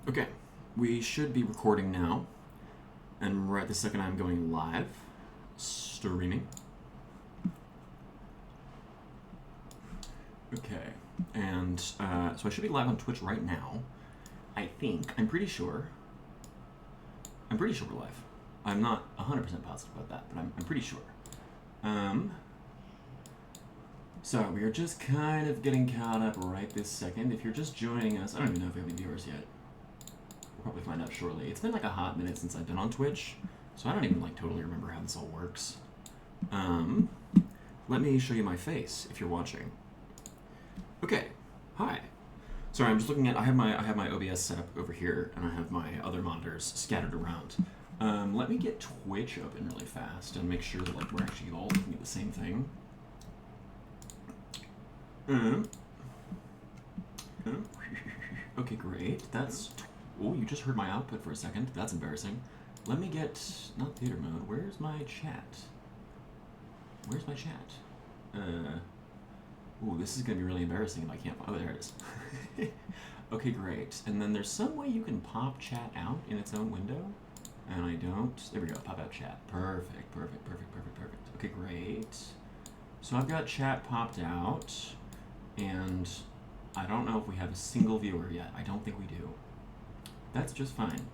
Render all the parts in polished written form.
Okay, we should be recording now, and right this second I'm going live, streaming. Okay, and so I should be live on Twitch right now. I think, I'm pretty sure we're live. I'm not 100% positive about that, but I'm pretty sure. So we are just kind of getting caught up right this second. If you're just joining us, I don't even know if we have any viewers yet. We'll probably find out shortly. It's been like a hot minute since I've been on Twitch, so I don't even like totally remember how this all works. Let me show you my face if you're watching. Okay, hi. Sorry, I'm just looking at, I have my OBS set up over here, and I have my other monitors scattered around. Let me get Twitch open really fast and make sure that like we're actually all looking at the same thing. Okay, great. That's. Oh, you just heard my output for a second. That's embarrassing. Let me get not theater mode. Where's my chat? Where's my chat? Ooh, this is gonna be really embarrassing if I can't. Oh, there it is. Okay, great. And then there's some way you can pop chat out in its own window, and I don't. There we go. Pop out chat. Perfect. Perfect. Perfect. Perfect. Perfect. Okay, great. So I've got chat popped out, and I don't know if we have a single viewer yet. I don't think we do. That's just fine.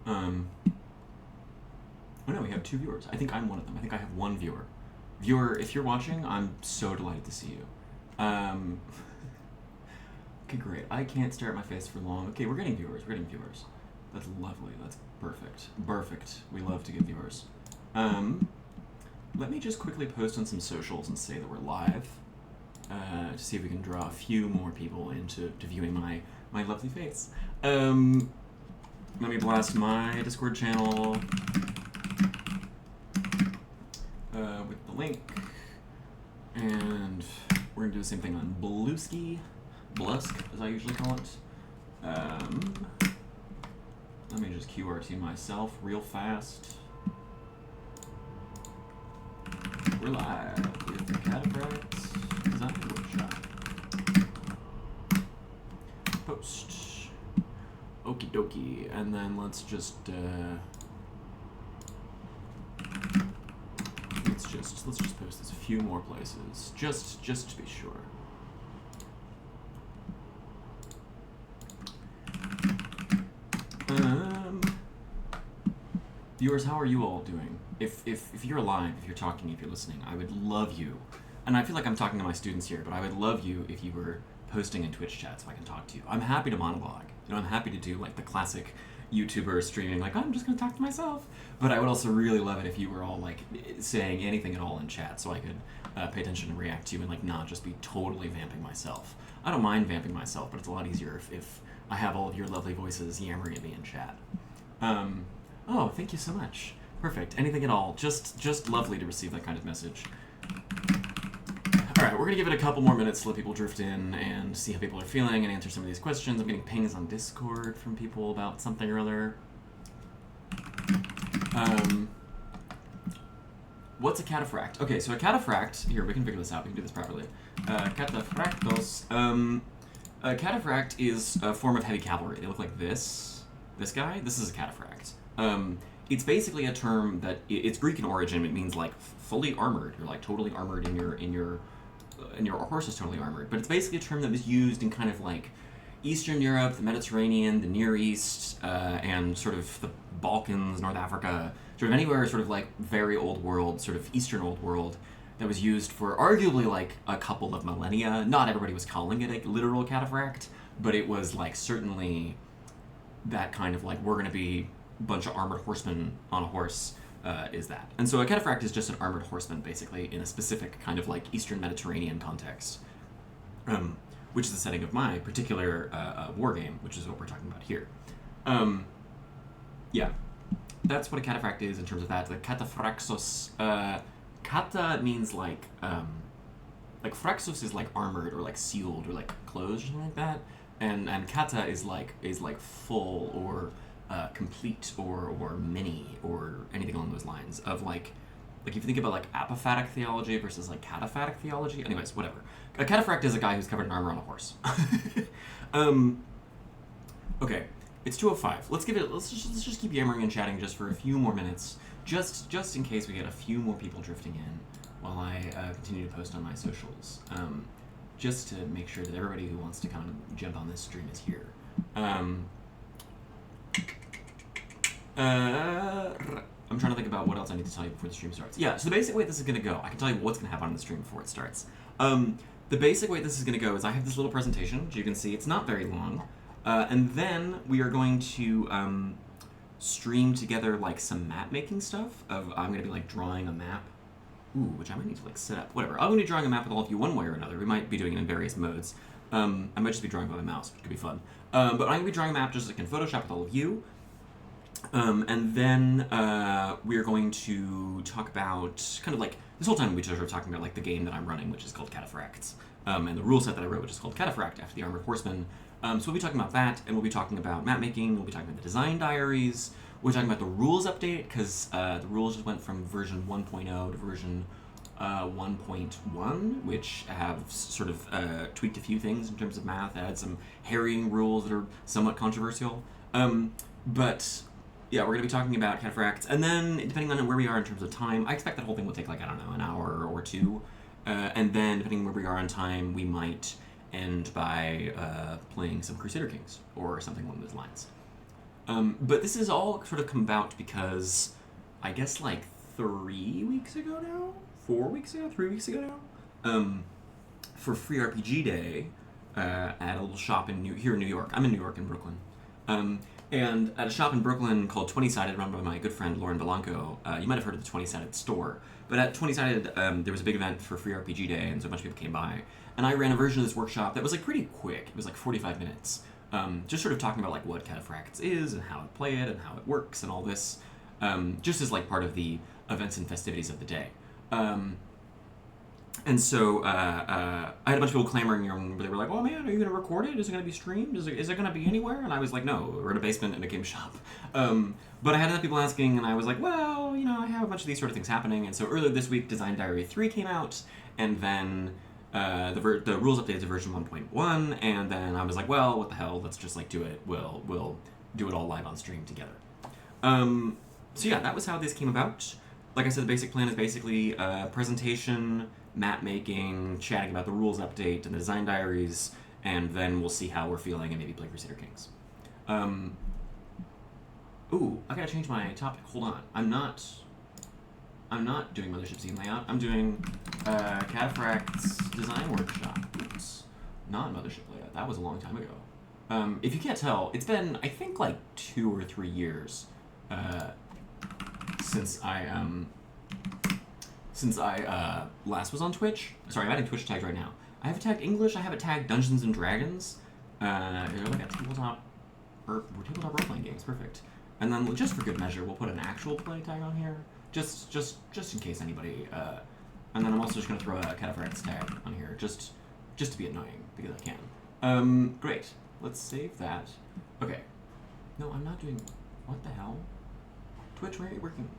Oh no, we have 2 viewers. I think I'm one of them. I think I have 1 viewer. Viewer, if you're watching, I'm so delighted to see you. Okay, great. I can't stare at my face for long. Okay, we're getting viewers. We're getting viewers. That's lovely. That's perfect. Perfect. We love to get viewers. Let me just quickly post on some socials and say that we're live. To see if we can draw a few more people into viewing my lovely face. Let me blast my Discord channel with the link, and we're gonna do the same thing on blusk, as I usually call it. Let me just QRT myself real fast. We're live with the Cataphracts Design Workshop. Post. Okie dokie, and then let's just post this a few more places, just to be sure. Viewers, how are you all doing? If you're alive, if you're talking, if you're listening, I would love you. And I feel like I'm talking to my students here, but I would love you if you were posting in Twitch chat so I can talk to you. I'm happy to monologue. You know, I'm happy to do like the classic YouTuber streaming, like, I'm just gonna talk to myself. But I would also really love it if you were all like saying anything at all in chat so I could pay attention and react to you and like not just be totally vamping myself. I don't mind vamping myself, but it's a lot easier if I have all of your lovely voices yammering at me in chat. Oh, thank you so much. Perfect. Anything at all. Just lovely to receive that kind of message. Alright, we're going to give it a couple more minutes to let people drift in and see how people are feeling and answer some of these questions. I'm getting pings on Discord from people about something or other. What's a cataphract? Okay, so a cataphract, here, we can figure this out, we can do this properly. Cataphractos. A cataphract is a form of heavy cavalry. They look like this. This guy? This is a cataphract. It's basically a term that, it's Greek in origin. It means like fully armored. You're like totally armored in your horse is totally armored. But it's basically a term that was used in kind of like Eastern Europe, the Mediterranean, the Near East, and sort of the Balkans, North Africa, sort of anywhere sort of like very old world, sort of Eastern old world, that was used for arguably like a couple of millennia. Not everybody was calling it a literal cataphract, but it was like certainly that kind of like, we're going to be a bunch of armored horsemen on a horse, is that. And so a cataphract is just an armored horseman, basically, in a specific kind of like Eastern Mediterranean context, which is the setting of my particular wargame, which is what we're talking about here. Yeah, that's what a cataphract is in terms of that. The Cataphracts, kata means like phraxos is like armored or like sealed or like closed or something like that, and kata is like full or complete or many or anything along those lines of like if you think about like apophatic theology versus like cataphatic theology. Anyways, whatever. A cataphract is a guy who's covered in armor on a horse. Okay, it's 2:05. Let's just keep yammering and chatting just for a few more minutes, just in case we get a few more people drifting in while I continue to post on my socials. Just to make sure that everybody who wants to kind of jump on this stream is here. I'm trying to think about what else I need to tell you before the stream starts. Yeah, so the basic way this is going to go, I can tell you what's going to happen on the stream before it starts. The basic way this is going to go is I have this little presentation, which you can see. It's not very long. And then we are going to stream together like some map making stuff. I'm going to be like drawing a map. Ooh, which I might need to like set up. Whatever. I'm going to be drawing a map with all of you one way or another. We might be doing it in various modes. I might just be drawing by my mouse, which could be fun. But I'm going to be drawing a map just like in Photoshop with all of you. And then we are going to talk about kind of like this whole time we just are talking about like the game that I'm running, which is called Cataphracts, and the rule set that I wrote, which is called Cataphracts after the Armored Horseman. So we'll be talking about that, and we'll be talking about map making. We'll be talking about the design diaries. We're talking about the rules update because the rules just went from version 1.0 to version 1.1, which have sort of tweaked a few things in terms of math. Added some harrying rules that are somewhat controversial. But yeah, we're going to be talking about Cataphracts, and then depending on where we are in terms of time, I expect that whole thing will take like, I don't know, an hour or two, and then depending on where we are on time, we might end by playing some Crusader Kings or something along those lines. But this is all sort of come about because I guess like 3 weeks ago now? 4 weeks ago? 3 weeks ago now? For Free RPG Day at a little shop here in New York. I'm in New York, in Brooklyn. And at a shop in Brooklyn called 20-Sided, run by my good friend Lauren Belanco, you might have heard of the 20-Sided store. But at 20-Sided, there was a big event for Free RPG Day, and so a bunch of people came by. And I ran a version of this workshop that was like pretty quick. It was like 45 minutes. Just sort of talking about like what Cataphracts is and how to play it and how it works and all this, just as like part of the events and festivities of the day. And so I had a bunch of people clamoring, they were like, "Oh man, are you going to record it? Is it going to be streamed? Is it going to be anywhere?" And I was like, "No, we're in a basement in a game shop." But I had enough people asking, and I was like, "Well, I have a bunch of these sort of things happening." And so earlier this week, Design Diary 3 came out, and then the rules updated to version 1.1, and then I was like, "Well, what the hell? Let's just like do it. We'll do it all live on stream together." So yeah, that was how this came about. Like I said, the basic plan is basically presentation, map making, chatting about the rules update and the design diaries, and then we'll see how we're feeling and maybe play Crusader Kings. Ooh, I gotta change my topic. Hold on. I'm not doing Mothership Scene Layout. I'm doing Cataphracts Design Workshop. Oops. Not Mothership Layout. That was a long time ago. If you can't tell, it's been, I think, like 2 or 3 years since I last was on Twitch. Sorry, I'm adding Twitch tags right now. I have it tagged English. I have it tagged Dungeons and Dragons. They're like a tabletop role-playing games. Perfect. And then just for good measure, we'll put an actual play tag on here, just in case anybody. And then I'm also just gonna throw a Cataphracts tag on here, just to be annoying because I can. Great. Let's save that. Okay. No, I'm not doing. What the hell? Twitch, where are you working?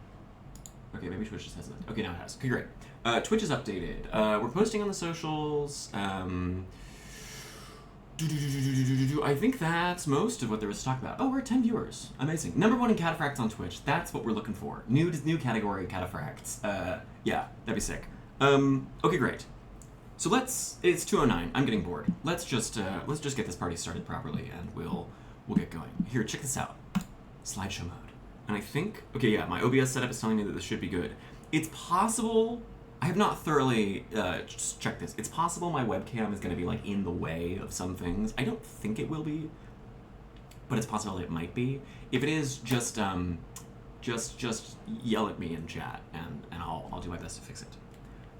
Okay, maybe Twitch just hasn't. Okay, now it has. Okay, great. Twitch is updated. We're posting on the socials. I think that's most of what there was to talk about. Oh, we're at 10 viewers. Amazing. #1 in Cataphracts on Twitch. That's what we're looking for. New category, Cataphracts. Yeah, that'd be sick. Okay, great. So it's 2:09. I'm getting bored. Let's just get this party started properly, and we'll get going. Here, check this out. Slideshow mode. And I think, okay, yeah, my OBS setup is telling me that this should be good. It's possible, I have not thoroughly just checked this. It's possible my webcam is going to be like in the way of some things. I don't think it will be, but it's possible it might be. If it is, just yell at me in chat, and I'll do my best to fix it.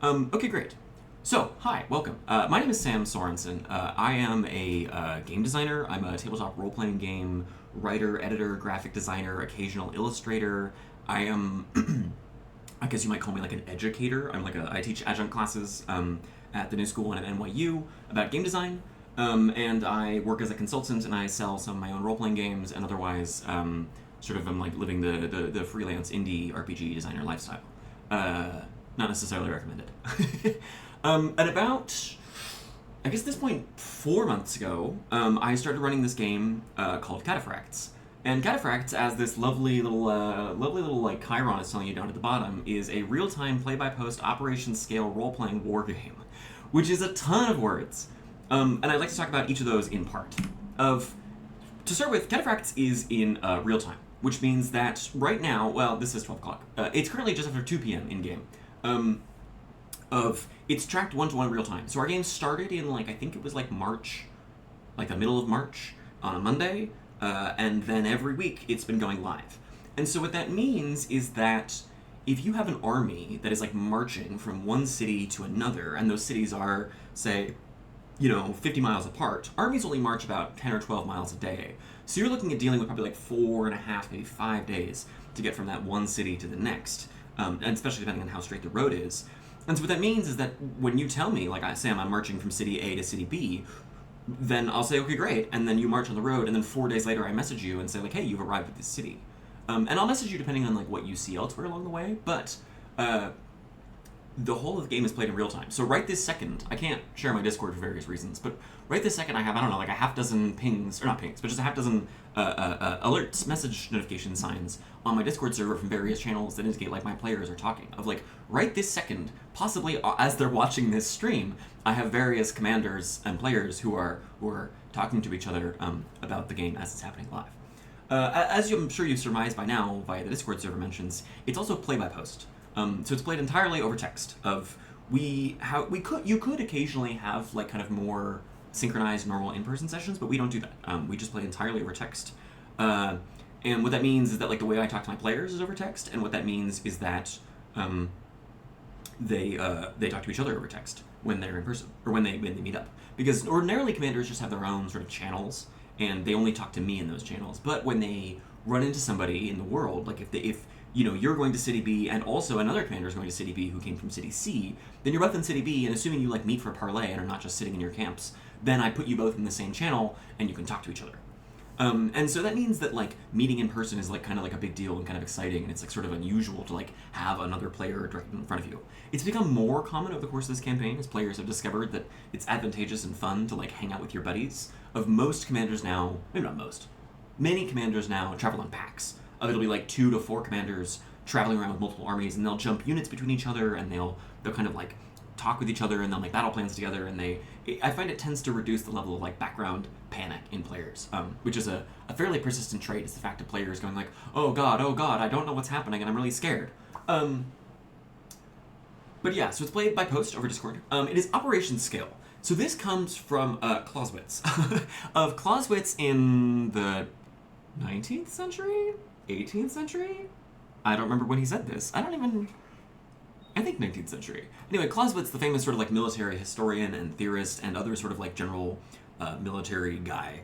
Okay, great. So, hi, welcome. My name is Sam Sorensen. I am a game designer. I'm a tabletop role-playing game writer, editor, graphic designer, occasional illustrator. I am, I guess you might call me like an educator. I teach adjunct classes at the New School and at NYU about game design. And I work as a consultant, and I sell some of my own role-playing games, and otherwise sort of I'm like living the freelance indie RPG designer lifestyle. Not necessarily recommended. At about I guess at this point, 4 months ago, I started running this game called Cataphracts. And Cataphracts, as this lovely little like Chiron is telling you down at the bottom, is a real-time play-by-post operation scale role-playing war game, which is a ton of words. And I'd like to talk about each of those in part. To start with, Cataphracts is in real time, which means that right now, well, this is 12 o'clock. It's currently just after 2 p.m. in game. It's tracked 1-to-1 real time. So our game started in I think it was March, the middle of March on a Monday, and then every week it's been going live. And so what that means is that if you have an army that is marching from one city to another, and those cities are, say, 50 miles apart, armies only march about 10 or 12 miles a day. So you're looking at dealing with probably 4.5, maybe 5 days to get from that one city to the next, and especially depending on how straight the road is. And so what that means is that when you tell me, Sam, I'm marching from city A to city B, then I'll say, okay, great, and then you march on the road, and then 4 days later I message you and say, hey, you've arrived at this city. And I'll message you depending on what you see elsewhere along the way, but the whole of the game is played in real time. So right this second, I can't share my Discord for various reasons, but right this second I have, a half dozen pings, or not pings, but just a half dozen alerts, message notification signs on my Discord server from various channels that indicate my players are talking. Right this second, possibly as they're watching this stream, I have various commanders and players who are talking to each other about the game as it's happening live. As I'm sure you've surmised by now via the Discord server mentions, it's also play-by-post. So it's played entirely over text. You could occasionally have kind of more synchronized normal in-person sessions, but we don't do that. We just play entirely over text. And what that means is that the way I talk to my players is over text, and what that means is that they talk to each other over text when they're in person, or when they meet up. Because ordinarily commanders just have their own sort of channels, and they only talk to me in those channels. But when they run into somebody in the world, if you're going to City B and also another commander is going to City B who came from City C, then you're both in City B, and assuming you meet for a parlay and are not just sitting in your camps, then I put you both in the same channel and you can talk to each other. And so that means that meeting in person is kind of a big deal and kind of exciting, and it's sort of unusual to have another player directly in front of you. It's become more common over the course of this campaign as players have discovered that it's advantageous and fun to hang out with your buddies. Most commanders now, maybe not most, many commanders now travel in packs. It'll be 2 to 4 commanders traveling around with multiple armies, and they'll jump units between each other, and they'll kind of talk with each other, and they'll make battle plans together, and I find it tends to reduce the level of background panic in players, which is a fairly persistent trait. Is the fact of players going oh god, I don't know what's happening, and I'm really scared. But yeah, so it's played by post over Discord. It is operation scale. So this comes from Clausewitz. Of Clausewitz in the 19th century? 18th century? I don't remember when he said this. I think 19th century. Anyway, Clausewitz, the famous sort of military historian and theorist and other sort of general military guy.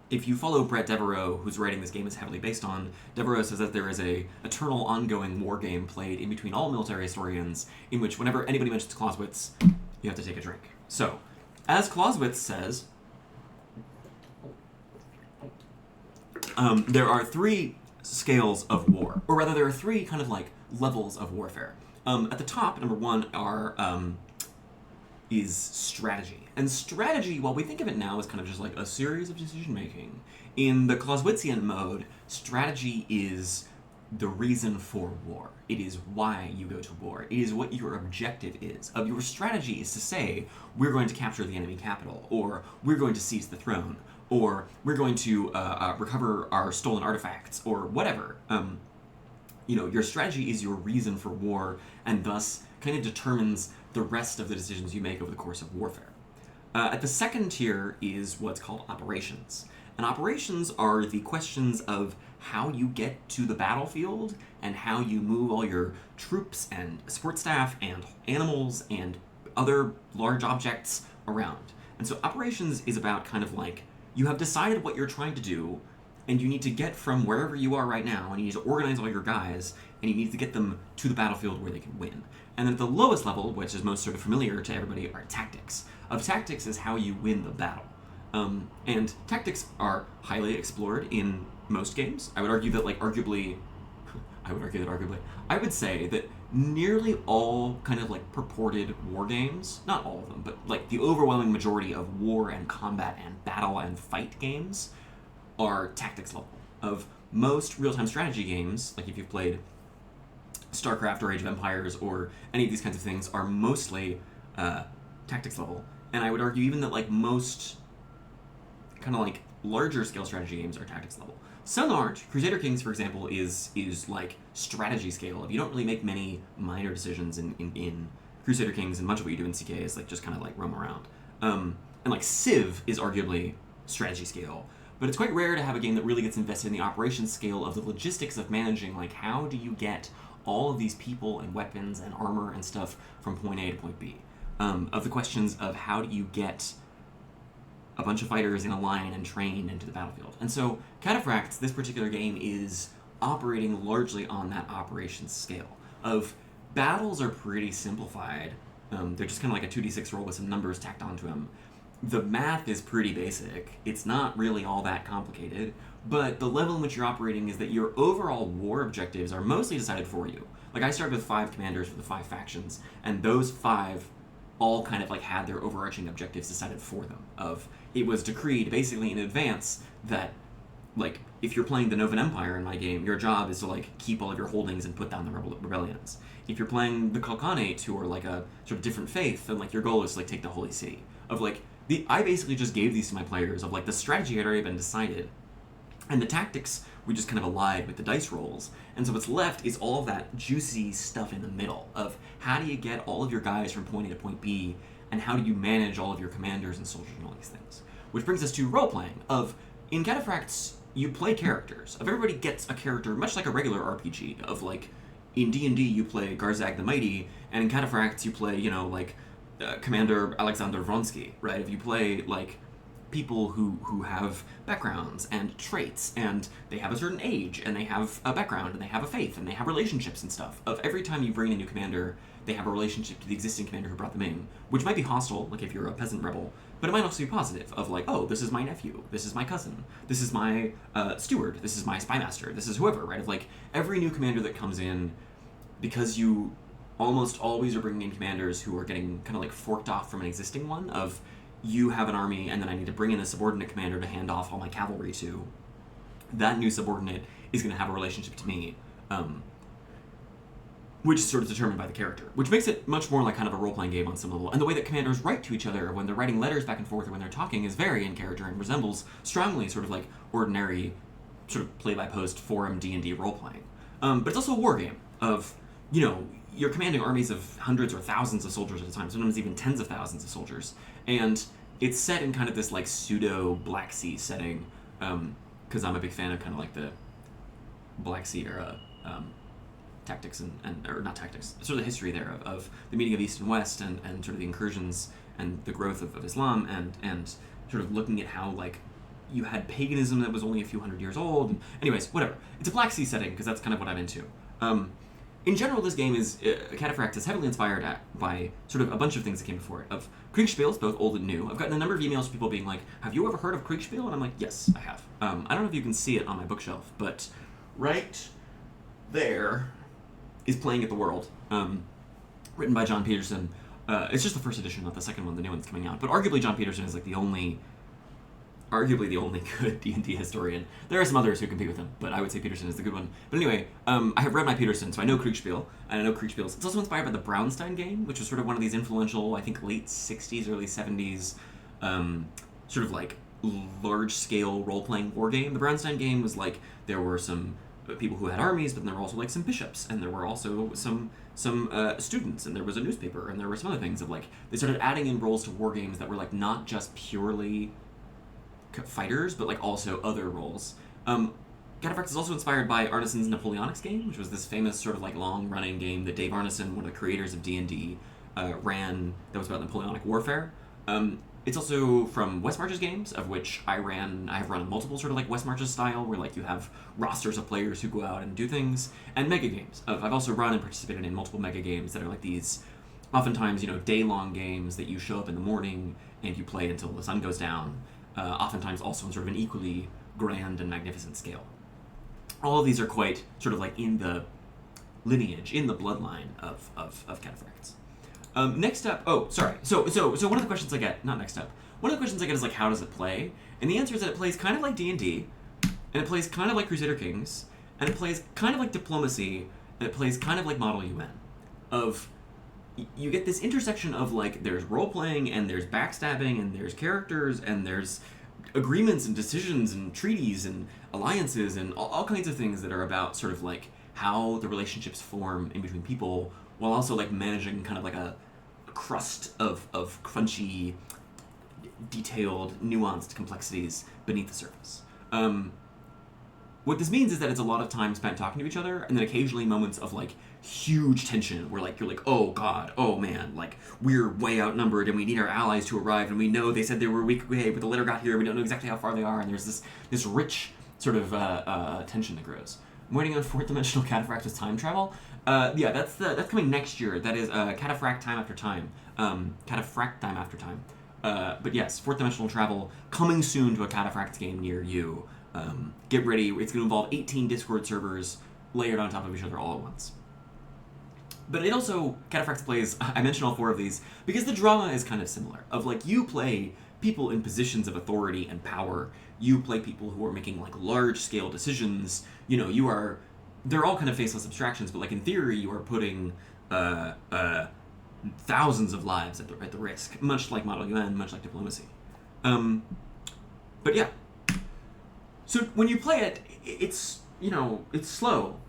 If you follow Brett Devereaux, whose writing this game is heavily based on, Devereaux says that there is a eternal ongoing war game played in between all military historians, in which whenever anybody mentions Clausewitz, you have to take a drink. So, as Clausewitz says, there are 3 scales of war, or rather there are 3 kind of levels of warfare. At the top, number 1 is strategy. And strategy, while we think of it now as kind of just a series of decision making, in the Clausewitzian mode, strategy is the reason for war. It is why you go to war. It is what your objective is. Your strategy is to say, we're going to capture the enemy capital, or we're going to seize the throne, or we're going to recover our stolen artifacts, or whatever. Your strategy is your reason for war, and thus kind of determines the rest of the decisions you make over the course of warfare. At the second tier is what's called operations. And operations are the questions of how you get to the battlefield and how you move all your troops and support staff and animals and other large objects around. And so operations is about kind of you have decided what you're trying to do, and you need to get from wherever you are right now, and you need to organize all your guys, and you need to get them to the battlefield where they can win. And then at the lowest level, which is most sort of familiar to everybody, are tactics. Tactics is how you win the battle. And tactics are highly explored in most games. I would argue that arguably, I would say that nearly all kind of like purported war games, not all of them, but like the overwhelming majority of war and combat and battle and fight games are tactics level. Of most real-time strategy games, like if you've played StarCraft or Age of Empires or any of these kinds of things, are mostly tactics level. And I would argue even that like most kind of like larger scale strategy games are tactics level. Some aren't. Crusader Kings, for example, is like strategy scale. If you don't really make many minor decisions in Crusader Kings, and much of what you do in CK is like just kind of like roam around. And like Civ is arguably strategy scale, but it's quite rare to have a game that really gets invested in the operations scale of the logistics of managing, like how do you get all of these people and weapons and armor and stuff from point A to point B. Of the questions of how do you get a bunch of fighters in a line and train into the battlefield. And so Cataphracts, this particular game, is operating largely on that operations scale. Of battles are pretty simplified. They're just kind of like a 2d6 roll with some numbers tacked onto them. The math is pretty basic. It's not really all that complicated, but the level in which you're operating is that your overall war objectives are mostly decided for you. Like I started with 5 commanders for the 5 factions, and those 5 all kind of like had their overarching objectives decided for them. Of it was decreed basically in advance that like if you're playing the Novan Empire in my game, your job is to like keep all of your holdings and put down the rebellions. If you're playing the Khalkhanate, who are like a sort of different faith, then like your goal is to like take the Holy City. Of like I basically just gave these to my players of like the strategy had already been decided, and the tactics we just kind of allied with the dice rolls. And so what's left is all of that juicy stuff in the middle of how do you get all of your guys from point A to point B, and how do you manage all of your commanders and soldiers and all these things. Which brings us to role-playing. Of in Cataphracts, you play characters. Of everybody gets a character, much like a regular RPG. Of like in D&D you play Garzag the Mighty, and in Cataphracts you play, you know, like Commander Alexander Vronsky, right? If you play like people who have backgrounds and traits, and they have a certain age, and they have a background, and they have a faith, and they have relationships and stuff. Of every time you bring in a new commander, they have a relationship to the existing commander who brought them in, which might be hostile, like if you're a peasant rebel, but it might also be positive, of like, oh, this is my nephew, this is my cousin, this is my steward, this is my spymaster, this is whoever, right? Of like, every new commander that comes in, because you almost always are bringing in commanders who are getting kind of like forked off from an existing one, of you have an army and then I need to bring in a subordinate commander to hand off all my cavalry to. That new subordinate is going to have a relationship to me, which is sort of determined by the character, which makes it much more like kind of a role-playing game on some level. And the way that commanders write to each other when they're writing letters back and forth or when they're talking is very in character and resembles strongly sort of like ordinary sort of play-by-post forum D&D role-playing. But it's also a war game of, you know, you're commanding armies of hundreds or thousands of soldiers at a time, sometimes even tens of thousands of soldiers. And it's set in kind of this like pseudo Black Sea setting, because I'm a big fan of kind of like the Black Sea era tactics or not tactics, sort of the history there of the meeting of East and West and sort of the incursions and the growth of Islam and sort of looking at how like you had paganism that was only a few hundred years old. And anyways, whatever. It's a Black Sea setting because that's kind of what I'm into. In general, this game is, Cataphracts is heavily inspired by sort of a bunch of things that came before it. Of Kriegspiels, both old and new. I've gotten a number of emails from people being like, have you ever heard of Kriegspiel? And I'm like, yes, I have. I don't know if you can see it on my bookshelf, but right there is Playing at the World, written by John Peterson. It's just the first edition, not the second one, the new one's coming out. But arguably John Peterson is like arguably the only good D&D historian. There are some others who compete with him, but I would say Peterson is the good one. But anyway, I have read my Peterson, so I know Kriegspiel, and I know Kriegspiels. It's also inspired by the Braunstein game, which was sort of one of these influential, I think, late 60s, early 70s, sort of like large-scale role-playing war game. The Braunstein game was like, there were some people who had armies, but there were also like some bishops, and there were also some students, and there was a newspaper, and there were some other things of like, they started adding in roles to war games that were like not just purely fighters, but like also other roles. Cataphracts is also inspired by Arneson's Napoleonics game, which was this famous sort of like long-running game that Dave Arneson, one of the creators of D&D, ran, that was about Napoleonic warfare. It's also from West Marches games, of which I have run multiple sort of like West Marches style, where like you have rosters of players who go out and do things, and mega games. I've also run and participated in multiple mega games that are like these, oftentimes, you know, day-long games that you show up in the morning and you play until the sun goes down. Oftentimes also on sort of an equally grand and magnificent scale. All of these are quite sort of like in the lineage, in the bloodline of Cataphracts. Next up, oh, sorry. So one of the questions I get, not next up, one of the questions I get is like, how does it play? And the answer is that it plays kind of like D&D, and it plays kind of like Crusader Kings, and it plays kind of like Diplomacy, and it plays kind of like Model UN. You get this intersection of like, there's role-playing, and there's backstabbing, and there's characters, and there's agreements and decisions and treaties and alliances and all kinds of things that are about sort of like how the relationships form in between people, while also like managing kind of like a crust of crunchy, detailed, nuanced complexities beneath the surface. What this means is that it's a lot of time spent talking to each other, and then occasionally moments of like huge tension where like you're like, oh god, oh man, like we're way outnumbered and we need our allies to arrive, and we know they said they were a week away, but the letter got here, we don't know exactly how far they are, and there's this rich sort of tension that grows. I'm waiting on fourth dimensional Cataphract with time travel. Yeah, that's coming next year. That is Catapphract time after time. Catapphract time after time. But yes, fourth dimensional travel coming soon to a Cataphracts game near you. Get ready. It's going to involve 18 Discord servers layered on top of each other all at once. But it also, Cataphracts plays, I mentioned all 4 of these, because the drama is kind of similar. Of like, you play people in positions of authority and power. You play people who are making like large-scale decisions. You know, they're all kind of faceless abstractions, but like in theory, you are putting thousands of lives at the risk, much like Model UN, much like Diplomacy. But yeah. So when you play it, it's slow,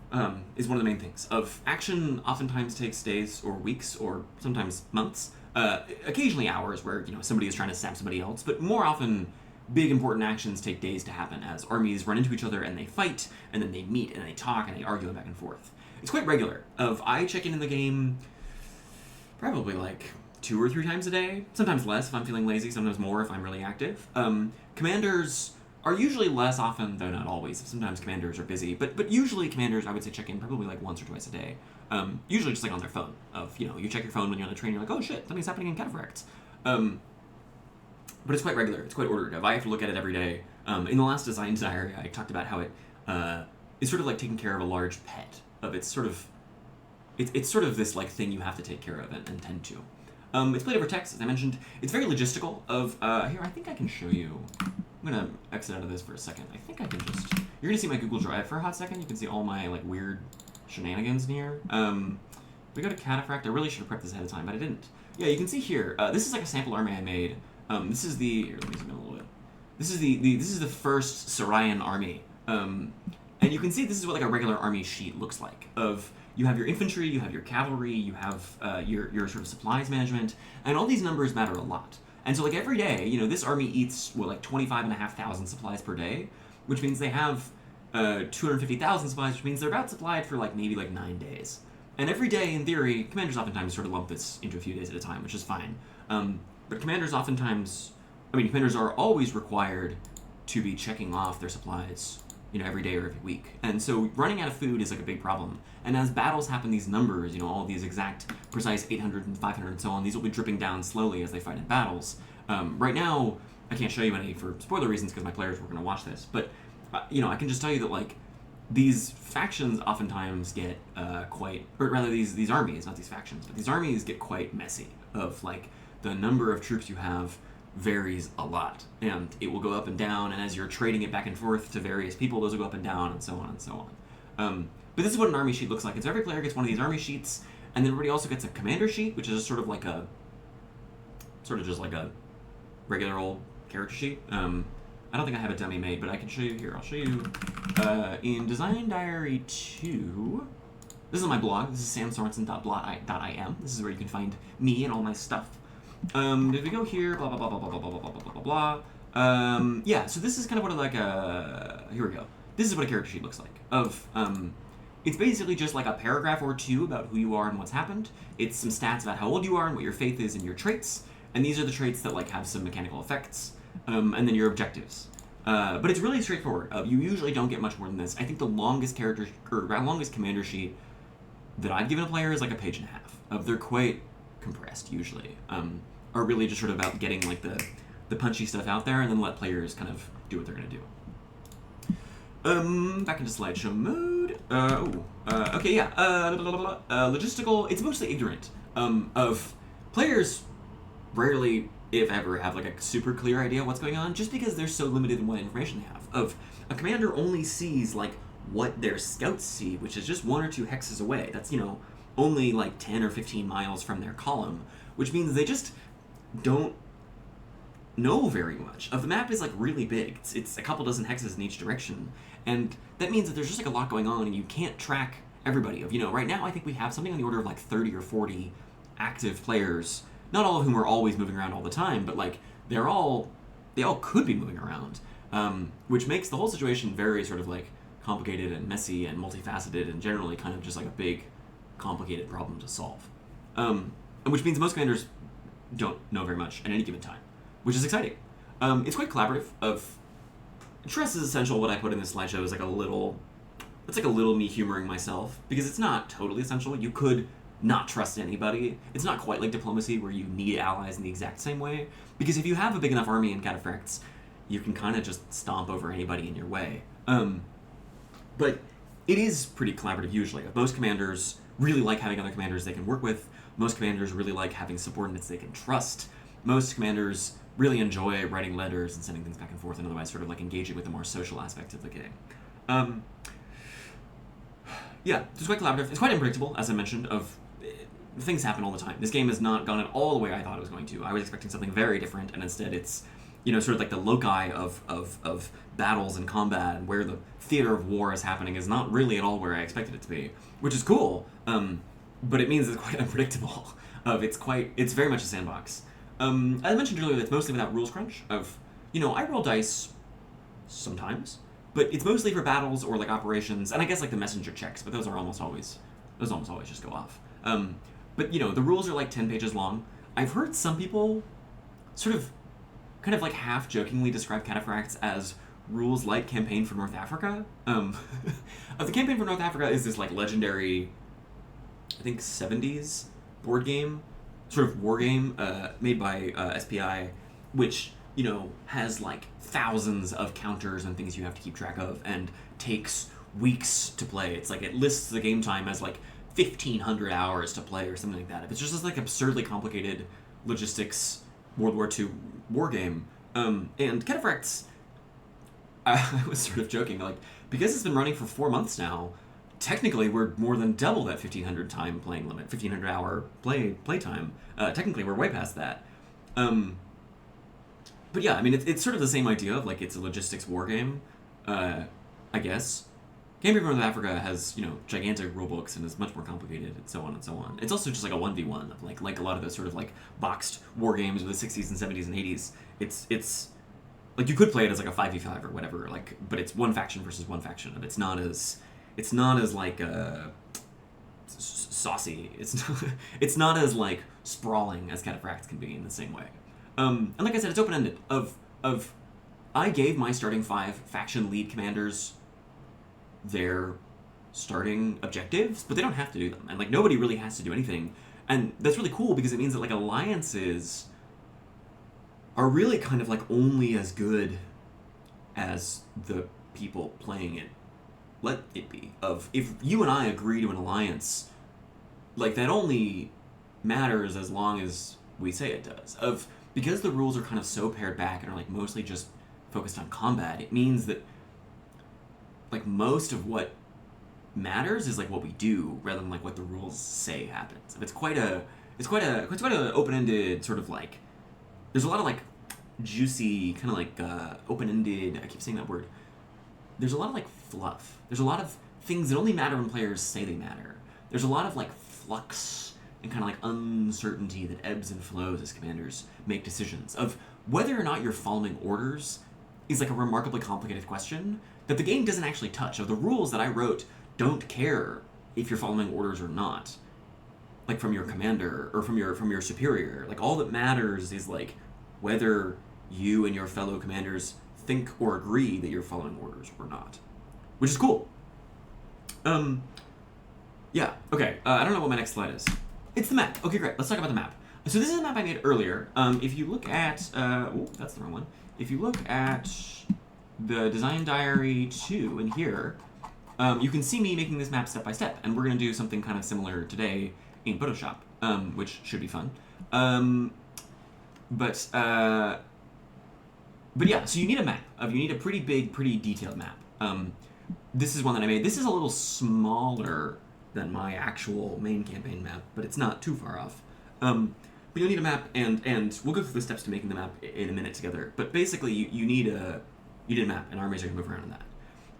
is one of the main things. Action oftentimes takes days or weeks or sometimes months, occasionally hours where, somebody is trying to stab somebody else, but more often big important actions take days to happen as armies run into each other and they fight, and then they meet and they talk and they argue back and forth. It's quite regular. I check in the game probably like 2 or 3 times a day, sometimes less if I'm feeling lazy, sometimes more if I'm really active. Commanders are usually less often, though not always. Sometimes commanders are busy, but usually commanders, I would say, check in probably like once or twice a day. Usually just like on their phone. You check your phone when you're on the train, you're like, oh shit, something's happening in Cataphracts. But it's quite regular. It's quite ordered. I have to look at it every day. In the last design diary, I talked about how it is sort of like taking care of a large pet. It's sort of this like thing you have to take care of and tend to. It's played over text, as I mentioned. It's very logistical. Here, I think I can show you. I'm gonna exit out of this for a second. I think I can just. You're gonna see my Google Drive for a hot second. You can see all my like weird shenanigans in here. We go to Catapphract. I really should have prepped this ahead of time, but I didn't. Yeah, you can see here. This is like a sample army I made. This is the. Here, let me zoom in a little bit. This is the first Saurian army. And you can see this is what like a regular army sheet looks like. You have your infantry, you have your cavalry, you have your sort of supplies management, and all these numbers matter a lot. And so like every day, this army eats like 25,500 supplies per day, which means they have 250,000 supplies, which means they're about supplied for like maybe like 9 days. And every day, in theory, commanders oftentimes sort of lump this into a few days at a time, which is fine. But commanders are always required to be checking off their supplies, every day or every week. And so running out of food is like a big problem. And as battles happen, these numbers, all these exact, precise 800 and 500 and so on, these will be dripping down slowly as they fight in battles. Right now, I can't show you any for spoiler reasons because my players were going to watch this, but, I can just tell you that, like, these factions oftentimes get these armies, not these factions, but these armies get quite messy of, like, the number of troops you have varies a lot, and it will go up and down, and as you're trading it back and forth to various people, those will go up and down, and so on and so on. But this is what an army sheet looks like. And so every player gets one of these army sheets, and then everybody also gets a commander sheet, which is just sort of just like a regular old character sheet. I don't think I have a dummy made, but I can show you here. I'll show you in Design Diary 2. This is my blog. This is samsorensen.blot.im. This is where you can find me and all my stuff. Did we go here? Blah, blah, blah, blah, blah, blah, blah, blah, blah, blah, blah. Yeah, so this is kind of what here we go. This is what a character sheet looks like. It's basically just like a paragraph or 2 about who you are and what's happened. It's some stats about how old you are and what your faith is and your traits. And these are the traits that like have some mechanical effects. And then your objectives. But it's really straightforward. You usually don't get much more than this. I think the longest commander sheet that I've given a player is like a page and a half. They're quite compressed usually. Are really just sort of about getting like the punchy stuff out there and then let players kind of do what they're going to do. Back into slideshow mode. Okay, yeah. Logistical. It's mostly ignorant. Of players rarely, if ever, have like a super clear idea of what's going on, just because they're so limited in what information they have. Of a commander only sees like what their scouts see, which is just 1 or 2 hexes away. That's, you know, only like 10 or 15 miles from their column, which means they just don't know very much. Of the map is like really big. It's a couple dozen hexes in each direction, and that means that there's just like a lot going on, and you can't track everybody. Of, you know, right now I think we have something on the order of like 30 or 40 active players, not all of whom are always moving around all the time, but like they all could be moving around, which makes the whole situation very sort of like complicated and messy and multifaceted and generally kind of just like a big complicated problem to solve, and which means most commanders don't know very much at any given time, which is exciting. It's quite collaborative. Of trust is essential. What I put in this slideshow is like a little me humoring myself, because it's not totally essential. You could not trust anybody. It's not quite like diplomacy where you need allies in the exact same way, because if you have a big enough army in Cataphracts, you can kind of just stomp over anybody in your way. But it is pretty collaborative usually. Most commanders really like having other commanders they can work with. Most commanders really like having subordinates they can trust. Most commanders really enjoy writing letters and sending things back and forth, and otherwise sort of like engaging with the more social aspect of the game. Yeah, it's quite collaborative. It's quite unpredictable, as I mentioned. Of things happen all the time. This game has not gone at all the way I thought it was going to. I was expecting something very different, and instead it's, you know, sort of like the loci of battles and combat and where the theater of war is happening is not really at all where I expected it to be, which is cool. But it means it's quite unpredictable. It's very much a sandbox. As I mentioned earlier, it's mostly without rules crunch. Of, you know, I roll dice sometimes, but it's mostly for battles or like operations, and I guess like the messenger checks, but those almost always just go off. But you know, the rules are like 10 pages long. I've heard some people sort of kind of like half jokingly describe Cataphracts as rules like Campaign for North Africa. The Campaign for North Africa is this like legendary, I think 70s board game, sort of war game, made by SPI, which, you know, has like thousands of counters and things you have to keep track of, and takes weeks to play. It's like it lists the game time as like 1,500 hours to play or something like that. It's just this like absurdly complicated logistics World War II war game. And Cataphracts, I was sort of joking, like, because it's been running for 4 months now, technically we're more than double that 1,500 time playing limit, 1,500 hour play time. Technically we're way past that. But yeah, I mean, it's sort of the same idea of like it's a logistics war game, I guess. Campaign for North Africa has, you know, gigantic rulebooks and is much more complicated, and so on and so on. It's also just like a 1v1 of like a lot of those sort of like boxed war games of the 60s and 70s and 80s. It's like you could play it as like a 5v5 or whatever, like, but it's one faction versus one faction, and it's not as like saucy. It's not as like sprawling as Cataphracts can be in the same way. And like I said, it's open-ended. I gave my starting 5 faction lead commanders their starting objectives, but they don't have to do them, and like nobody really has to do anything, and that's really cool because it means that like alliances are really kind of like only as good as the people playing it let it be. Of if you and I agree to an alliance, like that only matters as long as we say it does. Of because the rules are kind of so pared back and are like mostly just focused on combat, it means that like most of what matters is like what we do rather than like what the rules say happens. It's quite a open-ended sort of like, there's a lot of like juicy kind of like open-ended, I keep saying that word, there's a lot of like fluff. There's a lot of things that only matter when players say they matter. There's a lot of like flux and kind of like uncertainty that ebbs and flows as commanders make decisions. Of whether or not you're following orders is like a remarkably complicated question that the game doesn't actually touch. Of the rules that I wrote don't care if you're following orders or not, like from your commander or from your superior. Like all that matters is like whether you and your fellow commanders think or agree that you're following orders or not, which is cool. Yeah, okay, I don't know what my next slide is. It's the map. Okay, great, let's talk about the map. So this is a map I made earlier. If you look at, that's the wrong one. If you look at the design diary 2 in here, you can see me making this map step by step, and we're going to do something kind of similar today in Photoshop, which should be fun. But yeah, so you need a map. You need a pretty big, pretty detailed map. This is one that I made. This is a little smaller than my actual main campaign map, but it's not too far off. But you'll need a map, and we'll go through the steps to making the map in a minute together. But basically, you need a map, and armies are going to move around in that.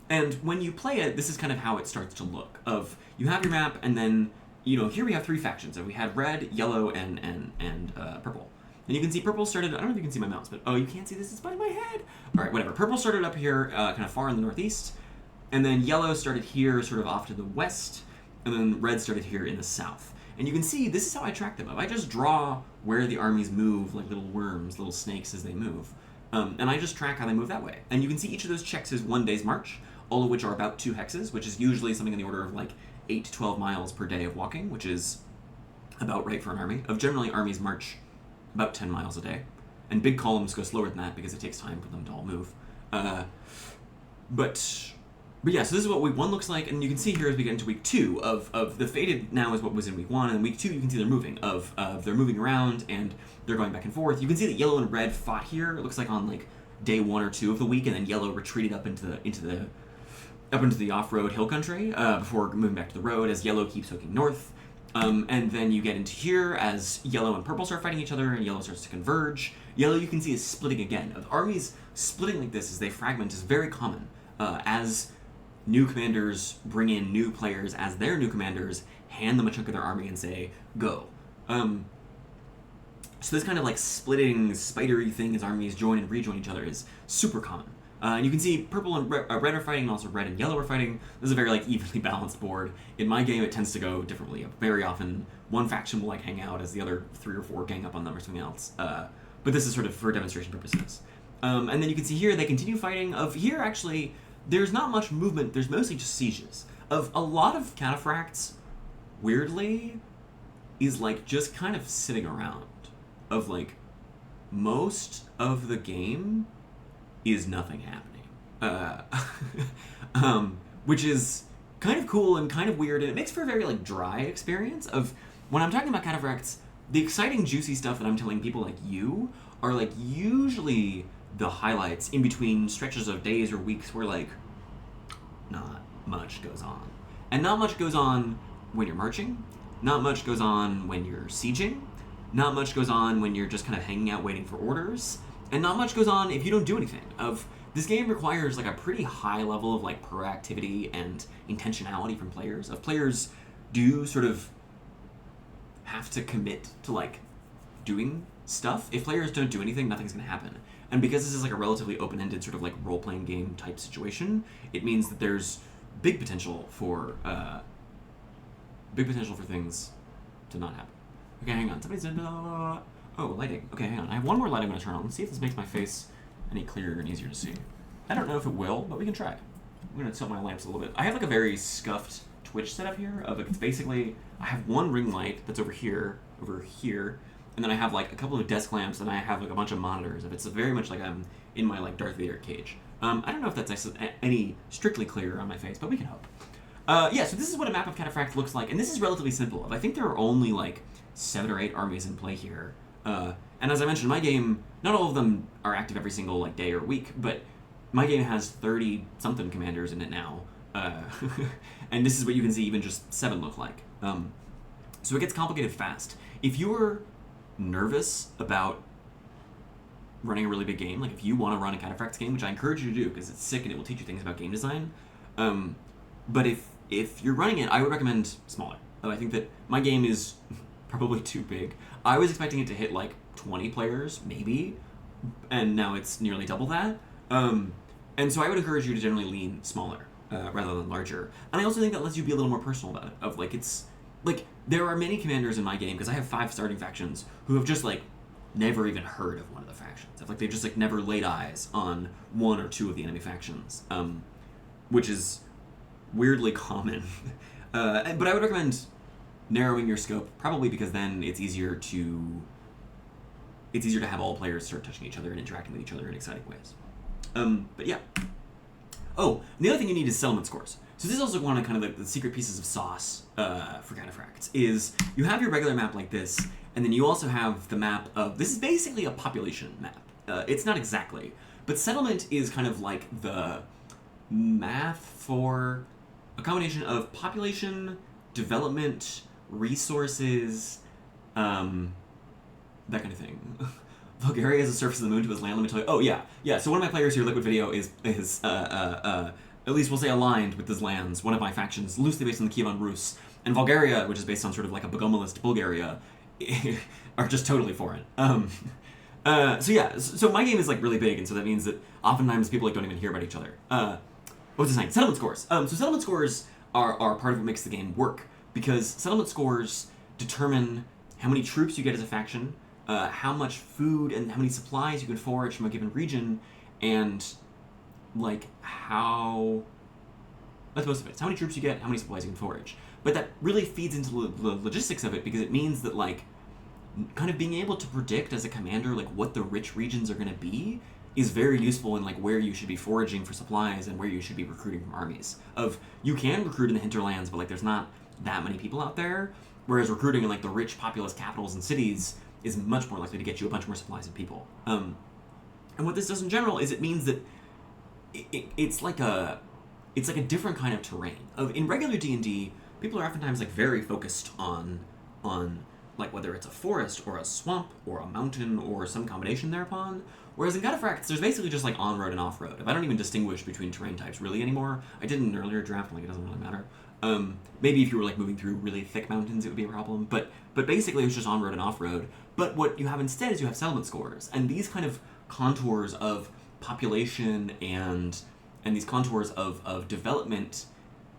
And when you play it, this is kind of how it starts to look. Of you have your map, and then here we have 3 factions. So we had red, yellow, and purple. And you can see purple started. I don't know if you can see my mouse, but you can't see this. It's by my head. All right, whatever. Purple started up here, kind of far in the northeast, and then yellow started here, sort of off to the west, and then red started here in the south. And you can see this is how I track them. If I just draw where the armies move, like little worms, little snakes as they move, and I just track how they move that way. And you can see each of those checks is 1 day's march, all of which are about 2 hexes, which is usually something in the order of like 8 to 12 miles per day of walking, which is about right for an army. Generally, armies march about 10 miles a day, and big columns go slower than that because it takes time for them to all move. But yeah, so this is what week 1 looks like, and you can see here as we get into week 2 of the faded now is what was in week 1, and week 2 you can see they're moving, they're moving around and they're going back and forth. You can see that yellow and red fought here. It looks like on like day 1 or 2 of the week, and then yellow retreated up into the off-road hill country before moving back to the road as yellow keeps hooking north. And then you get into here as yellow and purple start fighting each other, and yellow starts to converge. Yellow, you can see, is splitting again. Armies splitting like this as they fragment is very common. As new commanders bring in new players as their new commanders, hand them a chunk of their army and say, go. So this kind of like splitting, spidery thing as armies join and rejoin each other is super common. And you can see purple and red are fighting, and also red and yellow are fighting. This is a very like evenly balanced board. In my game, it tends to go differently. Very often, one faction will like hang out as the other 3 or 4 gang up on them or something else. But this is sort of for demonstration purposes. And then you can see here they continue fighting. Here actually, there's not much movement. There's mostly just sieges. Of a lot of Cataphracts, weirdly, is like just kind of sitting around. Of like most of the game is nothing happening, which is kind of cool and kind of weird, and it makes for a very like dry experience. Of when I'm talking about Cataphracts, the exciting, juicy stuff that I'm telling people like you are like usually the highlights in between stretches of days or weeks where like not much goes on, and not much goes on when you're marching, not much goes on when you're sieging, not much goes on when you're just kind of hanging out waiting for orders. And not much goes on if you don't do anything. This game requires like a pretty high level of like proactivity and intentionality from players. Players do sort of have to commit to like doing stuff. If players don't do anything, nothing's going to happen. And because this is like a relatively open-ended sort of like role-playing game type situation, it means that there's big potential for things to not happen. Okay, hang on. Somebody said, oh, lighting. Okay, hang on. I have one more light I'm going to turn on. Let's see if this makes my face any clearer and easier to see. I don't know if it will, but we can try. I'm going to tilt my lamps a little bit. I have like a very scuffed Twitch setup here. It's basically, I have one ring light that's over here, and then I have like a couple of desk lamps, and I have like a bunch of monitors. It's very much like I'm in my like Darth Vader cage. I don't know if that's any strictly clear on my face, but we can hope. Yeah, so this is what a map of Cataphracts looks like, and this is relatively simple. I think there are only like 7 or 8 armies in play here. And as I mentioned, my game, not all of them are active every single like day or week, but my game has 30-something commanders in it now. And this is what you can see even just 7 look like. So it gets complicated fast. If you're nervous about running a really big game, like if you want to run a Cataphracts game, which I encourage you to do because it's sick and it will teach you things about game design, but if you're running it, I would recommend smaller. I think that my game is probably too big. I was expecting it to hit like 20 players, maybe, and now it's nearly double that. And so I would encourage you to generally lean smaller rather than larger. And I also think that lets you be a little more personal about it. It's like there are many commanders in my game, because I have 5 starting factions, who have just like never even heard of one of the factions. They've just like never laid eyes on 1 or 2 of the enemy factions, which is weirdly common. But I would recommend narrowing your scope, probably because then it's easier to have all players start touching each other and interacting with each other in exciting ways. But yeah. Oh, and the other thing you need is settlement scores. So this is also one of kind of like the secret pieces of sauce for Cataphracts, is you have your regular map like this, and then you also have the map of, this is basically a population map. It's not exactly, but settlement is kind of like the math for a combination of population, development, resources, that kind of thing. Bulgaria is the surface of the moon to his land. Let me tell you. Oh yeah. So one of my players here, Liquid Video, is at least we'll say aligned with his lands. One of my factions, loosely based on the Kievan Rus, and Bulgaria, which is based on sort of like a Bogomolist Bulgaria, are just totally foreign. So my game is like really big, and so that means that oftentimes people like don't even hear about each other. What was I saying? Settlement scores. So settlement scores are part of what makes the game work, because settlement scores determine how many troops you get as a faction, how much food and how many supplies you can forage from a given region, and like how... That's most of it. It's how many troops you get, how many supplies you can forage. But that really feeds into the logistics of it, because it means that like kind of being able to predict as a commander like what the rich regions are going to be is very useful in like where you should be foraging for supplies and where you should be recruiting from armies. You can recruit in the hinterlands, but like there's not that many people out there, whereas recruiting in like the rich populous capitals and cities is much more likely to get you a bunch more supplies and people. And what this does in general is it means that it's like a different kind of terrain. In regular D&D, people are oftentimes like very focused on like whether it's a forest or a swamp or a mountain or some combination thereupon. Whereas in Cataphracts, there's basically just like on-road and off-road. I don't even distinguish between terrain types really anymore. I did in an earlier draft, like it doesn't really matter. Maybe if you were like moving through really thick mountains, it would be a problem. But basically, it's just on-road and off-road. But what you have instead is you have settlement scores, and these kind of contours of population and these contours of development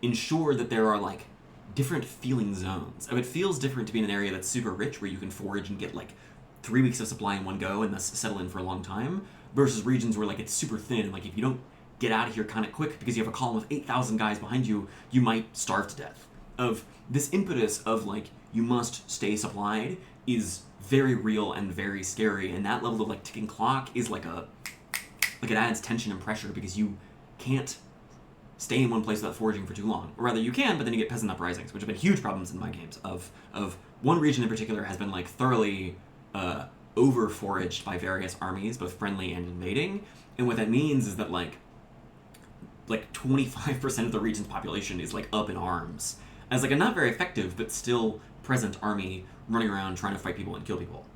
ensure that there are like different feeling zones. It feels different to be in an area that's super rich, where you can forage and get like 3 weeks of supply in one go and thus settle in for a long time, versus regions where like it's super thin, and like if you don't get out of here kind of quick because you have a column of 8,000 guys behind you, you might starve to death. Of this impetus of like you must stay supplied is very real and very scary, and that level of like ticking clock is like it adds tension and pressure, because you can't stay in one place without foraging for too long. Or rather, you can, but then you get peasant uprisings, which have been huge problems in my games. Of one region in particular has been like thoroughly over-foraged by various armies, both friendly and invading. And what that means is that like 25% of the region's population is like up in arms as like a not very effective but still present army running around trying to fight people and kill people,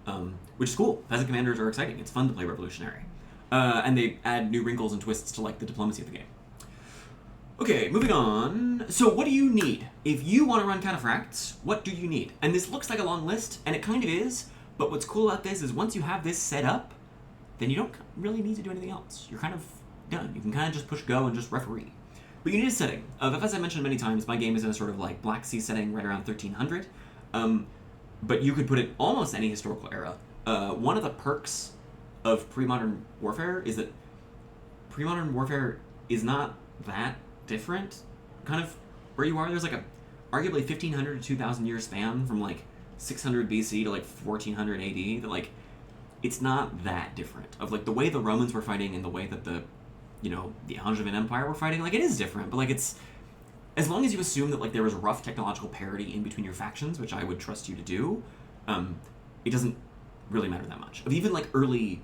which is cool. Peasant commanders are exciting. It's fun to play revolutionary, and they add new wrinkles and twists to like the diplomacy of the game. Okay, moving on. So what do you need? If you want to run Cataphracts, what do you need? And this looks like a long list, and it kind of is, but what's cool about this is once you have this set up, then you don't really need to do anything else. You're kind of done. You can kind of just push go and just referee. But you need a setting. As I mentioned many times, my game is in a sort of like Black Sea setting right around 1300, but you could put it almost any historical era. One of the perks of pre-modern warfare is that pre-modern warfare is not that different kind of where you are. There's like a arguably 1500 to 2000 year span from like 600 BC to like 1400 AD that like it's not that different of like the way the Romans were fighting and the way that the Angevin Empire were fighting. Like it is different, but like it's, as long as you assume that like there was rough technological parity in between your factions, which I would trust you to do, it doesn't really matter that much. Even like early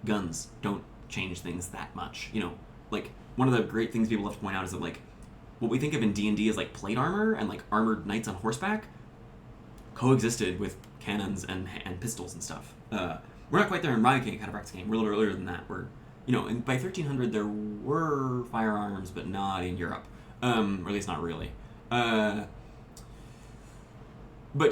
guns don't change things that much. Like one of the great things people love to point out is that like what we think of in D&D as like plate armor and like armored knights on horseback coexisted with cannons and pistols and stuff. We're not quite there in my Cataphracts game. We're a little earlier than that. We're by 1300 there were firearms, but not in Europe, or at least not really. But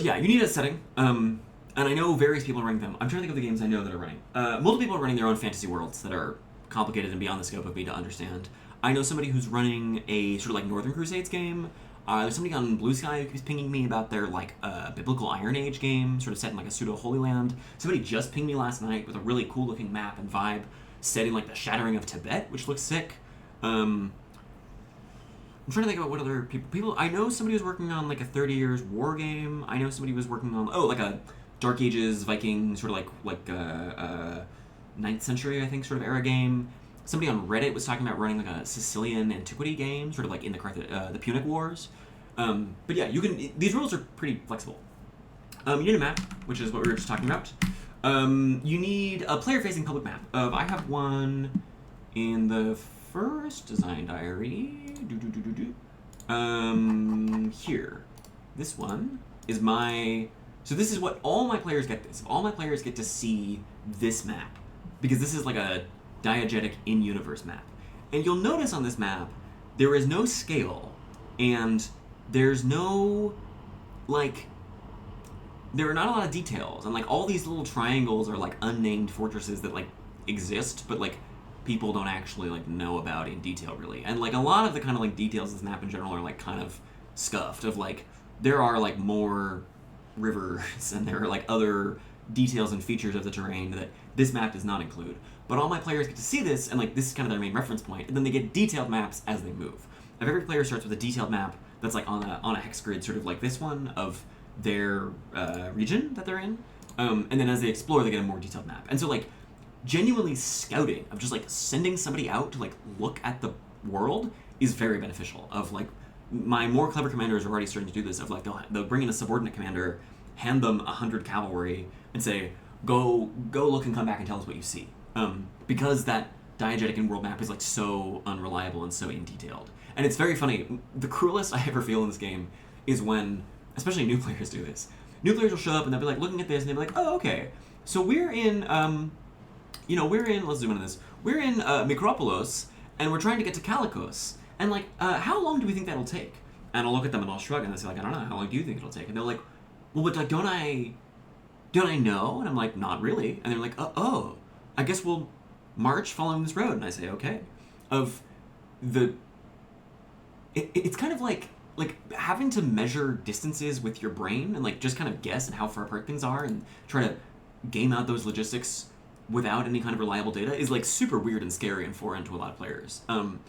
yeah, you need a setting. And I know various people are running them. I'm trying to think of the games I know that are running. Multiple people are running their own fantasy worlds that are complicated and beyond the scope of me to understand. I know somebody who's running a sort of like Northern Crusades game. There's somebody on Blue Sky who keeps pinging me about their like biblical Iron Age game, sort of set in like a pseudo Holy Land. Somebody just pinged me last night with a really cool looking map and vibe set in like the shattering of Tibet, which looks sick. I'm trying to think about what other people. I know somebody was working on like a 30 years war game. I know somebody was working on like a Dark Ages Viking sort of like 9th century I think sort of era game. somebody on Reddit was talking about running like a Sicilian antiquity game, sort of like in the Punic Wars. But yeah, these rules are pretty flexible. You need a map, which is what we were just talking about. You need a player-facing public map. I have one in the first design diary. Here. This one is my... So this is what all my players get this. All my players get to see this map. Because this is like a diegetic in-universe map. And you'll notice on this map, there is no scale. And there's no, like... There are not a lot of details, and like all these little triangles are like unnamed fortresses that like exist, but like people don't actually like know about in detail really. And like a lot of the kind of like details of this map in general are like kind of scuffed. Of like there are like more rivers and there are like other details and features of the terrain that this map does not include. But all my players get to see this, and like this is kind of their main reference point, and then they get detailed maps as they move. If every player starts with a detailed map that's like on a hex grid, sort of like this one of their region that they're in, and then as they explore they get a more detailed map. And so like genuinely scouting of just like sending somebody out to like look at the world is very beneficial. Of like my more clever commanders are already starting to do this, of like they'll bring in a subordinate commander, hand them 100 cavalry and say go look and come back and tell us what you see, because that diegetic in world map is like so unreliable and so in detailed. And it's very funny. The cruelest I ever feel in this game is when especially new players do this. New players will show up and they'll be like looking at this and they'll be like, oh, okay. So we're in, let's zoom into this. We're in Micropolis and we're trying to get to Calicos. And like, how long do we think that'll take? And I'll look at them and I'll shrug and I'll say like, I don't know, how long do you think it'll take? And they're like, well, but like, don't I know? And I'm like, not really. And they're like, oh, I guess we'll march following this road. And I say, okay. It's kind of like having to measure distances with your brain and like just kind of guess and how far apart things are and try to game out those logistics without any kind of reliable data is like super weird and scary and foreign to a lot of players,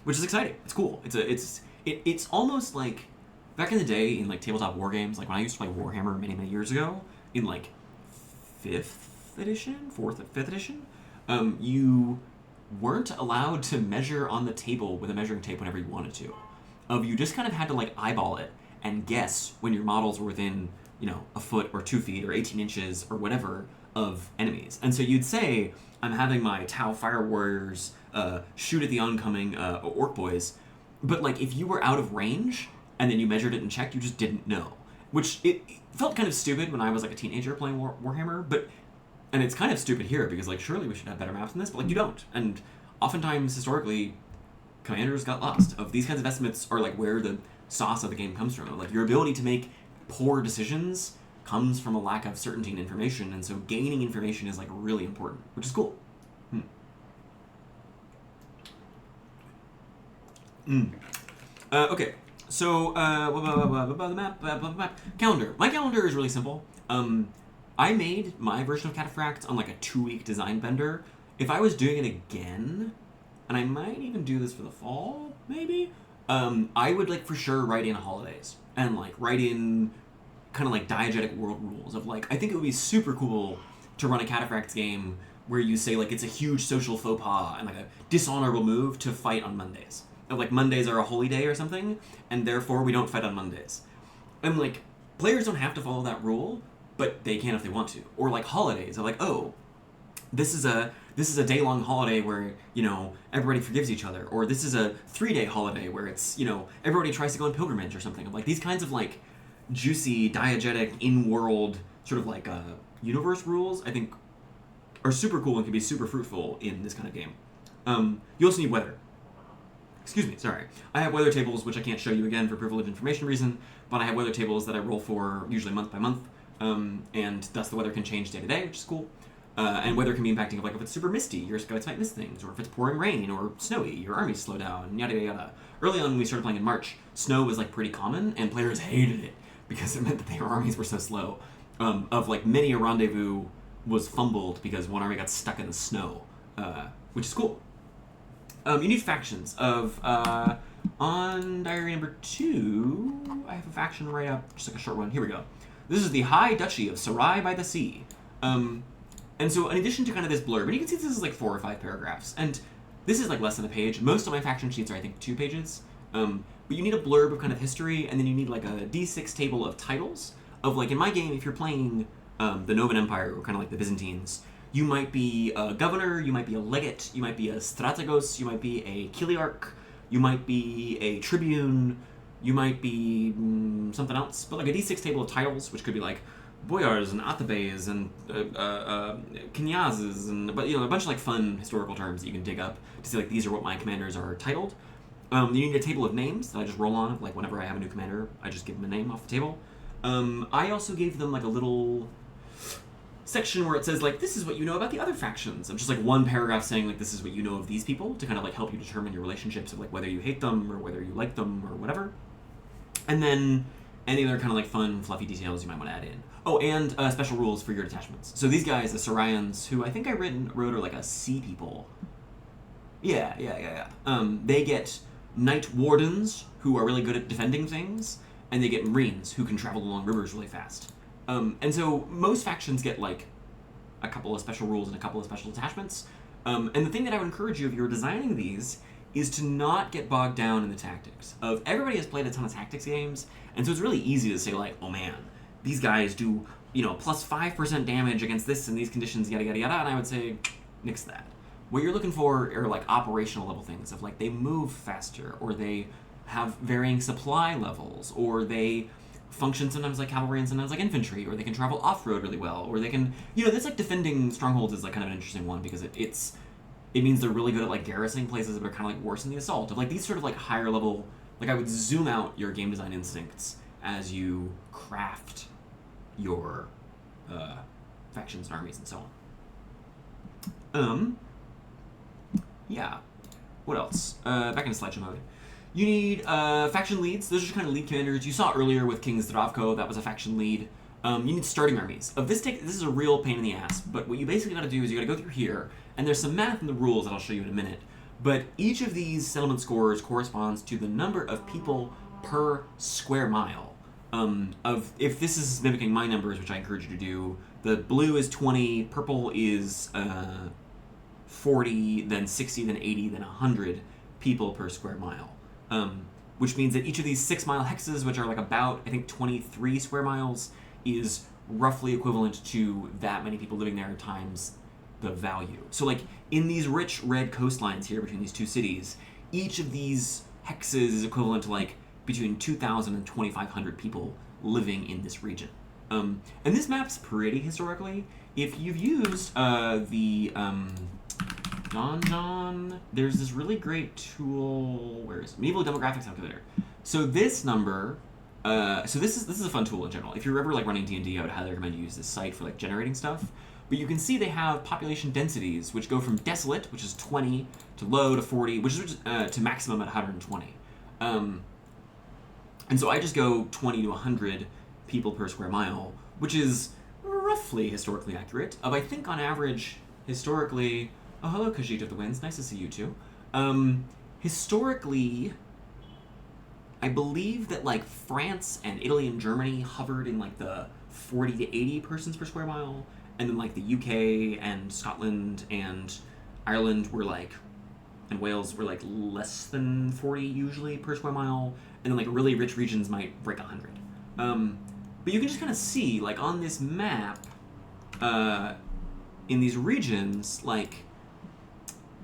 which is exciting. It's cool. It's almost like back in the day in like tabletop war games, like when I used to play Warhammer many years ago in like 5th edition, you weren't allowed to measure on the table with a measuring tape whenever you wanted to. You just kind of had to like eyeball it and guess when your models were within, a foot or 2 feet or 18 inches or whatever of enemies. And so you'd say, I'm having my Tau Fire Warriors shoot at the oncoming orc boys, but like if you were out of range and then you measured it and checked, you just didn't know. Which it felt kind of stupid when I was like a teenager playing Warhammer, and it's kind of stupid here because like surely we should have better maps than this, but like you don't. And oftentimes historically, commanders got lost. Of these kinds of estimates are like where the sauce of the game comes from. Like your ability to make poor decisions comes from a lack of certainty in information, and so gaining information is like really important, which is cool. Okay, so the map calendar. My calendar is really simple. I made my version of Cataphracts on like a 2-week design bender. If I was doing it again, and I might even do this for the fall, maybe, I would like for sure write in holidays and like write in kind of like diegetic world rules of like, I think it would be super cool to run a Cataphracts game where you say like it's a huge social faux pas and like a dishonorable move to fight on Mondays. Of like Mondays are a holy day or something, and therefore we don't fight on Mondays. And like players don't have to follow that rule, but they can if they want to. Or like holidays, of like, oh, this is a day-long holiday where, everybody forgives each other. Or this is a 3-day holiday where it's, everybody tries to go on pilgrimage or something. Like these kinds of like juicy, diegetic, in-world sort of like universe rules, I think are super cool and can be super fruitful in this kind of game. You also need weather. Excuse me, sorry. I have weather tables, which I can't show you again for privileged information reason, but I have weather tables that I roll for usually month by month, and thus the weather can change day to day, which is cool. And weather can be impacting, like if it's super misty, your scouts might miss things, or if it's pouring rain or snowy, your armies slow down, yada yada. Early on when we started playing in March, snow was like pretty common, and players hated it because it meant that their armies were so slow. Of like many a rendezvous was fumbled because one army got stuck in the snow, which is cool. You need factions of, on diary number 2, I have a faction right up, just like a short one. Here we go. This is the High Duchy of Sarai by the Sea. And so in addition to kind of this blurb, and you can see this is like 4 or 5 paragraphs, and this is like less than a page. Most of my faction sheets are, I think, 2 pages. But you need a blurb of kind of history, and then you need like a D6 table of titles of like in my game, if you're playing the Novan Empire or kind of like the Byzantines, you might be a governor, you might be a legate, you might be a strategos, you might be a chiliarch, you might be a tribune, you might be something else. But like a D6 table of titles, which could be like boyars and atabes and knyazes and but a bunch of like fun historical terms that you can dig up to see like these are what my commanders are titled. You need a table of names that I just roll on. Like whenever I have a new commander, I just give them a name off the table. I also gave them like a little section where it says like this is what you know about the other factions. I'm just like one paragraph saying like this is what you know of these people to kind of like help you determine your relationships of like whether you hate them or whether you like them or whatever. And then any other kind of like fun fluffy details you might want to add in. Oh, and special rules for your detachments. So these guys, the Sorians, who I think I wrote are like a sea people. Yeah. They get Knight Wardens, who are really good at defending things, and they get Marines, who can travel along rivers really fast. And so most factions get like a couple of special rules and a couple of special detachments. And the thing that I would encourage you if you're designing these is to not get bogged down in the tactics. Everybody has played a ton of tactics games, and so it's really easy to say like, oh man, these guys do, plus 5% damage against this and these conditions, yada, yada, yada, and I would say, nix that. What you're looking for are like operational level things of like they move faster, or they have varying supply levels, or they function sometimes like cavalry and sometimes like infantry, or they can travel off-road really well, or they can, this like defending strongholds is like kind of an interesting one because it means they're really good at like garrisoning places that are kind of like worse than the assault. Of like these sort of like higher level, like I would zoom out your game design instincts as you craft your factions and armies and so on. Yeah. What else? Back into slideshow mode. You need faction leads. Those are just kind of lead commanders. You saw earlier with King Zdravko, that was a faction lead. You need starting armies. This is a real pain in the ass, but what you basically got to do is you got to go through here, and there's some math in the rules that I'll show you in a minute. But each of these settlement scores corresponds to the number of people per square mile. If this is mimicking my numbers, which I encourage you to do, the blue is 20, purple is 40, then 60, then 80, then 100 people per square mile. Which means that each of these 6-mile hexes, which are like about, I think, 23 square miles, is roughly equivalent to that many people living there times the value. So like in these rich red coastlines here between these two cities, each of these hexes is equivalent to like between 2,000 and 2,500 people living in this region. And this map's pretty historically. If you've used the John, there's this really great tool. Where is it? Medieval Demographics Calculator. So this number, this is a fun tool in general. If you're ever like running D&D, I would highly recommend you use this site for like generating stuff. But you can see they have population densities, which go from desolate, which is 20, to low to 40, which is to maximum at 120. And so I just go 20 to 100 people per square mile, which is roughly historically accurate. I think on average, historically. Oh, hello, Khajiit of the Winds. Nice to see you too. Historically, I believe that like France and Italy and Germany hovered in like the 40 to 80 persons per square mile, and then like the UK and Scotland and Ireland were like, and Wales were like less than 40 usually per square mile, and then like really rich regions might break 100. But you can just kind of see like on this map, in these regions, like,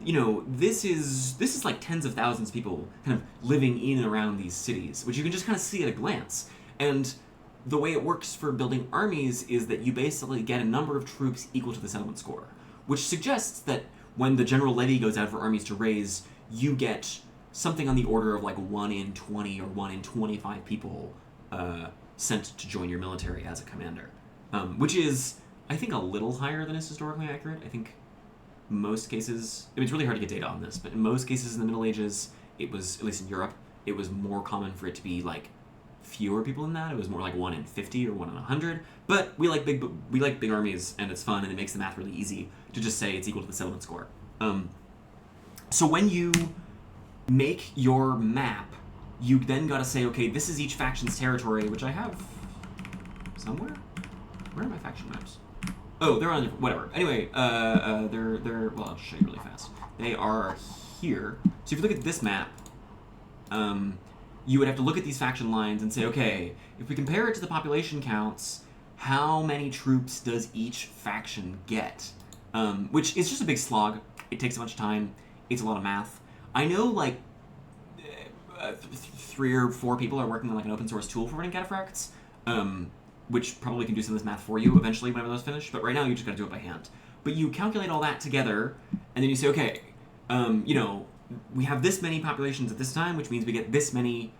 this is like tens of thousands of people kind of living in and around these cities, which you can just kind of see at a glance. And the way it works for building armies is that you basically get a number of troops equal to the settlement score, which suggests that when the general levy goes out for armies to raise, you get something on the order of like 1 in 20 or 1 in 25 people sent to join your military as a commander, which is, I think, a little higher than is historically accurate. I think most cases, it's really hard to get data on this, but in most cases in the Middle Ages, it was, at least in Europe, it was more common for it to be like fewer people than that. It was more like 1 in 50 or 1 in 100. But we like big armies, and it's fun, and it makes the math really easy to just say it's equal to the settlement score. So when you make your map, you then got to say, okay, this is each faction's territory, which I have somewhere. Where are my faction maps? Oh, they're on, whatever. Anyway, they're, well, I'll just show you really fast. They are here. So if you look at this map, you would have to look at these faction lines and say, okay, if we compare it to the population counts, how many troops does each faction get? Which is just a big slog. It takes a bunch of time. It's a lot of math. I know, like, 3 or 4 people are working on like an open source tool for running Cataphracts, which probably can do some of this math for you eventually whenever those finish. But right now you just got to do it by hand. But you calculate all that together, and then you say, okay, you know, we have this many populations at this time, which means we get this many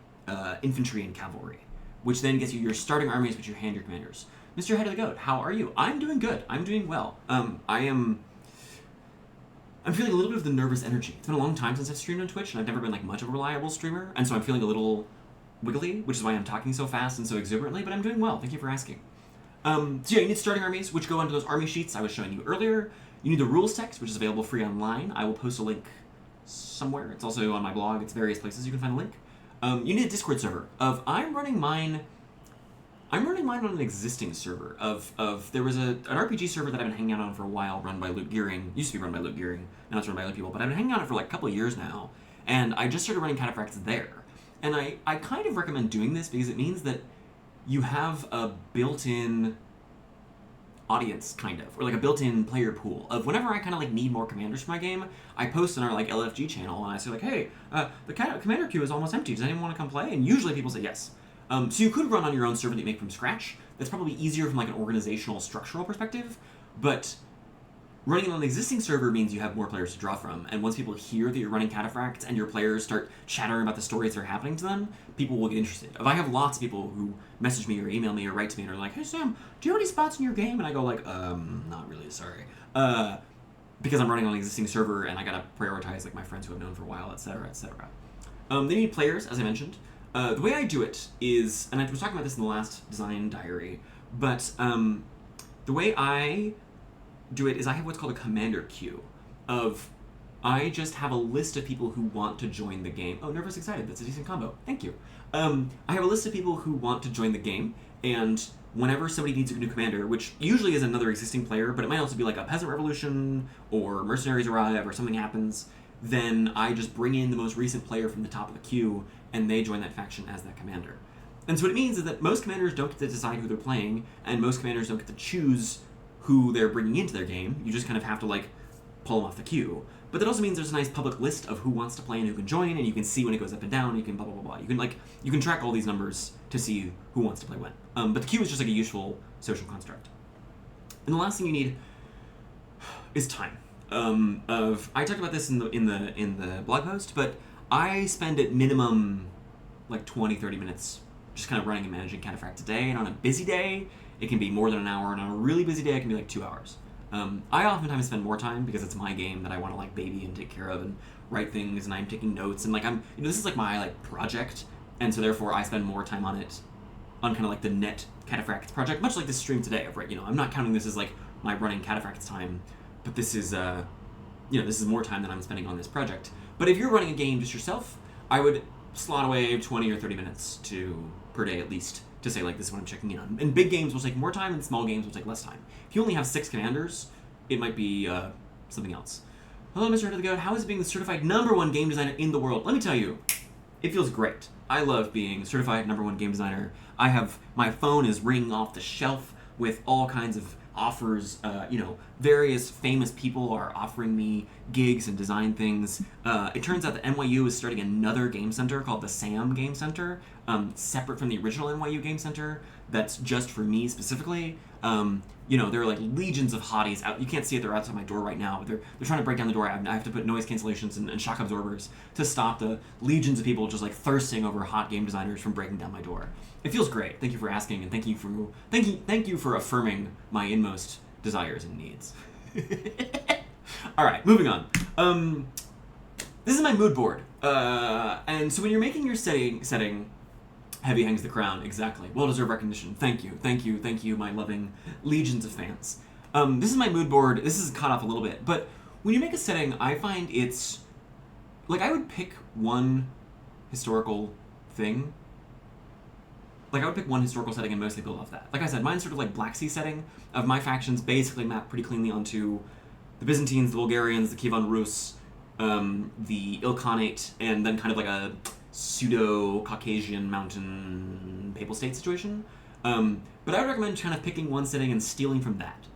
infantry and cavalry, which then gets you your starting armies, which you hand your commanders. Mr. Head of the Goat, how are you? I'm doing good. I'm doing well. I'm feeling a little bit of the nervous energy. It's been a long time since I've streamed on Twitch, and I've never been like much of a reliable streamer, and so I'm feeling a little wiggly, which is why I'm talking so fast and so exuberantly, but I'm doing well. Thank you for asking. So yeah, you need starting armies, which go onto those army sheets I was showing you earlier. You need the rules text, which is available free online. I will post a link somewhere. It's also on my blog. It's various places you can find a link. You need a Discord server. I'm running mine on an existing server. There was an RPG server that I've been hanging out on for a while, run by Luke Gearing. Used to be run by Luke Gearing. Now it's run by other people, but I've been hanging out on it for like a couple of years now, and I just started running Cataphracts there. And I kind of recommend doing this because it means that you have a built-in audience, kind of, or like a built-in player pool of whenever I kind of like need more commanders for my game, I post on our like LFG channel and I say like, hey, the commander queue is almost empty. Does anyone want to come play? And usually people say yes. So you could run on your own server that you make from scratch. That's probably easier from like an organizational, structural perspective, but running on an existing server means you have more players to draw from, and once people hear that you're running Cataphracts and your players start chattering about the stories that are happening to them, people will get interested. If I have lots of people who message me or email me or write to me and are like, hey Sam, do you have any spots in your game? And I go like, not really, sorry. Because I'm running on an existing server and I gotta prioritize like my friends who I've known for a while, etc., etc. They need players, as I mentioned. The way I do it is, and I was talking about this in the last design diary, but the way I do it is I have what's called a commander queue of I just have a list of people who want to join the game. Oh, nervous excited, that's a decent combo. Thank you. I have a list of people who want to join the game, and whenever somebody needs a new commander, which usually is another existing player, but it might also be like a peasant revolution or mercenaries arrive or something happens, then I just bring in the most recent player from the top of the queue and they join that faction as that commander. And so what it means is that most commanders don't get to decide who they're playing, and most commanders don't get to choose who they're bringing into their game. You just kind of have to like pull them off the queue. But that also means there's a nice public list of who wants to play and who can join, and you can see when it goes up and down, you can blah, blah, blah, blah. You can track all these numbers to see who wants to play when. But the queue is just like a useful social construct. And the last thing you need is time. I talked about this in the blog post, but I spend at minimum like 20-30 minutes just kind of running and managing Cataphracts a day, and on a busy day, it can be more than an hour, and on a really busy day, it can be like 2 hours. I oftentimes spend more time because it's my game that I want to like baby and take care of and write things, and I'm taking notes, and like this is like my like project, and so therefore I spend more time on it, on kind of like the net Cataphracts project, much like this stream today. I'm not counting this as like my running Cataphracts time, but this is this is more time than I'm spending on this project. But if you're running a game just yourself, I would slot away 20 or 30 minutes per day at least to say like this is what I'm checking in on. And big games will take more time, and small games will take less time. If you only have 6 commanders, it might be something else. Hello, Mr. Head of the Goat. How is it being the certified #1 game designer in the world? Let me tell you, it feels great. I love being certified #1 game designer. My phone is ringing off the shelf with all kinds of offers. Various famous people are offering me gigs and design things. It turns out that NYU is starting another game center called the SAM Game Center, separate from the original NYU Game Center, that's just for me specifically. There are like legions of hotties out. You can't see it, they're outside my door right now, but they're trying to break down the door. I have to put noise cancellations and shock absorbers to stop the legions of people just like thirsting over hot game designers from breaking down my door. It feels great. Thank you for asking, and thank you for affirming my inmost desires and needs. All right, moving on. This is my mood board, and so when you're making your setting, heavy hangs the crown. Exactly. Well-deserved recognition. Thank you, my loving legions of fans. This is my mood board. This is cut off a little bit, but when you make a setting, I find it's like I would pick one historical thing. Like I would pick one historical setting and mostly build off that. Like I said, mine's sort of like Black Sea setting of my factions basically map pretty cleanly onto the Byzantines, the Bulgarians, the Kievan Rus, the Ilkhanate, and then kind of like a pseudo-Caucasian mountain papal state situation. But I would recommend kind of picking one setting and stealing from that.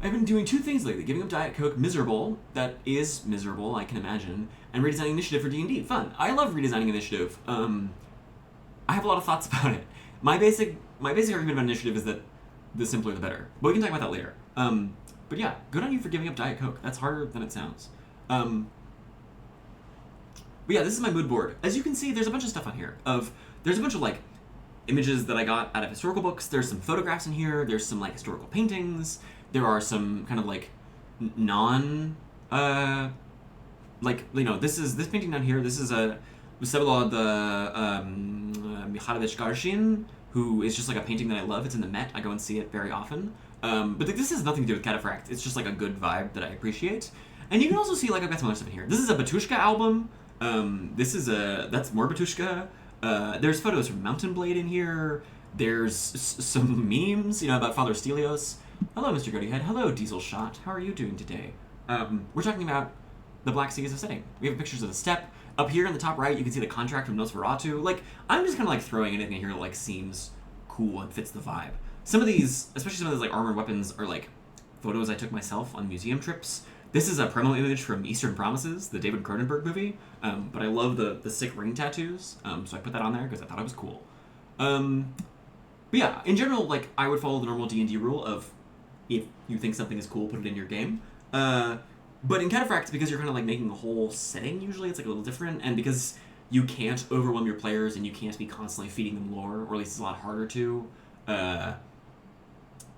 I've been doing two things lately: giving up Diet Coke, miserable, that is miserable, I can imagine, and redesigning Initiative for D&D, fun. I love redesigning Initiative. I have a lot of thoughts about it. My basic argument about Initiative is that the simpler the better. But we can talk about that later. But yeah, good on you for giving up Diet Coke. That's harder than it sounds. But yeah, this is my mood board. As you can see, there's a bunch of stuff on here. There's a bunch of like images that I got out of historical books. There's some photographs in here. There's some like historical paintings. There are some kind of like this painting down here. This is a Vsevolod Mikhailovich Garshin, who is just like a painting that I love. It's in the Met. I go and see it very often. But this has nothing to do with Cataphracts. It's just like a good vibe that I appreciate. And you can also see like I've got some other stuff in here. This is a Batushka album. That's more Batushka. There's photos from Mountain Blade in here. There's some memes, about Father Stelios. Hello, Mr. Goodyhead. Hello, Diesel Shot. How are you doing today? We're talking about the Black Sea as a setting. We have pictures of the steppe. Up here in the top right, you can see the contract from Nosferatu. Like, I'm just kind of like throwing anything in here that like seems cool and fits the vibe. Some of these, especially some of those like armored weapons, are like photos I took myself on museum trips. This is a promo image from Eastern Promises, the David Cronenberg movie. But I love the sick ring tattoos, so I put that on there because I thought it was cool. But yeah, in general, like I would follow the normal D&D rule of if you think something is cool, put it in your game. But in Cataphracts, because you're kind of like making a whole setting, usually it's like a little different, and because you can't overwhelm your players and you can't be constantly feeding them lore, or at least it's a lot harder to,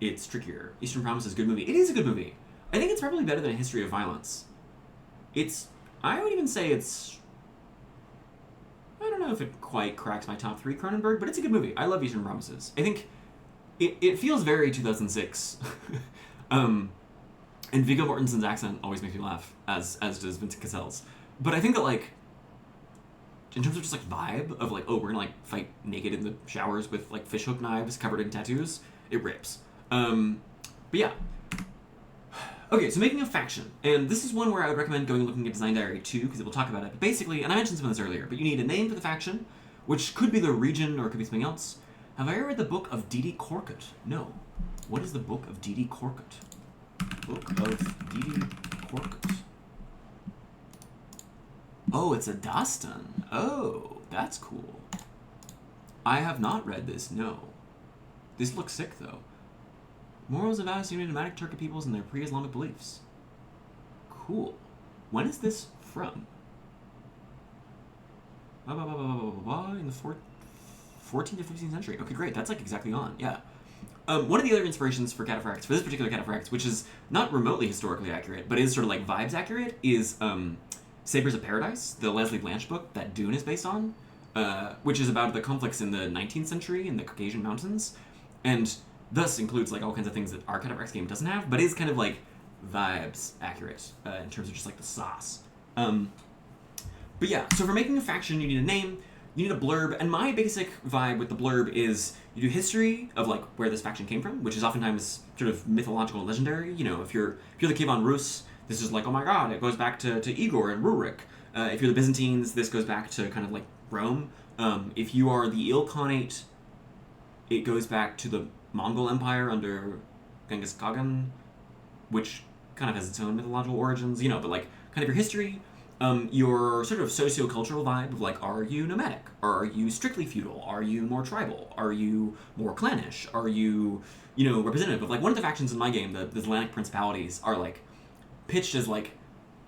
it's trickier. Eastern Promises is a good movie. It is a good movie. I think it's probably better than A History of Violence. I would even say I don't know if it quite cracks my top 3 Cronenberg, but it's a good movie. I love Eastern Promises. I think it feels very 2006. And Viggo Mortensen's accent always makes me laugh, as does Vincent Cassel's. But I think that, like, in terms of just, like, vibe of, like, oh, we're gonna, like, fight naked in the showers with, like, fishhook knives covered in tattoos, it rips. But yeah. Okay, so making a faction. And this is one where I would recommend going and looking at Design Diary 2, because it will talk about it. But basically, and I mentioned some of this earlier, but you need a name for the faction, which could be the region or it could be something else. Have I ever read the book of Didi Korkut? No. What is the book of Didi Korkut? Book of Didi Korkut. Oh, it's a Dastan. Oh, that's cool. I have not read this, no. This looks sick, though. Morals of Abyssinian nomadic Turkic peoples and their pre-Islamic beliefs. Cool. When is this from? In the 14th to 15th century. Okay, great. That's like exactly on. Yeah. One of the other inspirations for Cataphracts, for this particular Cataphracts, which is not remotely historically accurate, but is sort of like vibes accurate, is Sabers of Paradise, the Leslie Blanche book that Dune is based on, which is about the conflicts in the 19th century in the Caucasian mountains, and thus includes like all kinds of things that our Cataphracts game doesn't have, but is kind of like vibes accurate in terms of just like the sauce. But yeah, so for making a faction, you need a name, you need a blurb, and my basic vibe with the blurb is you do history of like where this faction came from, which is oftentimes sort of mythological and legendary. If you're the Kievan Rus, this is like, oh my god, it goes back to Igor and Rurik. If you're the Byzantines, this goes back to kind of like Rome. If you are the Ilkhanate, it goes back to the Mongol Empire under Genghis Khan, which kind of has its own mythological origins, but like kind of your history. Your sort of socio-cultural vibe of like, are you nomadic? Are you strictly feudal? Are you more tribal? Are you more clannish? Are you, representative of like one of the factions in my game, the Atlantic Principalities, are like pitched as like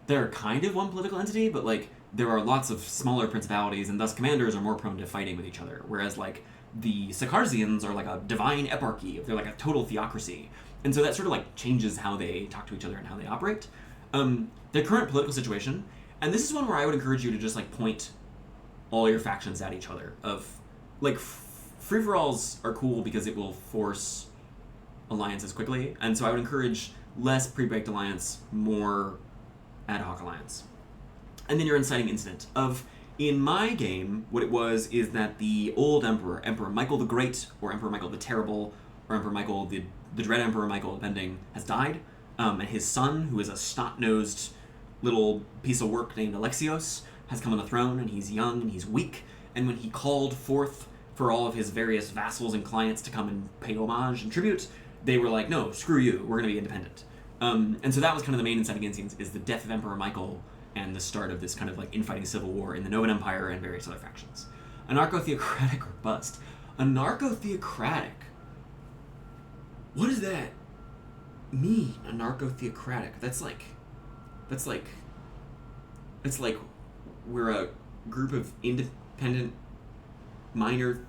they're kind of one political entity, but like there are lots of smaller principalities, and thus commanders are more prone to fighting with each other. Whereas like the Sakarzians are like a divine eparchy, they're like a total theocracy, and so that sort of like changes how they talk to each other and how they operate. Their current political situation. And this is one where I would encourage you to just like point all your factions at each other. Of like free-for-alls are cool because it will force alliances quickly, and so I would encourage less pre-baked alliance, more ad hoc alliance. And then your inciting incident of, in my game, what it was is that the old emperor, Emperor Michael the Great, or Emperor Michael the Terrible, or Emperor Michael the Dread Emperor Michael, depending, has died, and his son, who is a snot-nosed little piece of work named Alexios has come on the throne, and he's young and he's weak. And when he called forth for all of his various vassals and clients to come and pay homage and tribute, they were like, no, screw you, we're going to be independent. And so that was kind of the main inciting incident, is the death of Emperor Michael and the start of this kind of like infighting civil war in the Novan Empire and various other factions. Anarcho-theocratic or bust. Anarcho-theocratic. What does that mean? Anarcho-theocratic. That's like we're a group of independent, minor,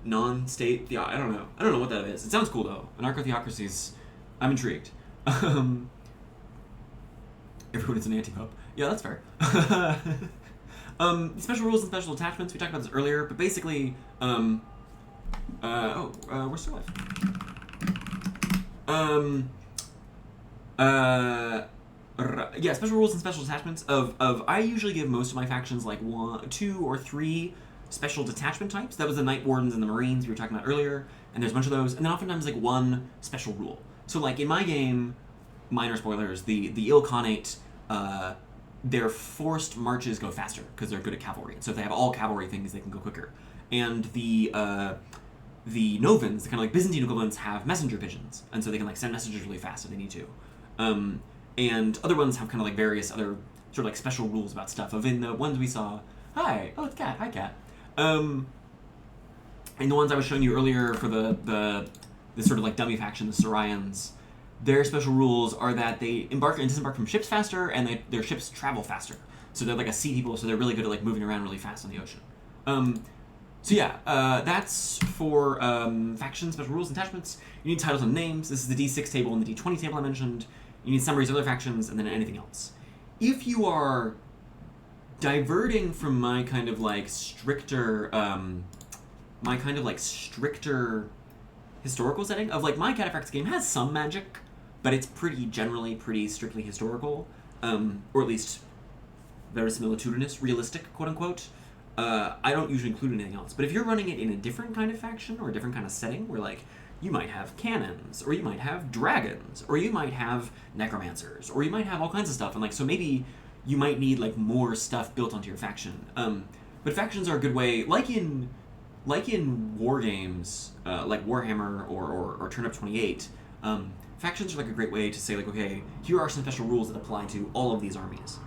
non-state. I don't know what that is. It sounds cool though. Anarcho-theocracies. I'm intrigued. Everyone is an anti-pope. Yeah, that's fair. Special rules and special attachments. We talked about this earlier, but basically, we're still alive. Yeah, special rules and special detachments of I usually give most of my factions like 1, 2, or 3 special detachment types. That was the Night Wardens and the Marines we were talking about earlier, and there's a bunch of those, and then oftentimes like 1 special rule. So like in my game, minor spoilers, the Ilkhanate, their forced marches go faster because they're good at cavalry. So if they have all cavalry things, they can go quicker. And the Novans, the kind of like Byzantine equivalents, have messenger pigeons, and so they can like send messages really fast if they need to. And other ones have kind of like various other sort of like special rules about stuff. Of in the ones we saw, it's Cat, hi Cat. And the ones I was showing you earlier for the sort of like dummy faction, the Sorians, their special rules are that they embark and disembark from ships faster, and their ships travel faster. So they're like a sea people, so they're really good at like moving around really fast on the ocean. So yeah, that's for faction special rules and attachments. You need titles and names. This is the D6 table and the D20 table I mentioned. You need summaries of other factions, and then anything else. If you are diverting from my kind of like stricter historical setting of like my Cataphracts game has some magic, but it's generally pretty strictly historical, or at least verisimilitudinous, realistic, quote unquote. I don't usually include anything else. But if you're running it in a different kind of faction or a different kind of setting, where like you might have cannons, or you might have dragons, or you might have necromancers, or you might have all kinds of stuff, and like so maybe you might need like more stuff built onto your faction. But factions are a good way, like in war games, like Warhammer or Turnip 28. Factions are like a great way to say like, okay, here are some special rules that apply to all of these armies.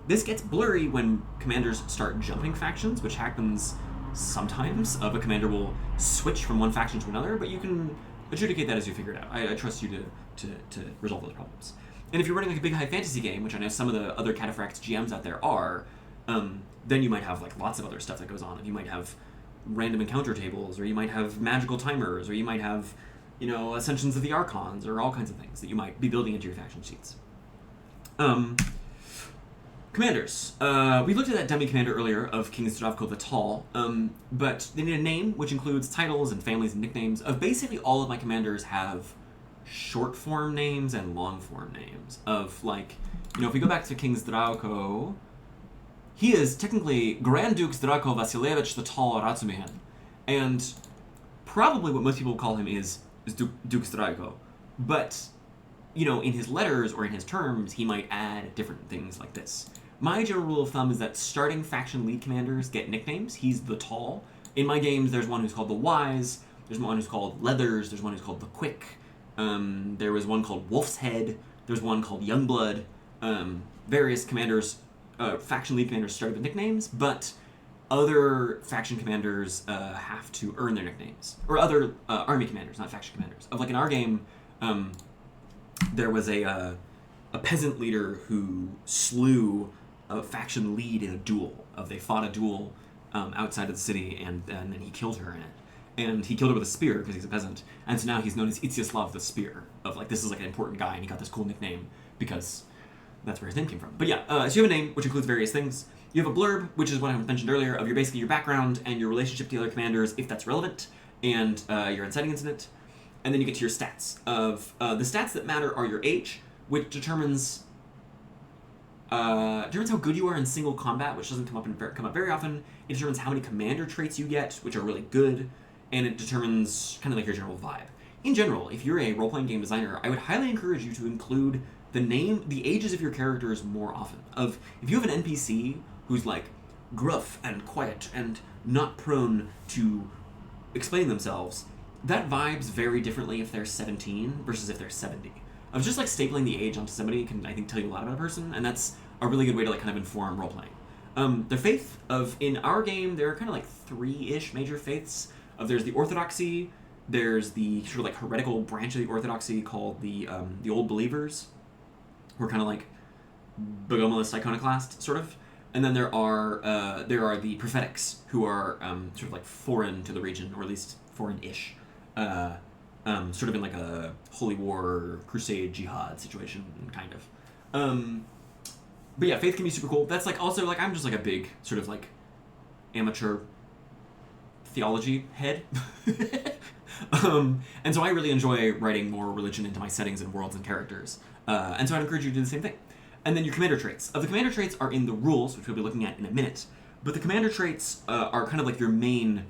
This gets blurry when commanders start jumping factions, which happens sometimes. A commander will switch from one faction to another, but you can adjudicate that as you figure it out. I trust you to resolve those problems. And if you're running like a big high fantasy game, which I know some of the other Cataphracts GMs out there are, then you might have like lots of other stuff that goes on. You might have random encounter tables, or you might have magical timers, or you might have, Ascensions of the Archons, or all kinds of things that you might be building into your faction sheets. Commanders. We looked at that dummy commander earlier of King Zdravko the Tall, but they need a name, which includes titles and families and nicknames. Of basically all of my commanders have short form names and long form names. Of like, if we go back to King Zdravko, he is technically Grand Duke Zdravko Vasilievich the Tall Razumihin, and probably what most people call him is Duke Zdravko. But in his letters or in his terms, he might add different things like this. My general rule of thumb is that starting faction lead commanders get nicknames. He's the Tall. In my games, there's one who's called the Wise, there's one who's called Leathers, there's one who's called the Quick, there was one called Wolf's Head, there's one called Youngblood. Various commanders, faction lead commanders started with nicknames, but other faction commanders have to earn their nicknames. Or other army commanders, not faction commanders. Of like in our game, there was a peasant leader who slew a faction lead in a duel. They fought a duel outside of the city, and then he killed her in it. And he killed her with a spear because he's a peasant. And so now he's known as Itziaslav the Spear. Of like, this is like an important guy, and he got this cool nickname because that's where his name came from. But yeah, so you have a name, which includes various things. You have a blurb, which is what I mentioned earlier, of basically your background and your relationship to the other commanders, if that's relevant, and your inciting incident. And then you get to your stats. The stats that matter are your age, which determines how good you are in single combat, which doesn't come up very often. It determines how many commander traits you get, which are really good, and it determines kind of like your general vibe. In general, if you're a role-playing game designer, I would highly encourage you to include the ages of your characters more often. If you have an NPC who's like gruff and quiet and not prone to explain themselves, that vibes very differently if they're 17 versus if they're 70. Of just like stapling the age onto somebody can, I think, tell you a lot about a person, and that's a really good way to like kind of inform role playing. The faith in our game, there are kind of like 3-ish major faiths. There's the Orthodoxy, there's the sort of like heretical branch of the Orthodoxy called the Old Believers, who are kind of like Bogomolist iconoclast sort of, and then there are the Prophetics, who are sort of like foreign to the region, or at least foreign-ish. Sort of in like a holy war, crusade, jihad situation, kind of. But yeah, faith can be super cool. That's like also like I'm just like a big sort of like amateur theology head. And so I really enjoy writing more religion into my settings and worlds and characters. And so I'd encourage you to do the same thing. And then your commander traits. The commander traits are in the rules, which we'll be looking at in a minute. But the commander traits are kind of like your main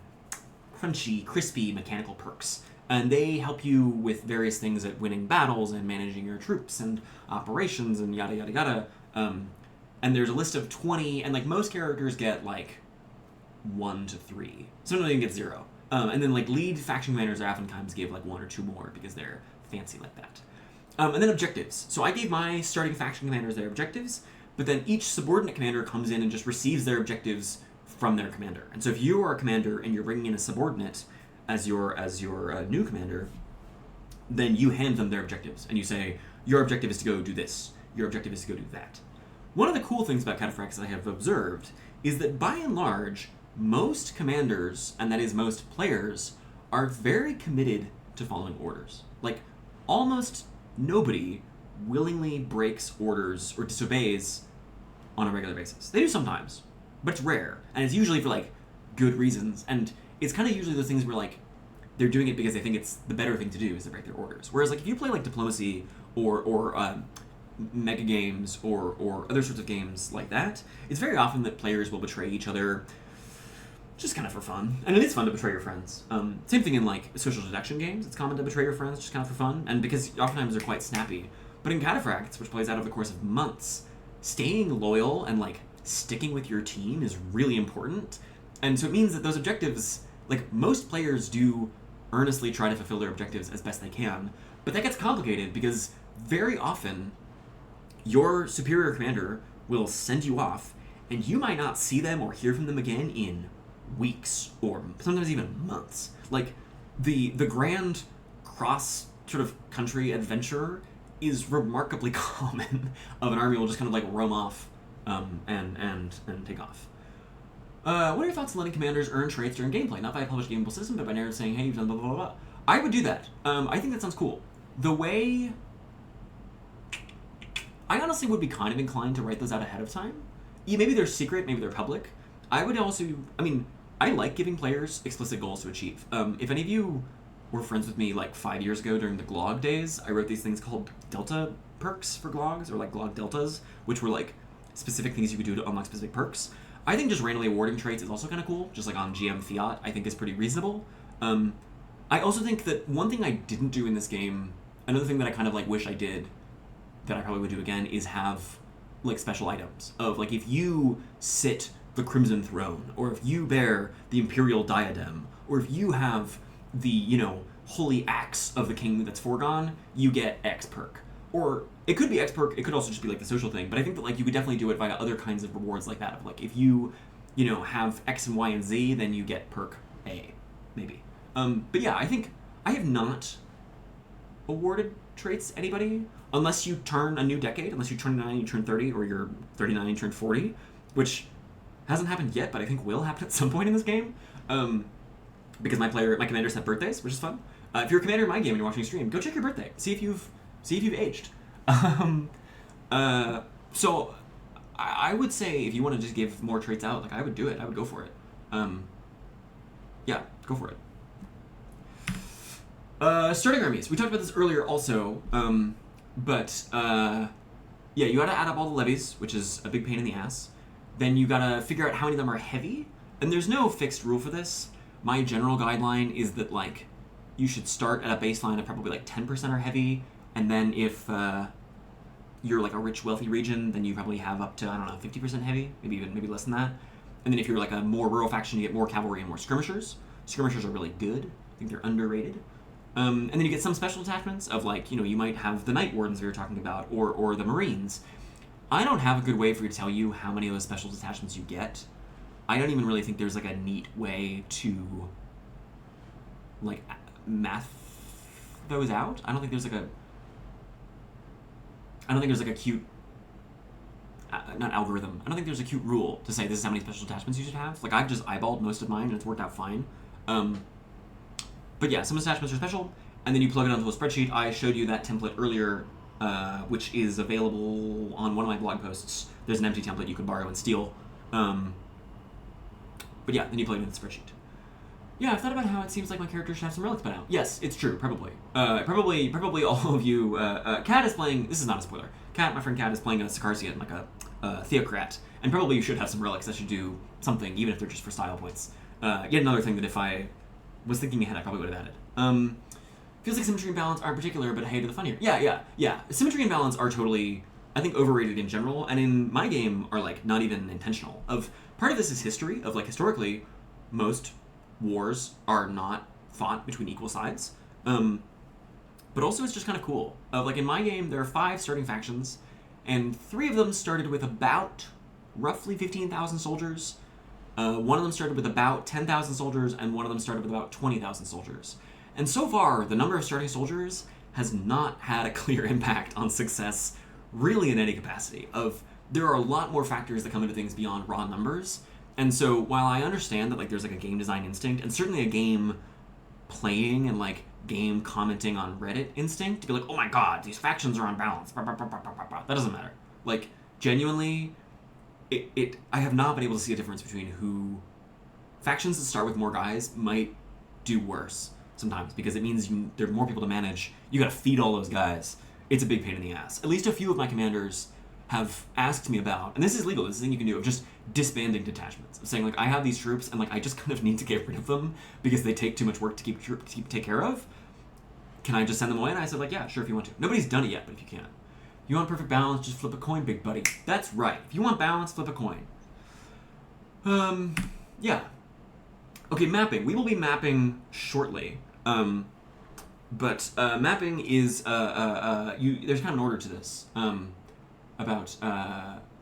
crunchy, crispy mechanical perks. And they help you with various things at winning battles and managing your troops and operations and yada yada yada. And there's a list of 20, and like most characters get like 1 to 3. Some of them even get 0. And then like lead faction commanders oftentimes give like 1 or 2 more because they're fancy like that. And then objectives. So I gave my starting faction commanders their objectives, but then each subordinate commander comes in and just receives their objectives from their commander. And so if you are a commander and you're bringing in a subordinate as your new commander, then you hand them their objectives and you say, your objective is to go do this, your objective is to go do that. One of the cool things about Cataphracts I have observed is that by and large, most commanders, and that is most players, are very committed to following orders. Like, almost nobody willingly breaks orders or disobeys on a regular basis. They do sometimes, but it's rare, and it's usually for like good reasons, and it's kind of usually those things where like they're doing it because they think it's the better thing to do is to break their orders. Whereas like if you play like diplomacy or mega games or other sorts of games like that, it's very often that players will betray each other just kind of for fun. And it is fun to betray your friends. Same thing in like social deduction games. It's common to betray your friends just kind of for fun, and because oftentimes they're quite snappy. But in Cataphracts, which plays out over the course of months, staying loyal and like sticking with your team is really important. And so it means that those objectives, like most players do earnestly try to fulfill their objectives as best they can, but that gets complicated because very often your superior commander will send you off and you might not see them or hear from them again in weeks or sometimes even months. Like the grand cross sort of country adventure is remarkably common. Of an army will just kind of like roam off and take off. What are your thoughts on letting commanders earn traits during gameplay? Not by a published gameable system, but by narrative saying, hey, you've done blah, blah, blah, blah. I would do that. I think that sounds cool. The way... I honestly would be kind of inclined to write those out ahead of time. Yeah, maybe they're secret, maybe they're public. I would also... I mean, I like giving players explicit goals to achieve. If any of you were friends with me like 5 years ago during the Glog days, I wrote these things called Delta perks for Glogs, or like Glog Deltas, which were like specific things you could do to unlock specific perks. I think just randomly awarding traits is also kind of cool, just like on GM Fiat, I think is pretty reasonable. I also think that one thing I didn't do in this game, another thing that I kind of like wish I did, that I probably would do again, is have like special items of like if you sit the Crimson Throne, or if you bear the Imperial Diadem, or if you have the, you know, Holy Axe of the King that's foregone, you get X perk. Or it could be X perk, it could also just be like the social thing, but I think that like you could definitely do it via other kinds of rewards like that. Of like if you know, have X and Y and Z, then you get perk A, maybe. But yeah, I think I have not awarded traits to anybody unless you turn a new decade, unless you turn 29 and you turn 30, or you're 39 and you turn 40, which hasn't happened yet, but I think will happen at some point in this game. Because my commanders have birthdays, which is fun. If you're a commander in my game and you're watching a stream, go check your birthday. See if you've aged. So I would say if you want to just give more traits out, like I would do it. I would go for it. Yeah, go for it. Starting armies. We talked about this earlier also, yeah, you gotta add up all the levies, which is a big pain in the ass. Then you gotta figure out how many of them are heavy, and there's no fixed rule for this. My general guideline is that like you should start at a baseline of probably like 10% are heavy, and then if you're like a rich, wealthy region, then you probably have up to, I don't know, 50% heavy, maybe less than that. And then if you're like a more rural faction, you get more cavalry and more skirmishers. Skirmishers are really good. I think they're underrated. And then you get some special attachments of like, you might have the Night Wardens we were talking about, or the Marines. I don't have a good way for you to tell you how many of those special detachments you get. I don't even really think there's like a neat way to like math those out. I don't think there's like a cute not algorithm. I don't think there's a cute rule to say this is how many special attachments you should have. Like I've just eyeballed most of mine and it's worked out fine. But yeah, some attachments are special, and then you plug it onto a spreadsheet. I showed you that template earlier, which is available on one of my blog posts. There's an empty template you can borrow and steal. But yeah, then you plug it into the spreadsheet. Yeah, I've thought about how it seems like my character should have some relics by now. Yes, it's true, probably. Probably all of you... Kat is playing... This is not a spoiler. Kat, my friend Kat, is playing a Sicarsian, like a theocrat. And probably you should have some relics that should do something, even if they're just for style points. Yet another thing that if I was thinking ahead, I probably would have added. Feels like symmetry and balance aren't particular, but hey to the fun here. Yeah. Symmetry and balance are totally, I think, overrated in general, and in my game are, like, not even intentional. Part of this is history, of, like, historically, most wars are not fought between equal sides. But also it's just kind of cool. Like, in my game, there are 5 starting factions, and 3 of them started with about roughly 15,000 soldiers. One of them started with about 10,000 soldiers, and one of them started with about 20,000 soldiers. And so far, the number of starting soldiers has not had a clear impact on success, really in any capacity. There are a lot more factors that come into things beyond raw numbers. And so while I understand that like there's like a game design instinct, and certainly a game playing and like game commenting on Reddit instinct, to be like, oh my god, these factions are unbalanced, that doesn't matter. Like, genuinely, I have not been able to see a difference between who... Factions that start with more guys might do worse sometimes, because it means there are more people to manage. You gotta feed all those guys. It's a big pain in the ass. At least a few of my commanders have asked me about, and this is legal, this is a thing you can do, of just disbanding detachments. Of saying, like, I have these troops, and, like, I just kind of need to get rid of them because they take too much work to take care of. Can I just send them away? And I said, like, yeah, sure, if you want to. Nobody's done it yet, but if you can. You want perfect balance, just flip a coin, big buddy. That's right. If you want balance, flip a coin. Yeah. Okay, mapping. We will be mapping shortly. But mapping is, there's kind of an order to this, about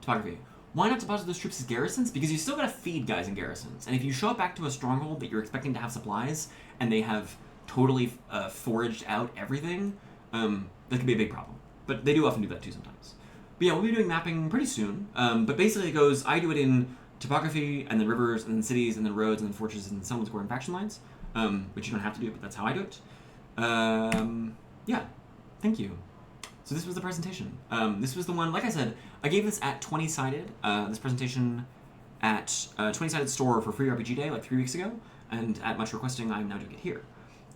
topography. Why not deposit those troops as garrisons? Because you still gotta feed guys in garrisons. And if you show up back to a stronghold that you're expecting to have supplies, and they have totally foraged out everything, that could be a big problem. But they do often do that too sometimes. But yeah, we'll be doing mapping pretty soon. But basically it goes, I do it in topography, and then rivers, and then cities, and then roads, and then fortresses, and settlements, core, and faction lines. Which you don't have to do, but that's how I do it. Yeah, thank you. So this was the presentation. This was the one, like I said, I gave this at 20-sided, this presentation at 20-sided store for Free RPG Day like 3 weeks ago, and at much requesting, I'm now doing it here.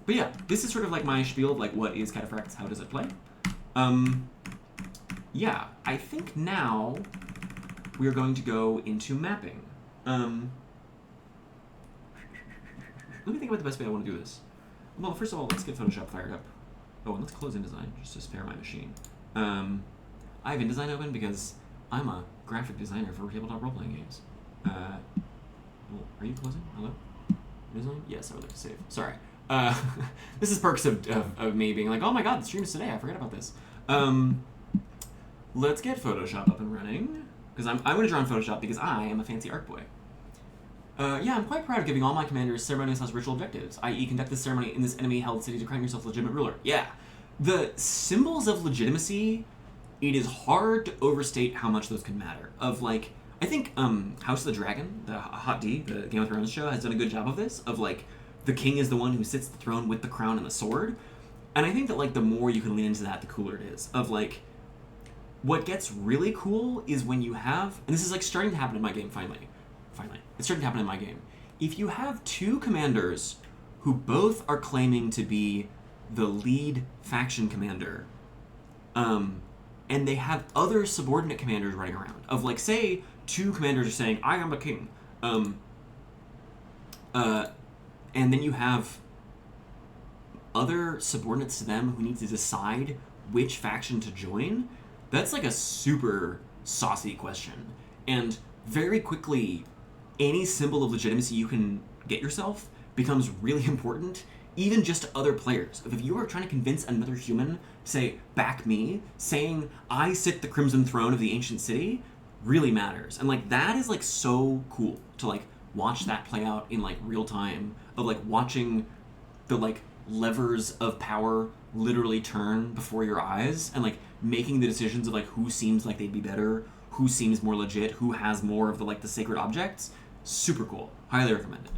But yeah, this is sort of like my spiel of like, what is Cataphracts, how does it play? Yeah, I think now we are going to go into mapping. Let me think about the best way I want to do this. Well, first of all, let's get Photoshop fired up. Oh, and let's close InDesign, just to spare my machine. I have InDesign open because I'm a graphic designer for tabletop role-playing games. Well, are you closing? Hello? InDesign? Yes, I would like to save. Sorry. This is perks of me being like, oh my god, the stream is today, I forgot about this. Let's get Photoshop up and running. Because I'm going to draw in Photoshop because I am a fancy art boy. Yeah, I'm quite proud of giving all my commanders ceremonious/ritual objectives, i.e. conduct this ceremony in this enemy-held city to crown yourself legitimate ruler. Yeah. The symbols of legitimacy, it is hard to overstate how much those can matter. Of, like, I think House of the Dragon, the Hot D, the Game of Thrones show, has done a good job of this, of, like, the king is the one who sits the throne with the crown and the sword. And I think that, like, the more you can lean into that, the cooler it is. Of, like, what gets really cool is when you have, and this is, like, starting to happen in my game, finally. It's starting to happen in my game. If you have 2 commanders who both are claiming to be the lead faction commander, and they have other subordinate commanders running around, of, like, say 2 commanders are saying, I am the king, and then you have other subordinates to them who need to decide which faction to join, That's like a super saucy question. And very quickly, any symbol of legitimacy you can get yourself becomes really important, even just to other players. If you are trying to convince another human to say, back me, saying, I sit the crimson throne of the ancient city, really matters. And like that is like so cool to like watch that play out in like real time, of like watching the like levers of power literally turn before your eyes, and like making the decisions of like who seems like they'd be better, who seems more legit, who has more of the like the sacred objects. Super cool. Highly recommended.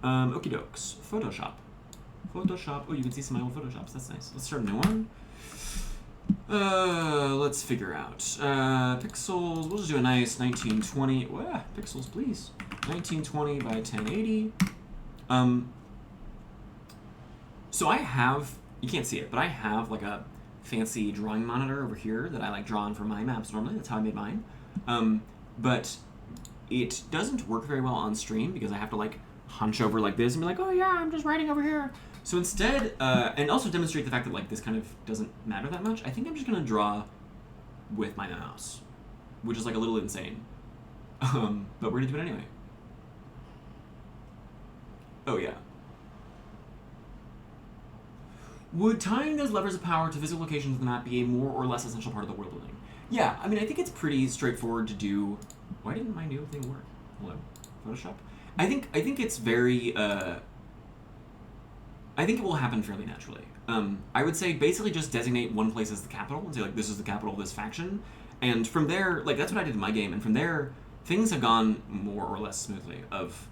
Okie dokes. Photoshop. Photoshop. Oh, you can see some of my old Photoshops. That's nice. Let's start a new one. Let's figure out. Pixels. We'll just do a nice 1920. Pixels, please. 1920 by 1080. So I have, you can't see it, but I have like a fancy drawing monitor over here that I like draw on for my maps normally. That's how I made mine. But it doesn't work very well on stream because I have to like hunch over like this and be like, oh yeah, I'm just writing over here. So instead, and also demonstrate the fact that like this kind of doesn't matter that much, I think I'm just gonna draw with my mouse, which is like a little insane. But we're gonna do it anyway. Oh yeah. Would tying those levers of power to physical locations of the map be a more or less essential part of the world building? Yeah, I mean, I think it's pretty straightforward to do. Why didn't my new thing work? Hello? Photoshop? I think it's very, I think it will happen fairly naturally. I would say basically just designate one place as the capital and say, like, this is the capital of this faction. And from there, like, that's what I did in my game. And from there, things have gone more or less smoothly. Of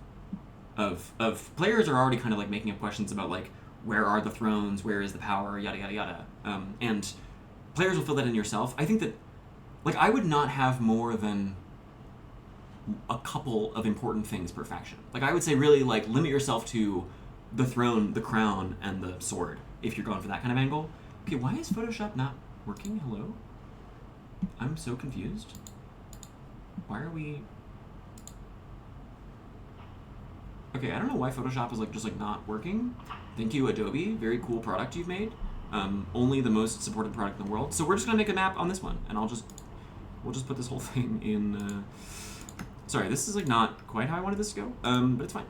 players are already kind of, like, making up questions about, like, where are the thrones, where is the power, yada, yada, yada. And players will fill that in yourself. I think that, like, I would not have more than a couple of important things per faction. Like, I would say really, like, limit yourself to the throne, the crown, and the sword, if you're going for that kind of angle. Okay, why is Photoshop not working? Hello? I'm so confused. Why are we... Okay, I don't know why Photoshop is, like, just, like, not working. Thank you, Adobe. Very cool product you've made. Only the most supported product in the world. So we're just gonna make a map on this one, and we'll just put this whole thing in, sorry, this is, like, not quite how I wanted this to go, but it's fine.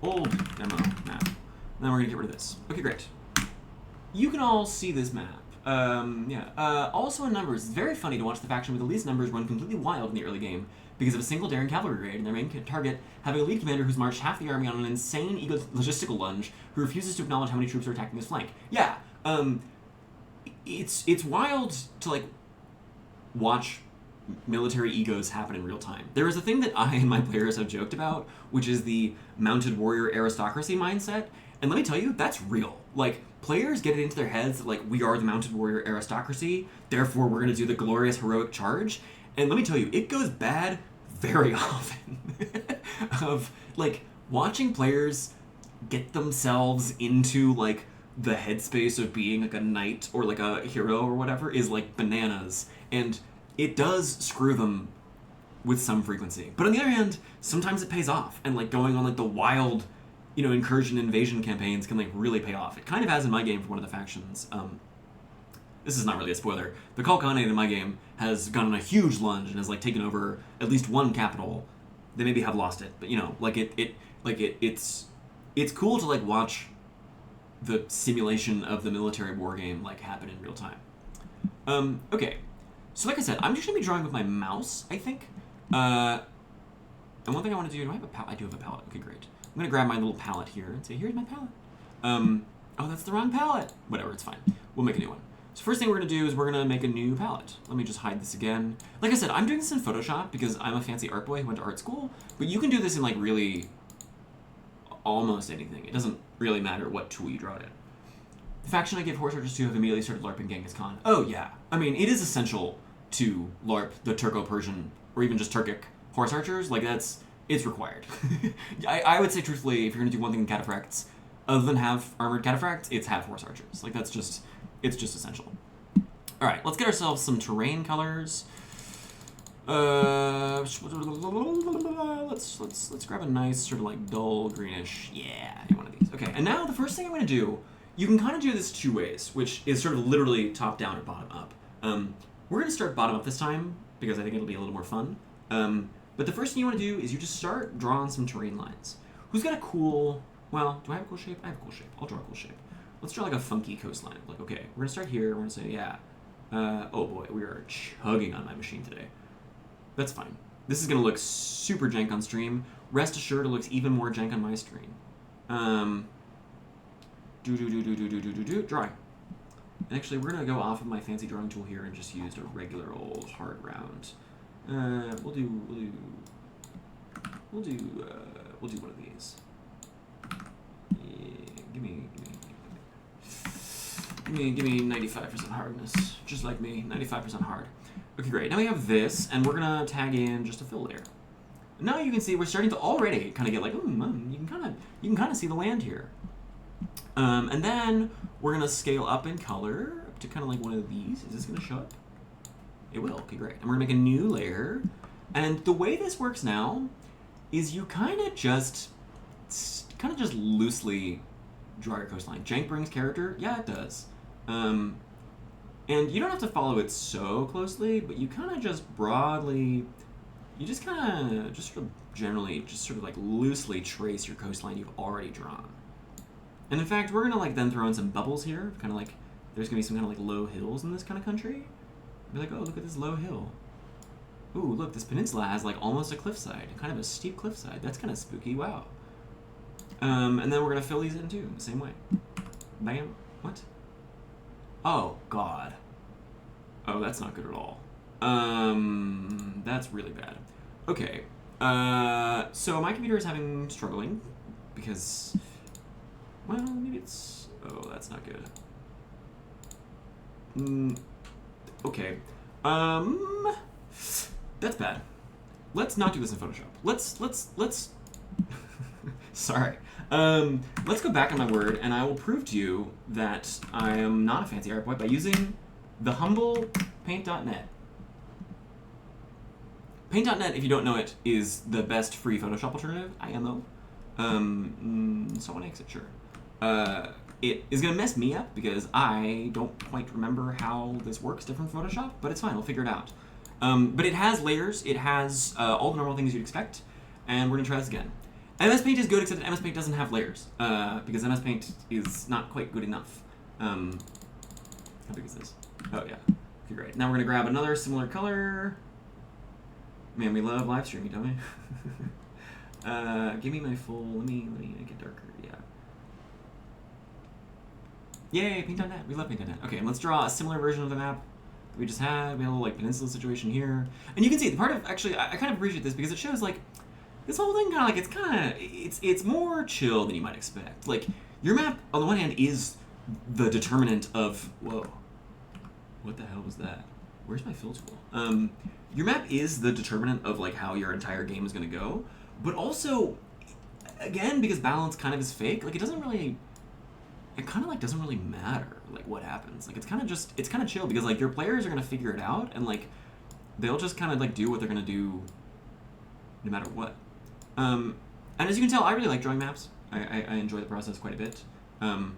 Old demo map. Then we're gonna get rid of this. Okay, great. You can all see this map. Also in numbers, it's very funny to watch the faction with the least numbers run completely wild in the early game because of a single daring cavalry raid and their main target having a lead commander who's marched half the army on an insane logistical lunge who refuses to acknowledge how many troops are attacking his flank. Yeah, it's wild to, like, watch military egos happen in real time. There is a thing that I and my players have joked about, which is the mounted warrior aristocracy mindset, and let me tell you, that's real. Like, players get it into their heads that, like, we are the mounted warrior aristocracy, therefore we're going to do the glorious heroic charge, and let me tell you, it goes bad very often. Of, like, watching players get themselves into, like, the headspace of being, like, a knight or, like, a hero or whatever is, like, bananas, and it does screw them with some frequency. But on the other hand, sometimes it pays off, and, like, going on, like, the wild, you know, incursion invasion campaigns can, like, really pay off. It kind of has in my game for one of the factions. This is not really a spoiler. The Kalkanate in my game has gone on a huge lunge and has, like, taken over at least one capital. They maybe have lost it, but, you know, like, it's cool to, like, watch the simulation of the military war game, like, happen in real time. Okay. So like I said, I'm just going to be drawing with my mouse, I think. And one thing I want to do I have a palette? I do have a palette. Okay, great. I'm going to grab my little palette here and say, here's my palette. Oh, that's the wrong palette. Whatever, it's fine. We'll make a new one. So first thing we're going to do is we're going to make a new palette. Let me just hide this again. Like I said, I'm doing this in Photoshop because I'm a fancy art boy who went to art school. But you can do this in, like, really almost anything. It doesn't really matter what tool you draw it in. The faction I give horse archers to have immediately started LARPing Genghis Khan. Oh, yeah. I mean, it is essential to LARP the Turco-Persian, or even just Turkic horse archers. Like, it's required. I would say, truthfully, if you're going to do one thing in Cataphracts, other than have armored Cataphracts, it's have horse archers. Like, it's just essential. Alright, let's get ourselves some terrain colors. Let's grab a nice sort of, like, dull greenish. Yeah, one of these. Okay, and now the first thing I'm going to do, you can kind of do this two ways, which is sort of literally top down or bottom up. We're going to start bottom up this time, because I think it'll be a little more fun. But the first thing you want to do is you just start drawing some terrain lines. Who's got a cool... Well, do I have a cool shape? I have a cool shape. I'll draw a cool shape. Let's draw like a funky coastline. Like, okay, we're going to start here. We're going to say, yeah. Oh boy, we are chugging on my machine today. That's fine. This is going to look super jank on stream. Rest assured, it looks even more jank on my screen. Drawing. And actually, we're going to go off of my fancy drawing tool here and just use a regular old hard round. We'll do one of these. Yeah, give me 95% hardness, just like me, 95% hard. Okay, great. Now we have this, and we're gonna tag in just a fill layer. Now you can see we're starting to already kind of get like, you can kind of see the land here. And then we're gonna scale up in color up to kind of like one of these. Is this gonna show up? It will. Okay, great. And we're gonna make a new layer. And the way this works now is you kind of just loosely draw your coastline. Jank brings character? Yeah, it does. And you don't have to follow it so closely, but you kind of just broadly, you just kind of, just sort of generally, just sort of like loosely trace your coastline you've already drawn. And in fact, we're gonna like then throw in some bubbles here, kind of like, there's gonna be some kind of like low hills in this kind of country. Be like, oh, look at this low hill. Ooh, look, this peninsula has like almost a cliffside, kind of a steep cliffside. That's kind of spooky, wow. And then we're gonna fill these in too, the same way. Bam. What? Oh, God. Oh, that's not good at all. That's really bad. Okay. So my computer is struggling because, well, maybe it's, oh, that's not good. Okay. That's bad. Let's not do this in Photoshop. Let's sorry. Let's go back on my word, and I will prove to you that I am not a fancy art boy by using the humble paint.net. Paint.net, if you don't know it, is the best free Photoshop alternative, IMO. Someone exit, sure. It is going to mess me up because I don't quite remember how this works different from Photoshop, but it's fine, we'll figure it out. But it has layers, it has all the normal things you'd expect, and we're going to try this again. MS Paint is good, except that MS Paint doesn't have layers, because MS Paint is not quite good enough. How big is this? Oh, yeah. Okay, great. Now we're going to grab another similar color. Man, we love live streaming, don't we? Give me my full, let me make it darker, yeah. Yay, paint.net, we love paint.net. Okay, and let's draw a similar version of the map that we just had. We had a little like peninsula situation here. And you can see the part of, actually, I kind of appreciate this because it shows like, this whole thing kind of like, it's more chill than you might expect. Like, your map, on the one hand, is the determinant of, whoa, what the hell was that? Where's my fill tool? Your map is the determinant of like how your entire game is going to go, but also, again, because balance kind of is fake, like it kind of like doesn't really matter like what happens. Like it's kind of chill because like your players are going to figure it out and like they'll just kind of like do what they're going to do no matter what. And as you can tell, I really like drawing maps. I enjoy the process quite a bit. And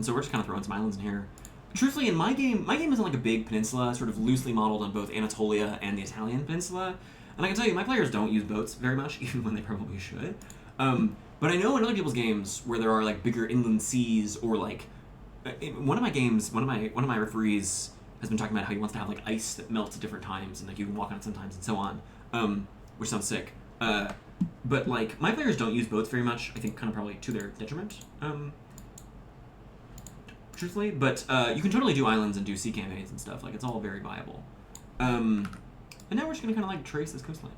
so we're just kind of throwing some islands in here. Truthfully, in my game isn't like a big peninsula, sort of loosely modeled on both Anatolia and the Italian peninsula. And I can tell you, my players don't use boats very much, even when they probably should. But I know in other people's games where there are like bigger inland seas, or like in one of my games, one of my referees has been talking about how he wants to have like ice that melts at different times, and like you can walk on it sometimes, and so on, which sounds sick. But like my players don't use boats very much. I think kind of probably to their detriment. Truthfully, but you can totally do islands and do sea campaigns and stuff. Like, it's all very viable. And now we're just going to kind of, like, trace this coastline.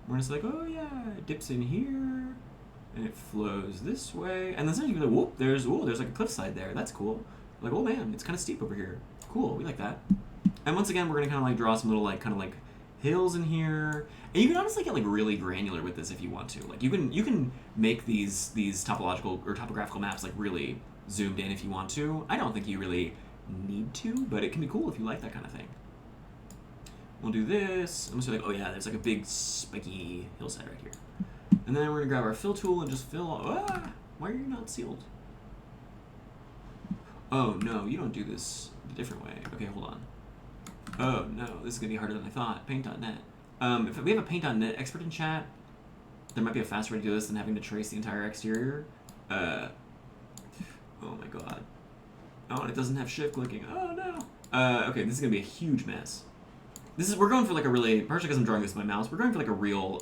We're just like, oh, yeah, it dips in here, and it flows this way. And then suddenly you go, whoop, there's like a cliffside there. That's cool. Like, oh, man, it's kind of steep over here. Cool, we like that. And once again, we're going to kind of, like, draw some little, like, kind of, like, hills in here. And you can honestly get, like, really granular with this if you want to. Like, you can make these topological or topographical maps, like, really zoomed in if you want to. I don't think you really need to, but it can be cool if you like that kind of thing. We'll do this. I'm just like, oh yeah, there's like a big spiky hillside right here. And then we're gonna grab our fill tool and just fill. Ah, why are you not sealed? Oh no, you don't do this a different way. Okay, hold on. Oh no, this is gonna be harder than I thought. Paint.net. If we have a Paint.net expert in chat, there might be a faster way to do this than having to trace the entire exterior. Oh my god. Oh, and it doesn't have shift clicking. Oh no. Okay, this is gonna be a huge mess. We're going for like a really, partially because I'm drawing this with my mouse, we're going for like a real,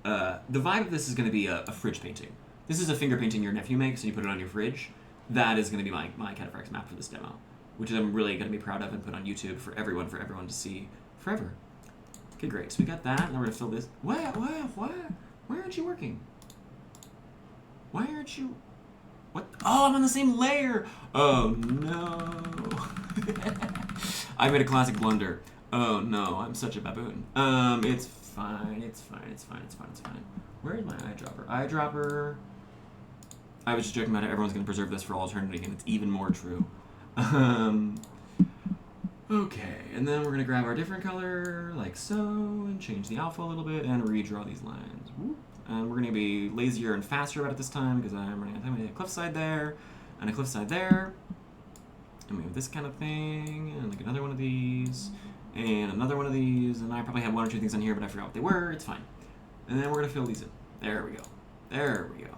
the vibe of this is gonna be a fridge painting. This is a finger painting your nephew makes and you put it on your fridge. That is gonna be my Cataphracts map for this demo, which I'm really gonna be proud of and put on YouTube for everyone to see forever. Okay, great, so we got that, and then we're gonna fill this. Why aren't you working? Why aren't you? What? Oh, I'm on the same layer! Oh, no. I made a classic blunder. Oh, no, I'm such a baboon. It's fine. Where is my eyedropper? Eyedropper. I was just joking about it. Everyone's going to preserve this for all eternity, and it's even more true. Okay, and then we're going to grab our different color, like so, and change the alpha a little bit, and redraw these lines. Whoop. And we're going to be lazier and faster about it this time, because I'm running out of time. We have a cliffside there, and a cliffside there. And we have this kind of thing, and like another one of these, and another one of these, and I probably have one or two things on here, but I forgot what they were. It's fine. And then we're going to fill these in. There we go. There we go.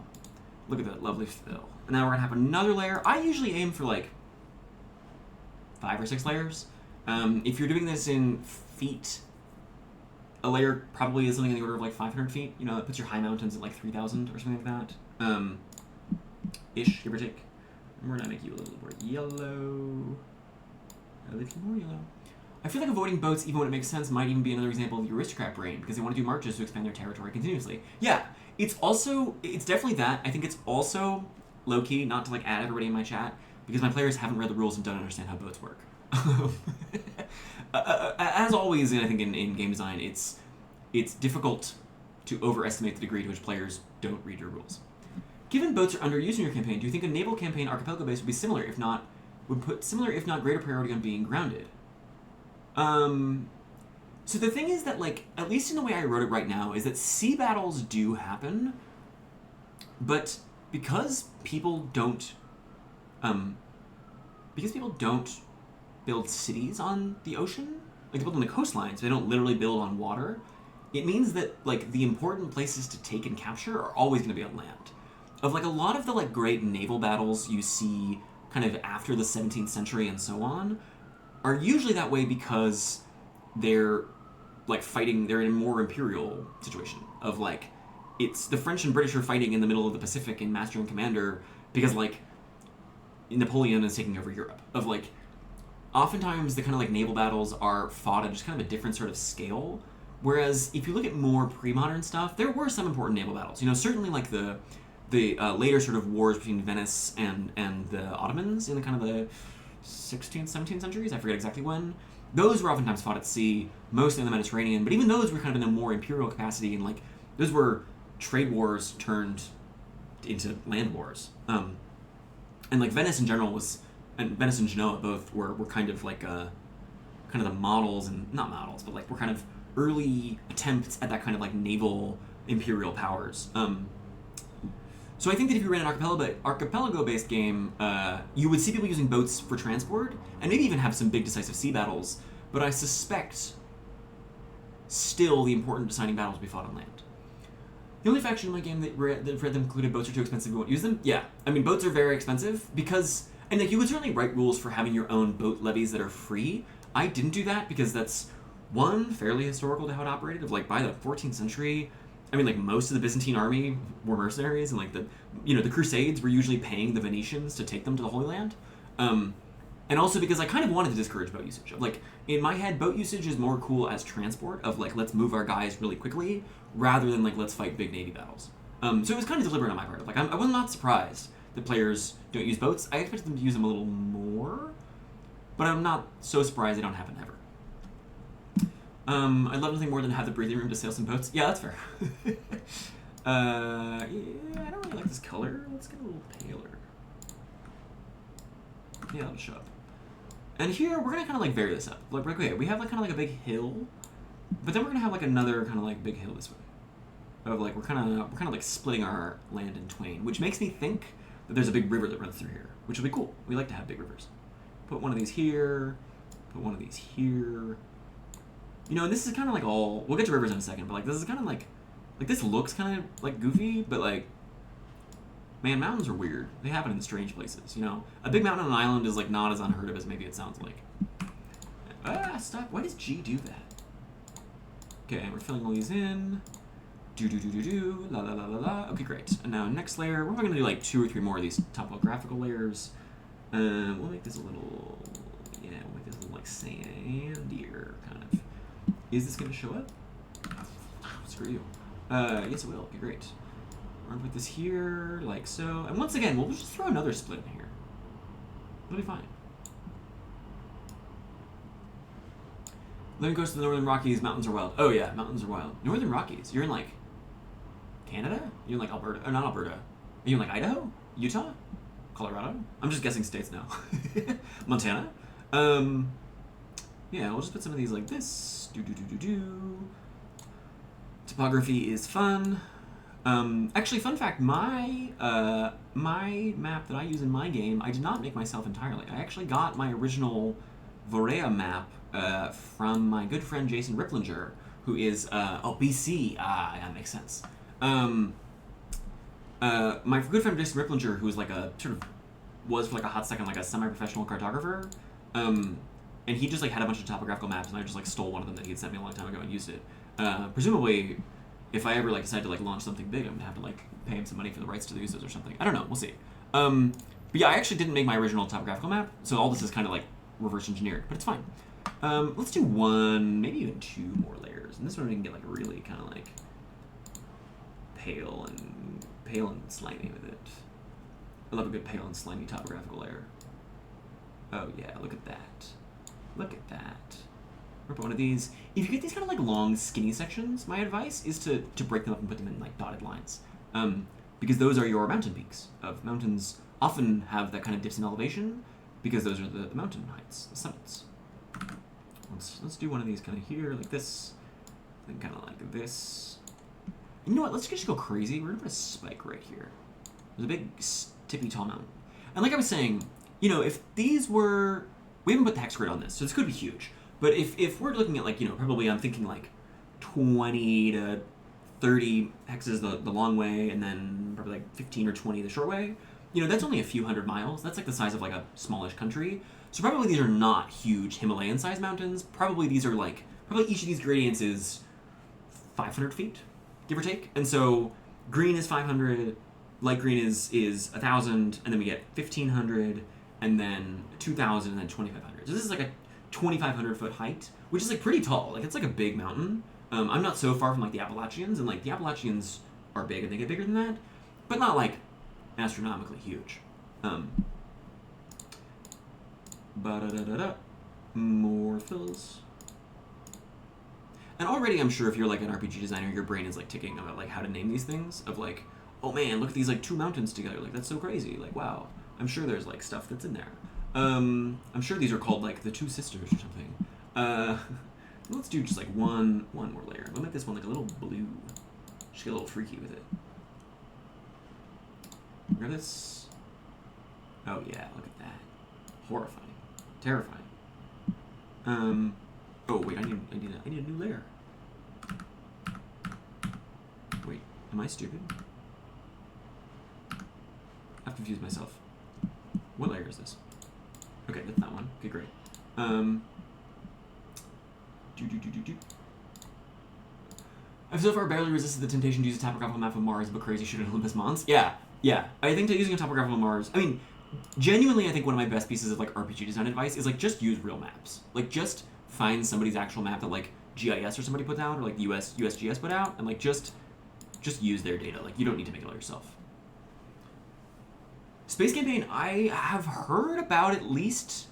Look at that lovely fill. And now we're going to have another layer. I usually aim for like 5 or 6 layers. If you're doing this in feet, a layer probably is something in the order of like 500 feet. You know, that puts your high mountains at like 3,000 or something like that. Ish, give or take. And we're gonna make you a little more yellow. A little more yellow. I feel like avoiding boats, even when it makes sense, might even be another example of the aristocrat brain, because they want to do marches to expand their territory continuously. Yeah, it's definitely that. I think it's also low-key, not to like add everybody in my chat, because my players haven't read the rules and don't understand how boats work. As always, I think in game design, it's difficult to overestimate the degree to which players don't read your rules. Given boats are underused in your campaign, do you think a naval campaign archipelago-based would be similar, if not greater priority on being grounded? So the thing is that, like, at least in the way I wrote it right now, is that sea battles do happen, but because people don't build cities on the ocean, like they build on the coastline, so they don't literally build on water, it means that, like, the important places to take and capture are always going to be on land. Of, like, a lot of the, like, great naval battles you see kind of after the 17th century and so on are usually that way because they're, like, fighting, they're in a more imperial situation of, like, it's the French and British are fighting in the middle of the Pacific in Master and Commander because, like, Napoleon is taking over Europe. Of, like, oftentimes the kind of, like, naval battles are fought at just kind of a different sort of scale, whereas if you look at more pre-modern stuff, there were some important naval battles. You know, certainly, like, the later sort of wars between Venice and the Ottomans in the kind of the 16th, 17th centuries, I forget exactly when, those were oftentimes fought at sea, mostly in the Mediterranean, but even those were kind of in a more imperial capacity, and, like, those were trade wars turned into land wars. And, like, Venice in general and Venice and Genoa both were kind of like kind of the models, and not models, but, like, were kind of early attempts at that kind of, like, naval imperial powers. So I think that if you ran an archipelago-based game, you would see people using boats for transport, and maybe even have some big decisive sea battles, but I suspect still the important deciding battles will be fought on land. The only faction in my game that read them concluded boats are too expensive, we won't use them. Yeah, I mean, boats are very expensive because, and, like, you would certainly write rules for having your own boat levies that are free. I didn't do that because that's, one, fairly historical to how it operated, of, like, by the 14th century, I mean, like, most of the Byzantine army were mercenaries, and, like, the Crusades were usually paying the Venetians to take them to the Holy Land. And also because I kind of wanted to discourage boat usage. Like, in my head, boat usage is more cool as transport, of, like, let's move our guys really quickly, rather than, like, let's fight big navy battles. So it was kind of deliberate on my part. Like, I was not surprised that players don't use boats. I expected them to use them a little more, but I'm not so surprised they don't happen ever. I'd love nothing more than to have the breathing room to sail some boats. Yeah, that's fair. Yeah, I don't really like this color. Let's get a little paler. Yeah, that'll show up. And here, we're gonna kind of, like, vary this up. Like, okay, we have, like, kind of like a big hill, but then we're gonna have, like, another kind of, like, big hill this way. Of, like, we're kind of like splitting our land in twain, which makes me think that there's a big river that runs through here, which will be cool. We like to have big rivers. Put one of these here, put one of these here. You know, and this is kind of like all, we'll get to rivers in a second, but like this is kind of like this looks kind of like goofy, but like, man, mountains are weird. They happen in strange places, you know? A big mountain on an island is like not as unheard of as maybe it sounds like. Ah, stop. Why does G do that? Okay, we're filling all these in. Do, la la la la la. Okay, great. And now next layer, we're probably gonna do like 2 or 3 more of these topographical layers. We'll make this a little, yeah, we'll make this a little like sandier, kind of. Is this gonna show up? Screw you. Yes it will. Okay, great. We're gonna put this here, like so. And once again, we'll just throw another split in here. It'll be fine. Living coast of the Northern Rockies, mountains are wild. Oh yeah, mountains are wild. Northern Rockies, you're in like Canada? You're in like Alberta, or not Alberta. Are you in like Idaho? Utah? Colorado? I'm just guessing states now. Montana? Yeah, we'll just put some of these like this. Topography is fun. Actually, fun fact, my map that I use in my game, I did not make myself entirely. I actually got my original Vorea map from my good friend Jason Ripplinger, who is, BC. Ah, that makes sense. My good friend Jason Ripplinger, who is like a, sort of, was for like a hot second like a semi-professional cartographer, and he just like had a bunch of topographical maps, and I just like stole one of them that he had sent me a long time ago and used it. Presumably, if I ever like decide to like launch something big, I'm gonna have to like pay him some money for the rights to use those or something. I don't know. We'll see. But yeah, I actually didn't make my original topographical map, so all this is kind of like reverse engineered, but it's fine. Let's do 1, maybe even 2 more layers, and this one we can get like really kind of like pale and slimy with it. I love a good pale and slimy topographical layer. Oh yeah, look at that. Look at that. We'll put one of these. If you get these kind of like long, skinny sections, my advice is to break them up and put them in like dotted lines. Because those are your mountain peaks. Mountains often have that kind of dips in elevation because those are the mountain heights, the summits. Let's do one of these kind of here, like this, then kind of like this. You know what, let's just go crazy. We're gonna put a spike right here. There's a big, tippy tall mountain. And like I was saying, you know, if these were, we haven't put the hex grid on this, so this could be huge. But if we're looking at like, you know, probably I'm thinking like 20 to 30 hexes the long way, and then probably like 15 or 20 the short way, you know, that's only a few hundred miles. That's like the size of like a smallish country. So probably these are not huge Himalayan-sized mountains. Probably these are like, probably each of these gradients is 500 feet, give or take. And so green is 500, light green is 1,000, and then we get 1,500, and then 2,000, and then 2,500. So this is like a 2,500 foot height, which is like pretty tall. Like it's like a big mountain. I'm not so far from like the Appalachians, and like the Appalachians are big and they get bigger than that, but not like astronomically huge. More fills. And already I'm sure if you're like an RPG designer, your brain is like ticking about like how to name these things, of like, oh man, look at these like 2 mountains together, like that's so crazy, like wow. I'm sure there's like stuff that's in there. I'm sure these are called like the 2 sisters or something. Let's do just like one more layer. We'll make this one like a little blue. Just get a little freaky with it. Grab this. Oh yeah, look at that. Horrifying. Terrifying. Oh wait, I need a new layer. Wait, am I stupid? I've confused myself. What layer is this? Okay, that's that one. Okay, great. I've so far barely resisted the temptation to use a topographical map of Mars, but crazy shit in Olympus Mons. Yeah. I think that using a topographical Mars, I mean, genuinely, I think one of my best pieces of like RPG design advice is like just use real maps. Like just find somebody's actual map that like GIS or somebody puts out, or like USGS put out, and like just use their data. Like you don't need to make it all yourself. Space Campaign, I have heard about at least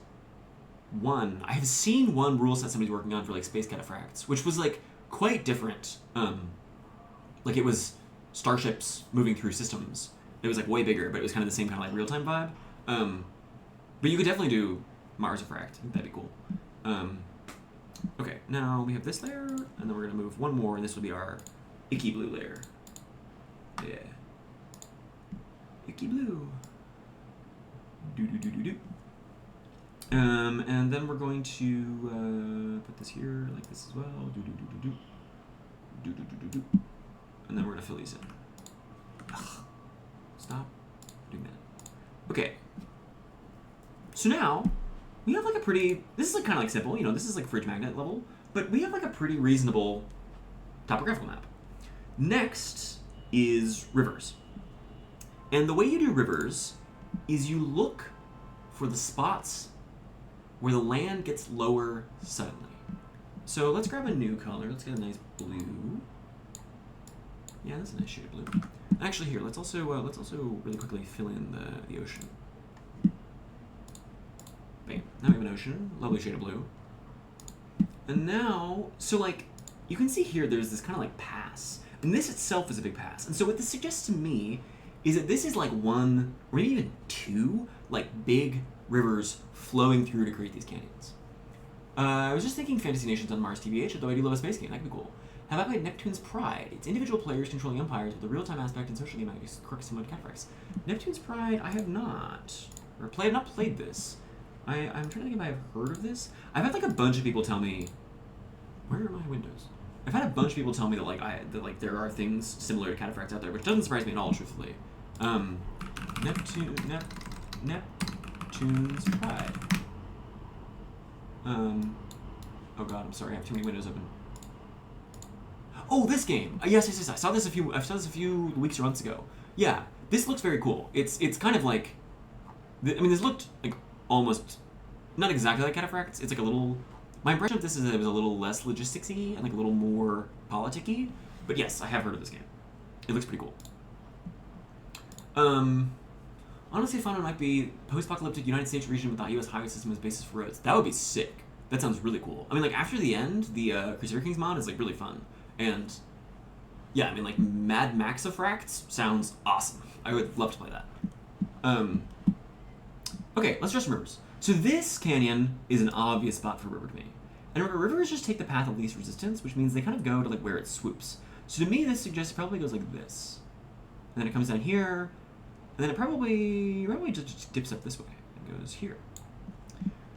one. I have seen one rule set somebody's working on for like Space Cataphracts, which was like quite different. Like it was starships moving through systems. It was like way bigger, but it was kind of the same kind of like real-time vibe. But you could definitely do Mars-Fract. I think that'd be cool. Okay, now we have this layer, and then we're gonna move one more, and this will be our icky blue layer. Yeah. Icky blue. And then we're going to put this here like this as well. And then we're gonna fill these in. Ugh. Stop doing that. Okay. So now we have like a pretty. This is like kind of like simple. You know, this is like fridge magnet level, but we have like a pretty reasonable topographical map. Next is rivers. And the way you do rivers is you look for the spots where the land gets lower suddenly. So let's grab a new color. Let's get a nice blue. Yeah, that's a nice shade of blue. Actually, here, let's also really quickly fill in the ocean. Bam. Now we have an ocean. Lovely shade of blue. And now, so like, you can see here there's this kind of like pass. And this itself is a big pass. And so what this suggests to me is that this is like one, or maybe even two, like big rivers flowing through to create these canyons. I was just thinking Fantasy Nations on Mars TBH, although I do love a space game. That could be cool. Have I played Neptune's Pride? It's individual players controlling empires with a real-time aspect and social game quirks similar to Cataphracts. Neptune's Pride, I have not. Or not played this. I'm trying to think if I have heard of this. I've had like a bunch of people tell me, where are my windows? I've had a bunch of people tell me that there are things similar to Cataphracts out there, which doesn't surprise me at all, truthfully. Neptune's Pride. Oh god, I'm sorry, I have too many windows open. Oh, this game! Yes, I saw this a few weeks or months ago. Yeah, this looks very cool. It's kind of like, I mean, this looked like almost, not exactly like Cataphracts. It's like a little, my impression of this is that it was a little less logistics-y and like a little more politic-y. But yes, I have heard of this game. It looks pretty cool. Honestly, fun one might be post-apocalyptic United States region without U.S. highway system as basis for roads. That would be sick. That sounds really cool. I mean, like, after the end, the Crusader Kings mod is, like, really fun. And, yeah, I mean, like, Mad Maxaphracts sounds awesome. I would love to play that. Okay, let's draw some rivers. So this canyon is an obvious spot for a river to me. And remember, rivers just take the path of least resistance, which means they kind of go to, like, where it swoops. So to me, this suggests it probably goes like this. And then it comes down here, and then it probably just dips up this way and goes here.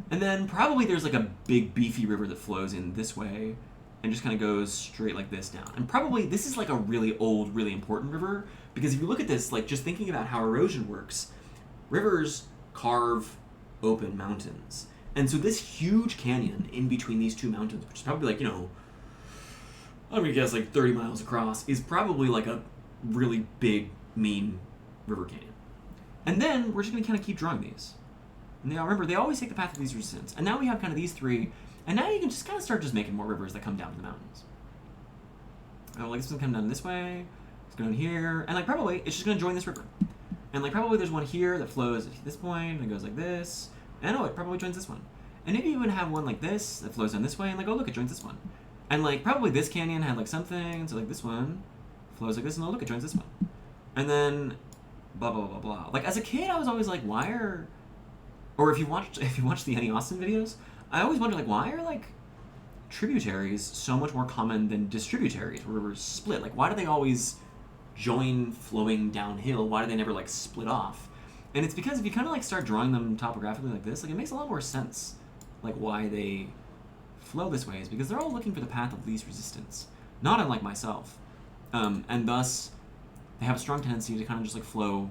And then probably there's like a big beefy river that flows in this way and just kind of goes straight like this down. And probably this is like a really old, really important river, because if you look at this, like just thinking about how erosion works, rivers carve open mountains. And so this huge canyon in between these two mountains, which is probably like, you know, I'm gonna guess like 30 miles across, is probably like a really big, mean river canyon. And then we're just going to kind of keep drawing these. And remember, they always take the path of least resistance. And now we have kind of these three, and now you can just kind of start just making more rivers that come down to the mountains. Oh, like this one's coming down this way, it's going here, and like probably it's just going to join this river. And like probably there's one here that flows at this point and goes like this, and oh, it probably joins this one. And maybe you would have one like this that flows down this way, and like, oh look, it joins this one. And like probably this canyon had like something, so like this one flows like this, and oh look, it joins this one. And then blah blah blah blah. Like as a kid, I was always like, why are, or if you watch the Annie Austin videos, I always wonder like, why are like tributaries so much more common than distributaries, where rivers split? Like why do they always join flowing downhill? Why do they never like split off? And it's because if you kind of like start drawing them topographically like this, like it makes a lot more sense, like why they flow this way is because they're all looking for the path of least resistance, not unlike myself, and thus they have a strong tendency to kind of just like flow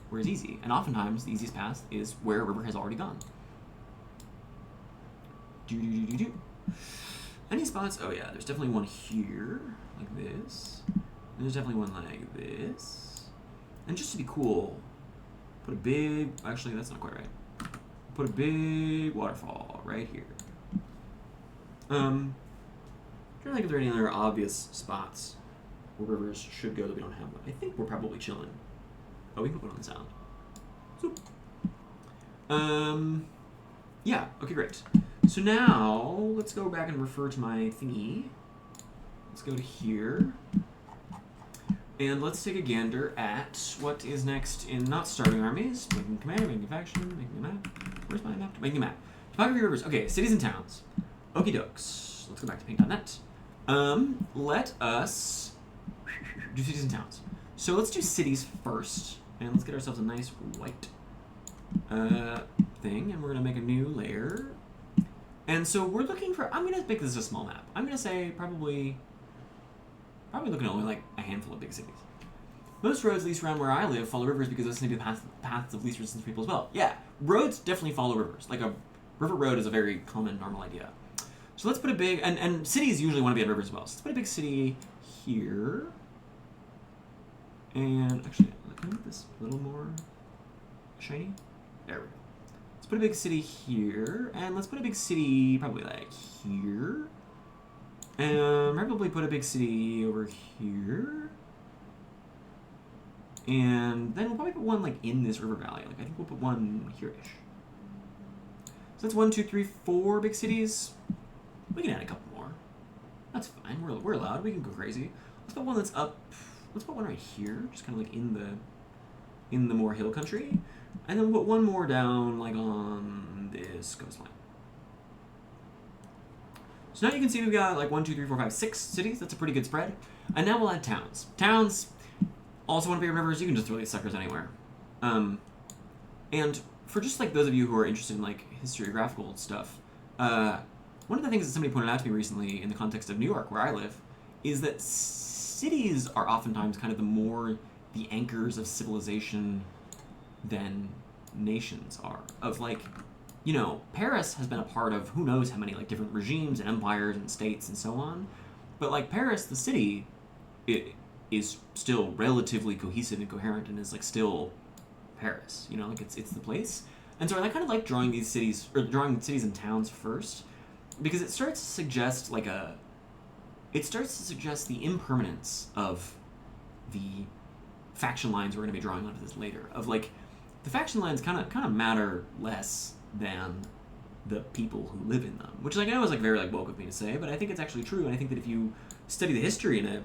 where it's easy. And oftentimes the easiest path is where a river has already gone. Any spots? Oh yeah, there's definitely one here, like this. And there's definitely one like this. And just to be cool, put a big, actually that's not quite right. Put a big waterfall right here. I'm trying to think if there are any other obvious spots where rivers should go that we don't have one. I think we're probably chilling. Oh, we can put on the sound. Zoop. Yeah, okay, great. So now, let's go back and refer to my thingy. Let's go to here. And let's take a gander at what is next in not starting armies. Making command, making faction, making a map. Where's my map? Making a map. Topography rivers. Okay, cities and towns. Okie dokes. Let's go back to paint.net. Let us do cities and towns. So let's do cities first, and let's get ourselves a nice white thing, and we're gonna make a new layer. And so we're looking for, I'm gonna make this a small map. I'm gonna say probably looking at only like a handful of big cities. Most roads, at least around where I live, follow rivers because those tend to be the paths of least resistance people as well. Yeah, roads definitely follow rivers. Like a river road is a very common, normal idea. So let's put a big, and cities usually want to be on rivers as well. So let's put a big city here. And actually, can I make this a little more shiny? There we go. Let's put a big city here, and let's put a big city probably like here. And probably put a big city over here. And then we'll probably put one like in this river valley. Like I think we'll put one here-ish. So that's 1, 2, 3, 4 big cities. We can add a couple more. That's fine. We're allowed. We can go crazy. Let's put one that's up. Let's put one right here, just kind of like in the more hill country, and then we'll put one more down like on this coastline. So now you can see we've got like 1, 2, 3, 4, 5, 6 cities. That's a pretty good spread. And now we'll add towns. Towns also want to be rivers. You can just throw these suckers anywhere. And for just like those of you who are interested in like historiographical stuff, one of the things that somebody pointed out to me recently in the context of New York, where I live, is that cities are oftentimes kind of the anchors of civilization than nations are. Of like, you know, Paris has been a part of who knows how many like different regimes and empires and states and so on. But like Paris, the city, it is still relatively cohesive and coherent and is like still Paris. You know, like it's the place. And so I kind of like drawing these cities, or drawing cities and towns first, because it starts to suggest like the impermanence of the faction lines we're going to be drawing onto this later. Of like, the faction lines kind of matter less than the people who live in them, which like I know is like very like woke of me to say, but I think it's actually true, and I think that if you study the history in a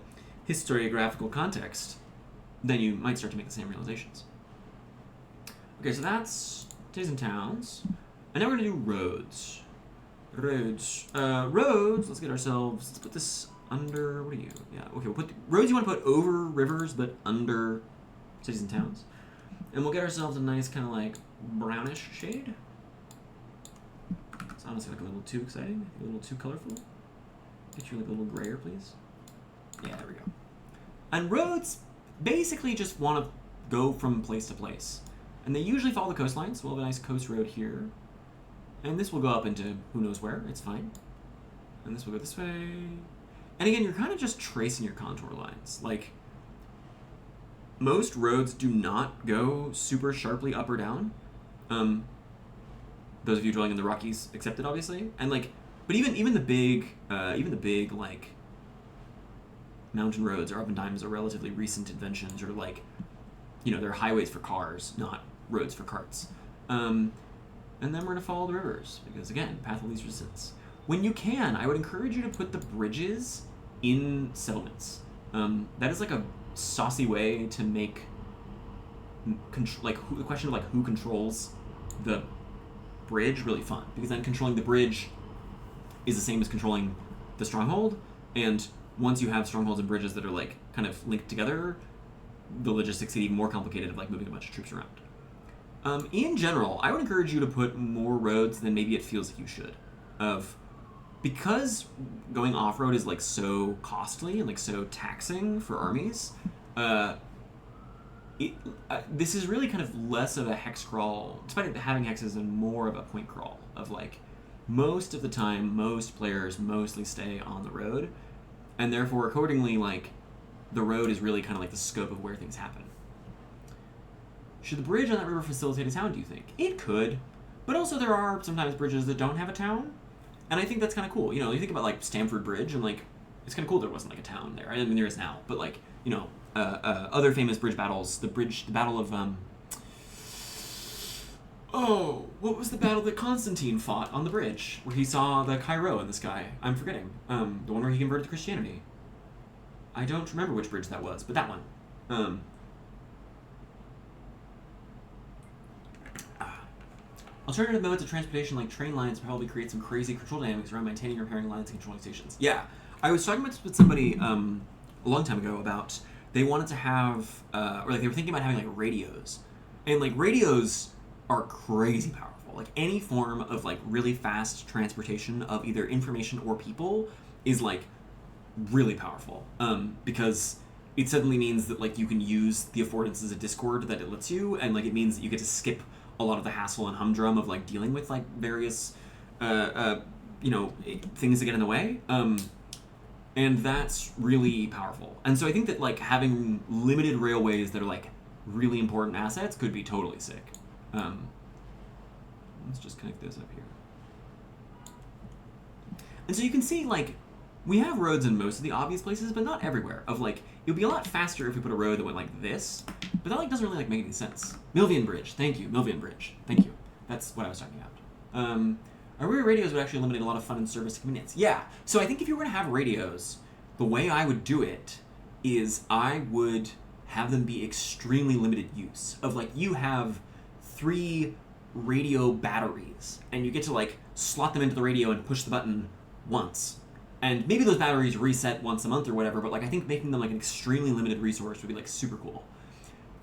historiographical context, then you might start to make the same realizations. Okay, so that's cities and towns, and now we're going to do roads. Roads. Let's get ourselves, let's put this under, what are you? Yeah, okay, we'll put, roads you want to put over rivers, but under cities and towns. And we'll get ourselves a nice kind of like brownish shade. It's honestly like a little too exciting, a little too colorful. Get you like a little grayer, please. Yeah, there we go. And roads basically just want to go from place to place. And they usually follow the coastline, so we'll have a nice coast road here. And this will go up into who knows where, it's fine. And this will go this way. And again, you're kind of just tracing your contour lines. Like, most roads do not go super sharply up or down. Those of you dwelling in the Rockies accepted, obviously. And like, but even the big like mountain roads are oftentimes are relatively recent inventions, or like, you know, they're highways for cars, not roads for carts. And then we're going to follow the rivers, because again, path of least resistance. When you can, I would encourage you to put the bridges in settlements. That is like a saucy way to make the question of like who controls the bridge really fun, because then controlling the bridge is the same as controlling the stronghold, and once you have strongholds and bridges that are like kind of linked together, the logistics get even more complicated of like moving a bunch of troops around. In general, I would encourage you to put more roads than maybe it feels like you should. Because going off-road is like so costly and like so taxing for armies, this is really kind of less of a hex crawl, despite having hexes, and more of a point crawl of like, most of the time, most players mostly stay on the road, and therefore accordingly, like, the road is really kind of like the scope of where things happen. Should the bridge on that river facilitate a town, do you think? It could, but also there are sometimes bridges that don't have a town, and I think that's kind of cool. You know, you think about like Stamford Bridge, and like, it's kind of cool there wasn't like a town there. I mean, there is now, but like, you know, other famous bridge battles, the battle of, what was the battle that Constantine fought on the bridge, where he saw the Cairo in the sky? I'm forgetting. The one where he converted to Christianity. I don't remember which bridge that was, but that one. Alternative modes of transportation like train lines probably create some crazy control dynamics around maintaining and repairing lines and controlling stations. Yeah, I was talking with somebody a long time ago about they wanted to have, or like they were thinking about having like radios. And like radios are crazy powerful. Like any form of like really fast transportation of either information or people is like really powerful. Because it suddenly means that like you can use the affordances of Discord that it lets you, and like it means that you get to skip a lot of the hassle and humdrum of like dealing with like various things that get in the way. And that's really powerful. And so I think that like having limited railways that are like really important assets could be totally sick. Let's just connect this up here. And so you can see like we have roads in most of the obvious places, but not everywhere. Of like, it would be a lot faster if we put a road that went like this, but that like doesn't really like make any sense. Milvian Bridge, thank you. Milvian Bridge, thank you. That's what I was talking about. Our rear radios would actually eliminate a lot of fun and service convenience. Yeah, so I think if you were going to have radios, the way I would do it is I would have them be extremely limited use. Of like, you have 3 radio batteries, and you get to like slot them into the radio and push the button once. And maybe those batteries reset once a month or whatever, but like I think making them like an extremely limited resource would be like super cool.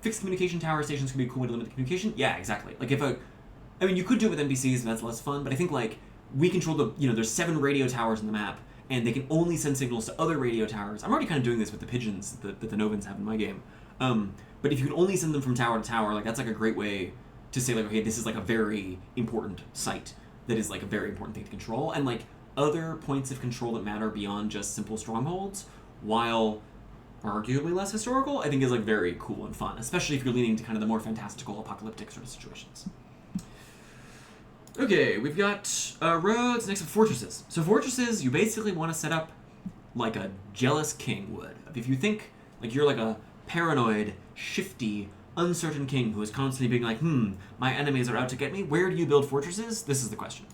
Fixed communication tower stations could be a cool way to limit the communication. Yeah, exactly. Like you could do it with NPCs and that's less fun, but I think like we control there's 7 radio towers in the map, and they can only send signals to other radio towers. I'm already kind of doing this with the pigeons that the Novans have in my game. But if you can only send them from tower to tower, like that's like a great way to say like, okay, this is like a very important site that is like a very important thing to control, and like other points of control that matter beyond just simple strongholds, while arguably less historical, I think is like very cool and fun, especially if you're leaning to kind of the more fantastical apocalyptic sort of situations. Okay, we've got roads next to fortresses. So fortresses, you basically want to set up like a jealous king would. If you think like you're like a paranoid, shifty, uncertain king who is constantly being like, my enemies are out to get me, where do you build fortresses? This is the question.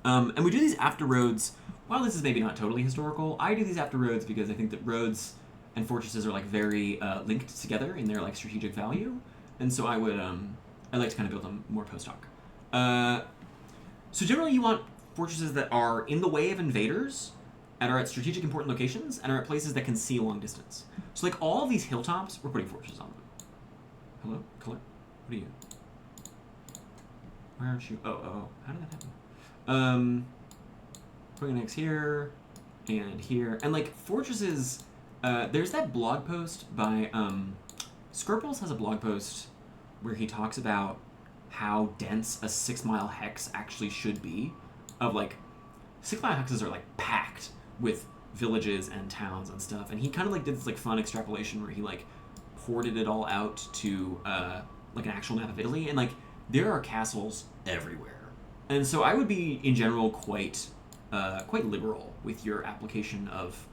And we do these after roads. While this is maybe not totally historical, I do these after roads because I think that roads and fortresses are like very linked together in their like strategic value, and so I like to kind of build them more post hoc. So generally, you want fortresses that are in the way of invaders, and are at strategic important locations, and are at places that can see a long distance. So like all of these hilltops, we're putting fortresses on them. Hello, Color? What are you? Where aren't you? Oh, how did that happen? Putting an X here, and here. And, like, fortresses, there's that blog post by, Skrpls has a blog post where he talks about how dense a 6-mile hex actually should be. Of, like, 6-mile hexes are, like, packed with villages and towns and stuff. And he kind of, like, did this, like, fun extrapolation where he, like, ported it all out to, like, an actual map of Italy. And, like, there are castles everywhere. And so I would be, in general, quite liberal with your application of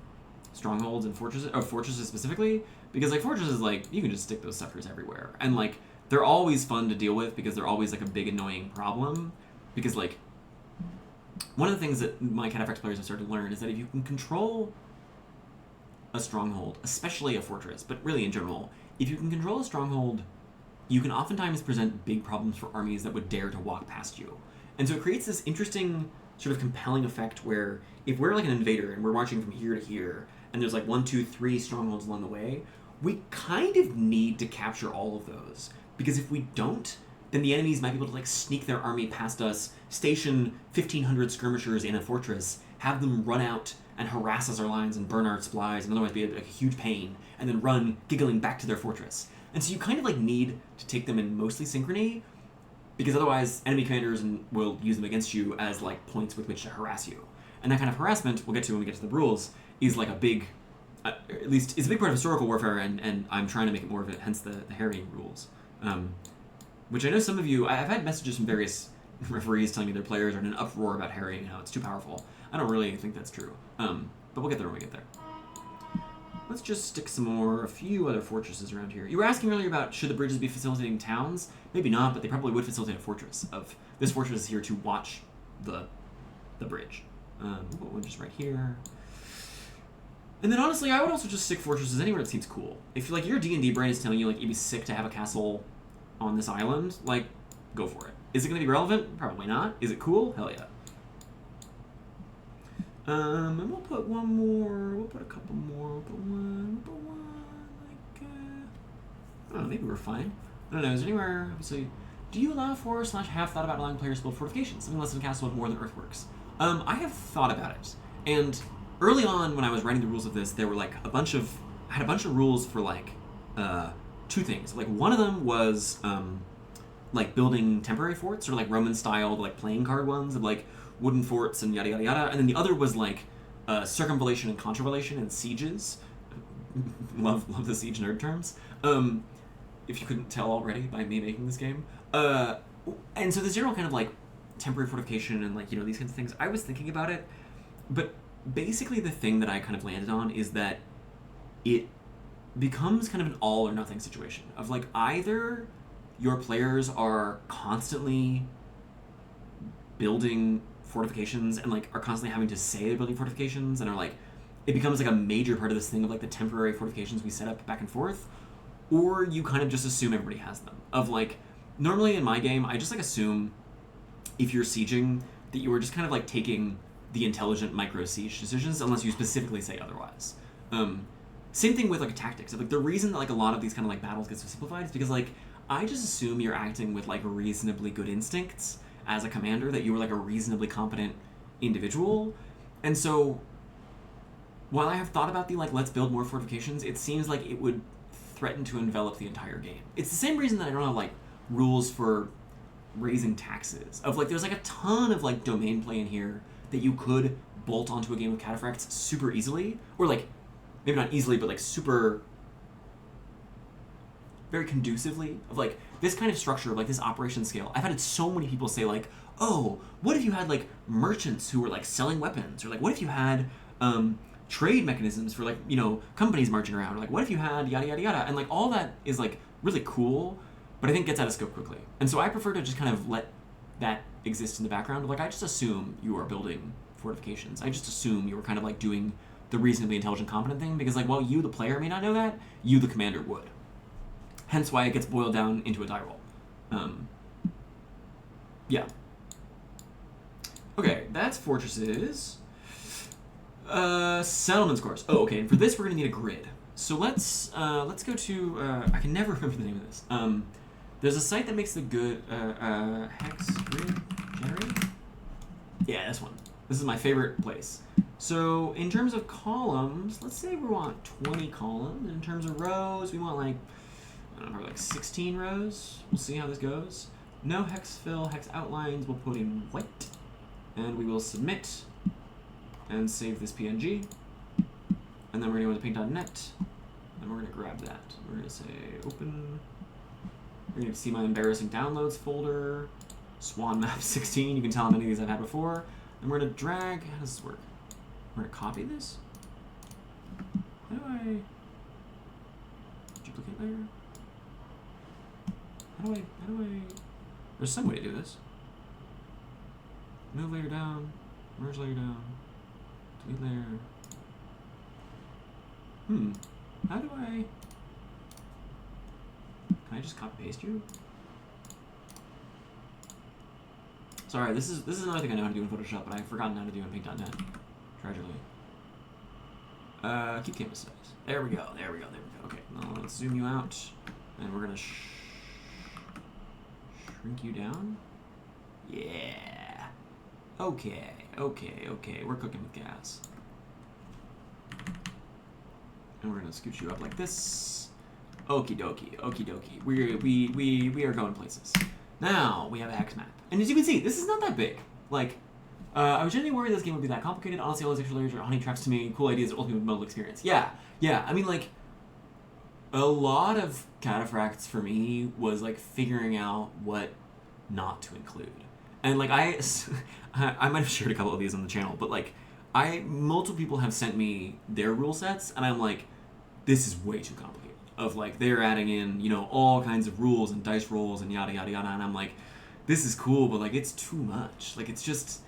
strongholds and fortresses specifically, because like fortresses, like you can just stick those suckers everywhere, and like they're always fun to deal with because they're always like a big annoying problem. Because like one of the things that my Cataphracts players have started to learn is that if you can control a stronghold, especially a fortress, but really in general, if you can control a stronghold, you can oftentimes present big problems for armies that would dare to walk past you. And so it creates this interesting sort of compelling effect where if we're like an invader and we're marching from here to here, and there's like 1, 2, 3 strongholds along the way, we kind of need to capture all of those. Because if we don't, then the enemies might be able to like sneak their army past us, station 1,500 skirmishers in a fortress, have them run out and harass us our lines and burn our supplies, and otherwise be a huge pain, and then run giggling back to their fortress. And so you kind of like need to take them in mostly synchrony, because otherwise enemy commanders will use them against you as like points with which to harass you. And that kind of harassment, we'll get to when we get to the rules, is like a big, at least it's a big part of historical warfare, and I'm trying to make it more of it, hence the harrying rules. Which I know some of you, I've had messages from various referees telling me their players are in an uproar about harrying and how it's too powerful. I don't really think that's true. But we'll get there when we get there. Let's just stick a few other fortresses around here. You were asking earlier about should the bridges be facilitating towns? Maybe not, but they probably would facilitate a fortress. This fortress is here to watch the bridge. We'll put one just right here. And then honestly, I would also just stick fortresses anywhere that seems cool. If like your D&D brain is telling you like you'd be sick to have a castle on this island, like go for it. Is it going to be relevant? Probably not. Is it cool? Hell yeah. And we'll put one more, we'll put a couple more, we'll put one, like, I don't know, maybe we're fine. I don't know, is there anywhere, obviously, do you allow for / have thought about allowing players to build fortifications, something less than a castle with more than earthworks? I have thought about it, and early on when I was writing the rules of this, there were like I had a bunch of rules for like two things. Like one of them was like building temporary forts, or like Roman style like playing card ones of like wooden forts and yada yada yada, and then the other was like circumvallation and contravallation and sieges. love the siege nerd terms. If you couldn't tell already by me making this game. And so this general kind of like temporary fortification and like, you know, these kinds of things, I was thinking about it, but basically the thing that I kind of landed on is that it becomes kind of an all or nothing situation of like either your players are constantly building fortifications and like are constantly having to say they're building fortifications and are like, it becomes like a major part of this thing of like the temporary fortifications we set up back and forth, or you kind of just assume everybody has them. Of like, normally in my game, I just like assume if you're sieging that you are just kind of like taking the intelligent micro siege decisions unless you specifically say otherwise. Same thing with like tactics. Like the reason that like a lot of these kind of like battles get so simplified is because like I just assume you're acting with like reasonably good instincts as a commander, that you are like a reasonably competent individual. And so while I have thought about the like let's build more fortifications, it seems like it would threaten to envelop the entire game. It's the same reason that I don't have like rules for raising taxes. Of like there's like a ton of like domain play in here that you could bolt onto a game of Cataphracts super easily, or like maybe not easily, but like super very conducively, of like this kind of structure of like this operation scale. I've had so many people say like, oh, what if you had like merchants who were like selling weapons, or like what if you had trade mechanisms for like, you know, companies marching around, or like what if you had yada yada yada, and like all that is like really cool, but I think gets out of scope quickly. And so I prefer to just kind of let that exist in the background. Like I just assume you are building fortifications. I just assume you are kind of like doing the reasonably intelligent competent thing, because like while you the player may not know that, you the commander would. Hence why it gets boiled down into a die roll. Yeah. Okay, that's fortresses. Settlement scores. Oh, okay. And for this, we're gonna need a grid. So let's go to. I can never remember the name of this. There's a site that makes the good hex grid generator. Yeah, this one. This is my favorite place. So in terms of columns, let's say we want 20 columns. In terms of rows, we want like, I don't know, like 16 rows. We'll see how this goes. No hex fill, hex outlines. We'll put in white, and we will submit and save this PNG. And then we're gonna go to paint.net, and we're gonna grab that. We're gonna say open. We're gonna see my embarrassing downloads folder, Swan Map 16. You can tell how many of these I've had before. And we're gonna drag. How does this work? We're gonna copy this. How do I duplicate layer? How do I? There's some way to do this. Move layer down, merge layer down, delete layer. How do I? Can I just copy paste you? Sorry, this is another thing I know how to do in Photoshop, but I've forgotten how to do in paint.net. Tragically. Keep canvas size. There we go. Okay, now let's zoom you out, and we're gonna shrink you down. Yeah. Okay. We're cooking with gas. And we're gonna scoot you up like this. Okie dokie. We are going places. Now we have a hex map, and as you can see, this is not that big. Like, I was genuinely worried this game would be that complicated. Honestly, all those extra layers are honey traps to me. Cool ideas, ultimate modal experience. Yeah. I mean, like, a lot of Cataphracts for me was like figuring out what not to include, and like I might have shared a couple of these on the channel, but like multiple people have sent me their rule sets, and I'm like, this is way too complicated. Of like they're adding in, you know, all kinds of rules and dice rolls and yada yada yada, and I'm like, this is cool, but like it's too much. Like it's just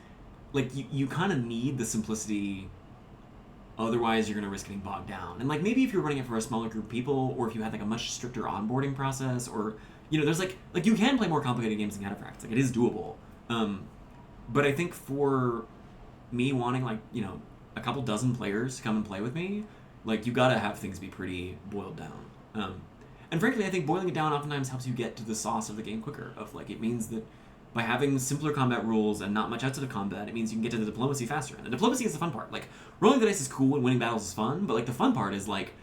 like you kind of need the simplicity, otherwise you're gonna risk getting bogged down. And like maybe if you're running it for a smaller group of people, or if you had like a much stricter onboarding process, or you know, there's like you can play more complicated games than Cataphracts. Like it is doable. But I think for me wanting like, you know, a couple dozen players to come and play with me, like you gotta have things be pretty boiled down. And frankly, I think boiling it down oftentimes helps you get to the sauce of the game quicker. Of like, it means that by having simpler combat rules and not much outside of combat, it means you can get to the diplomacy faster. And the diplomacy is the fun part. Like, rolling the dice is cool and winning battles is fun, but like the fun part is like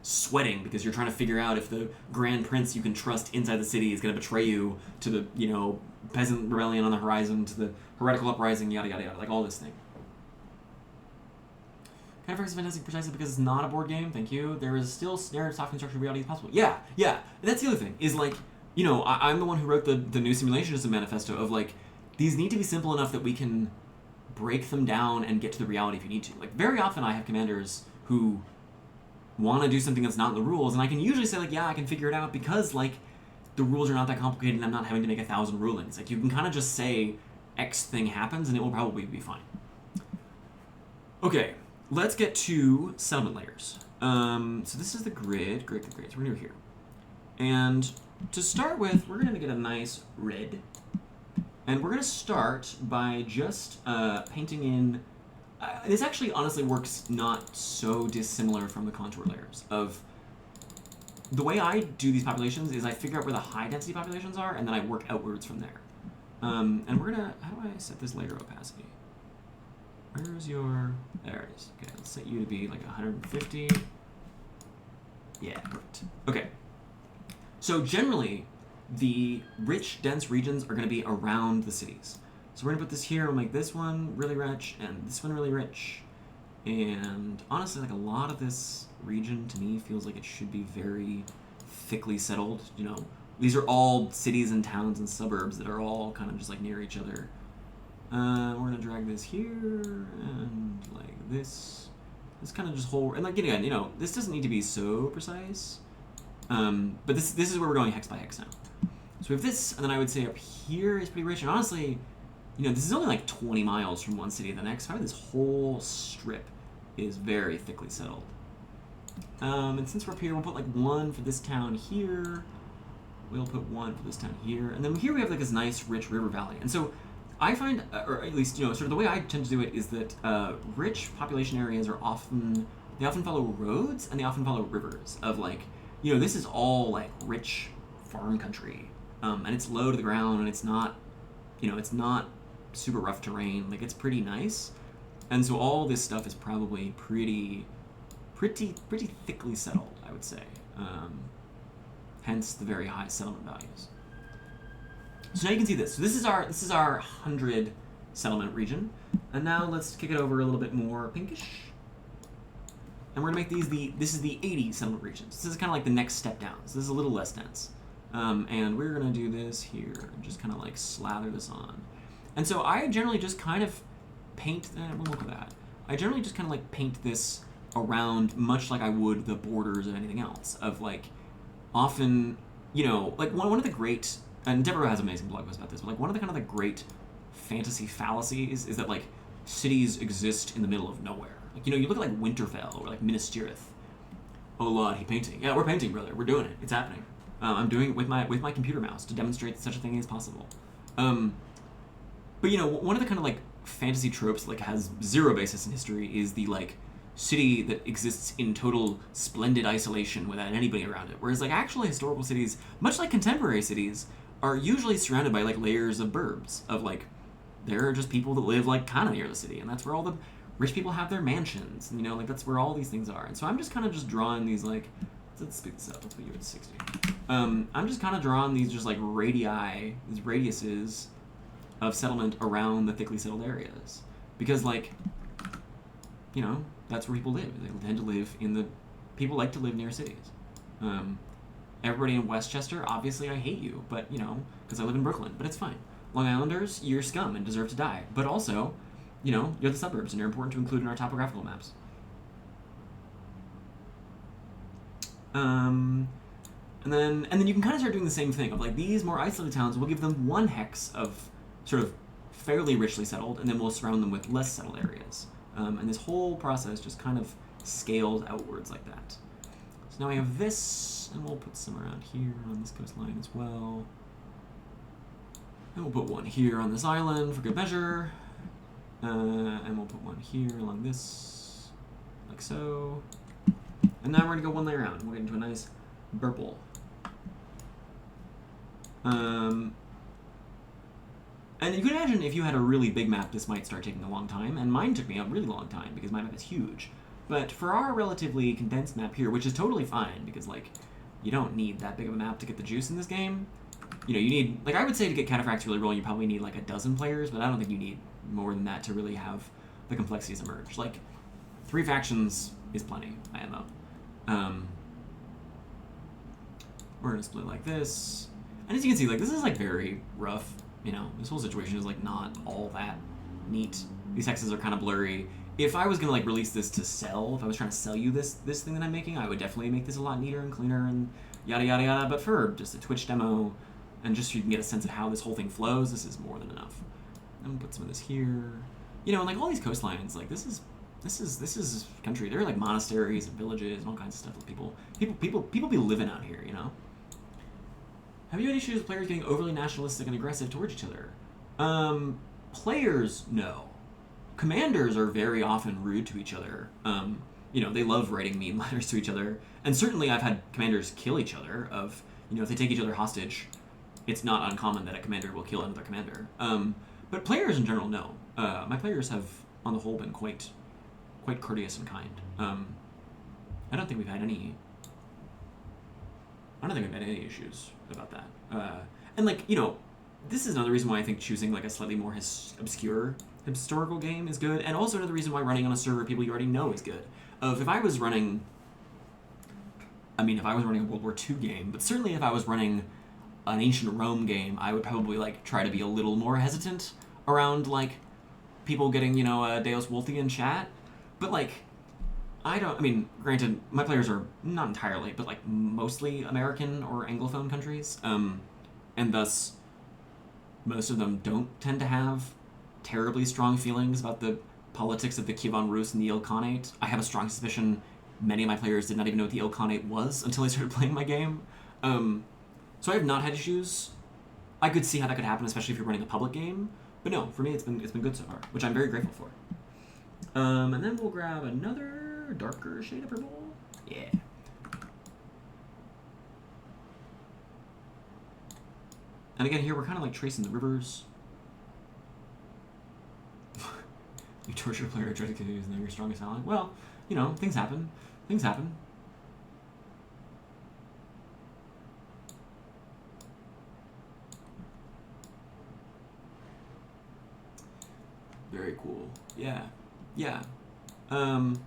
sweating because you're trying to figure out if the Grand Prince you can trust inside the city is going to betray you to the, you know, peasant rebellion on the horizon, to the heretical uprising, yada yada yada, like all this thing. Cataphracts is fantastic precisely because it's not a board game, thank you. There is still narrative soft construction reality is possible. Yeah, yeah. And that's the other thing, is like, you know, I'm the one who wrote the new simulationism manifesto of like, these need to be simple enough that we can break them down and get to the reality if you need to. Like, very often I have commanders who want to do something that's not in the rules, and I can usually say like, yeah, I can figure it out because like, the rules are not that complicated and I'm not having to make 1,000 rulings. Like, you can kind of just say X thing happens and it will probably be fine. Okay. Let's get to settlement layers. So this is the grid. Great. So we're gonna do it here. And to start with, we're gonna get a nice red. And we're gonna start by just painting in. This actually honestly works not so dissimilar from the contour layers. Of the way I do these populations is I figure out where the high density populations are, and then I work outwards from there. And we're gonna. How do I set this layer opacity? Where's your... There it is. Okay, let's set you to be like 150. Yeah, perfect. Okay. So generally, the rich, dense regions are going to be around the cities. So we're going to put this here and make this one really rich and this one really rich. And honestly, like a lot of this region to me feels like it should be very thickly settled. You know, these are all cities and towns and suburbs that are all kind of just like near each other. We're gonna drag this here and like this kind of just whole, and like again, you know, this doesn't need to be so precise, but this is where we're going hex by hex now. So we have this, and then I would say up here is pretty rich, and honestly, you know, this is only like 20 miles from one city to the next. Probably this whole strip is very thickly settled. And since we're up here, we'll put like one for this town here. We'll put one for this town here, and then here we have like this nice rich river valley, and so. I find, or at least, you know, sort of the way I tend to do it is that rich population areas are often follow roads and they often follow rivers of like, you know, this is all like rich farm country, and it's low to the ground and it's not, you know, it's not super rough terrain, like it's pretty nice, and so all this stuff is probably pretty thickly settled, I would say, hence the very high settlement values. So now you can see this. So this is our 100 settlement region, and now let's kick it over a little bit more pinkish, and we're gonna make these this is the 80 settlement regions. This is kind of like the next step down. So this is a little less dense, and we're gonna do this here and just kind of like slather this on. And so I generally just kind of paint. We'll look at that. I generally just kind of like paint this around, much like I would the borders of anything else. Of like, often, you know, like one of the great. And Deborah has an amazing blog post about this, but like one of the kind of the great fantasy fallacies is that like cities exist in the middle of nowhere. Like, you know, you look at like Winterfell or like Minas Tirith. Oh Lord, he painting. Yeah, we're painting, brother. We're doing it. It's happening. I'm doing it with my computer mouse to demonstrate that such a thing is possible. But you know, one of the kind of like fantasy tropes like has zero basis in history is the like city that exists in total splendid isolation without anybody around it. Whereas like actually historical cities, much like contemporary cities, are usually surrounded by like layers of burbs of like, there are just people that live like kind of near the city, and that's where all the rich people have their mansions, and you know, like that's where all these things are. And so I'm just kind of just drawing these like, let's speed this up, let's put you at 60. I'm just kind of drawing these just like radii, these radiuses of settlement around the thickly settled areas, because like, you know, that's where people live. They tend to live people like to live near cities. Everybody in Westchester, obviously I hate you, but, you know, because I live in Brooklyn, but it's fine. Long Islanders, you're scum and deserve to die. But also, you know, you're the suburbs and you're important to include in our topographical maps. And then you can kind of start doing the same thing of like these more isolated towns, we'll give them one hex of sort of fairly richly settled, and then we'll surround them with less settled areas. And this whole process just kind of scales outwards like that. So now we have this, and we'll put some around here on this coastline as well. And we'll put one here on this island for good measure. And we'll put one here along this, like so. And now we're gonna go one layer around. We'll get into a nice purple. And you can imagine if you had a really big map, this might start taking a long time, and mine took me a really long time because my map is huge. But for our relatively condensed map here, which is totally fine because, like, you don't need that big of a map to get the juice in this game. You know, you need, like, I would say to get Cataphracts really rolling, you probably need, like, a dozen players, but I don't think you need more than that to really have the complexities emerge. Like, 3 factions is plenty, IMO. We're gonna split like this. And as you can see, like, this is, like, very rough. You know, this whole situation is, like, not all that neat. These hexes are kind of blurry. If I was gonna, like, release this to sell, if I was trying to sell you this thing that I'm making, I would definitely make this a lot neater and cleaner and yada yada yada. But for just a Twitch demo, and just so you can get a sense of how this whole thing flows, this is more than enough. I'm gonna put some of this here. You know, and, like, all these coastlines, like, this is country. There are, like, monasteries and villages and all kinds of stuff with people be living out here, you know? Have you had issues with players getting overly nationalistic and aggressive towards each other? Players, no. Commanders are very often rude to each other. You know, they love writing mean letters to each other. And certainly I've had commanders kill each other of, you know, if they take each other hostage, it's not uncommon that a commander will kill another commander. But players in general, no. My players have, on the whole, been quite courteous and kind. I don't think we've had any issues about that. And, like, you know, this is another reason why I think choosing, like, a slightly more obscure historical game is good, and also another reason why running on a server people you already know is good. If I was running a World War II game, but certainly if I was running an ancient Rome game, I would probably, like, try to be a little more hesitant around, like, people getting, you know, a Deus Volti in chat. But, like, granted, my players are not entirely, but, like, mostly American or Anglophone countries, and thus most of them don't tend to have terribly strong feelings about the politics of the Kievan Rus and the Ilkhanate. I have a strong suspicion many of my players did not even know what the Ilkhanate was until they started playing my game. So I have not had issues. I could see how that could happen, especially if you're running a public game. But no, for me it's been good so far, which I'm very grateful for. And then we'll grab another darker shade of purple. Yeah. And again, here we're kind of like tracing the rivers. You torture a player, try to kill you, and then your strongest ally. Well, you know, things happen. Things happen. Very cool. Yeah. Yeah. Just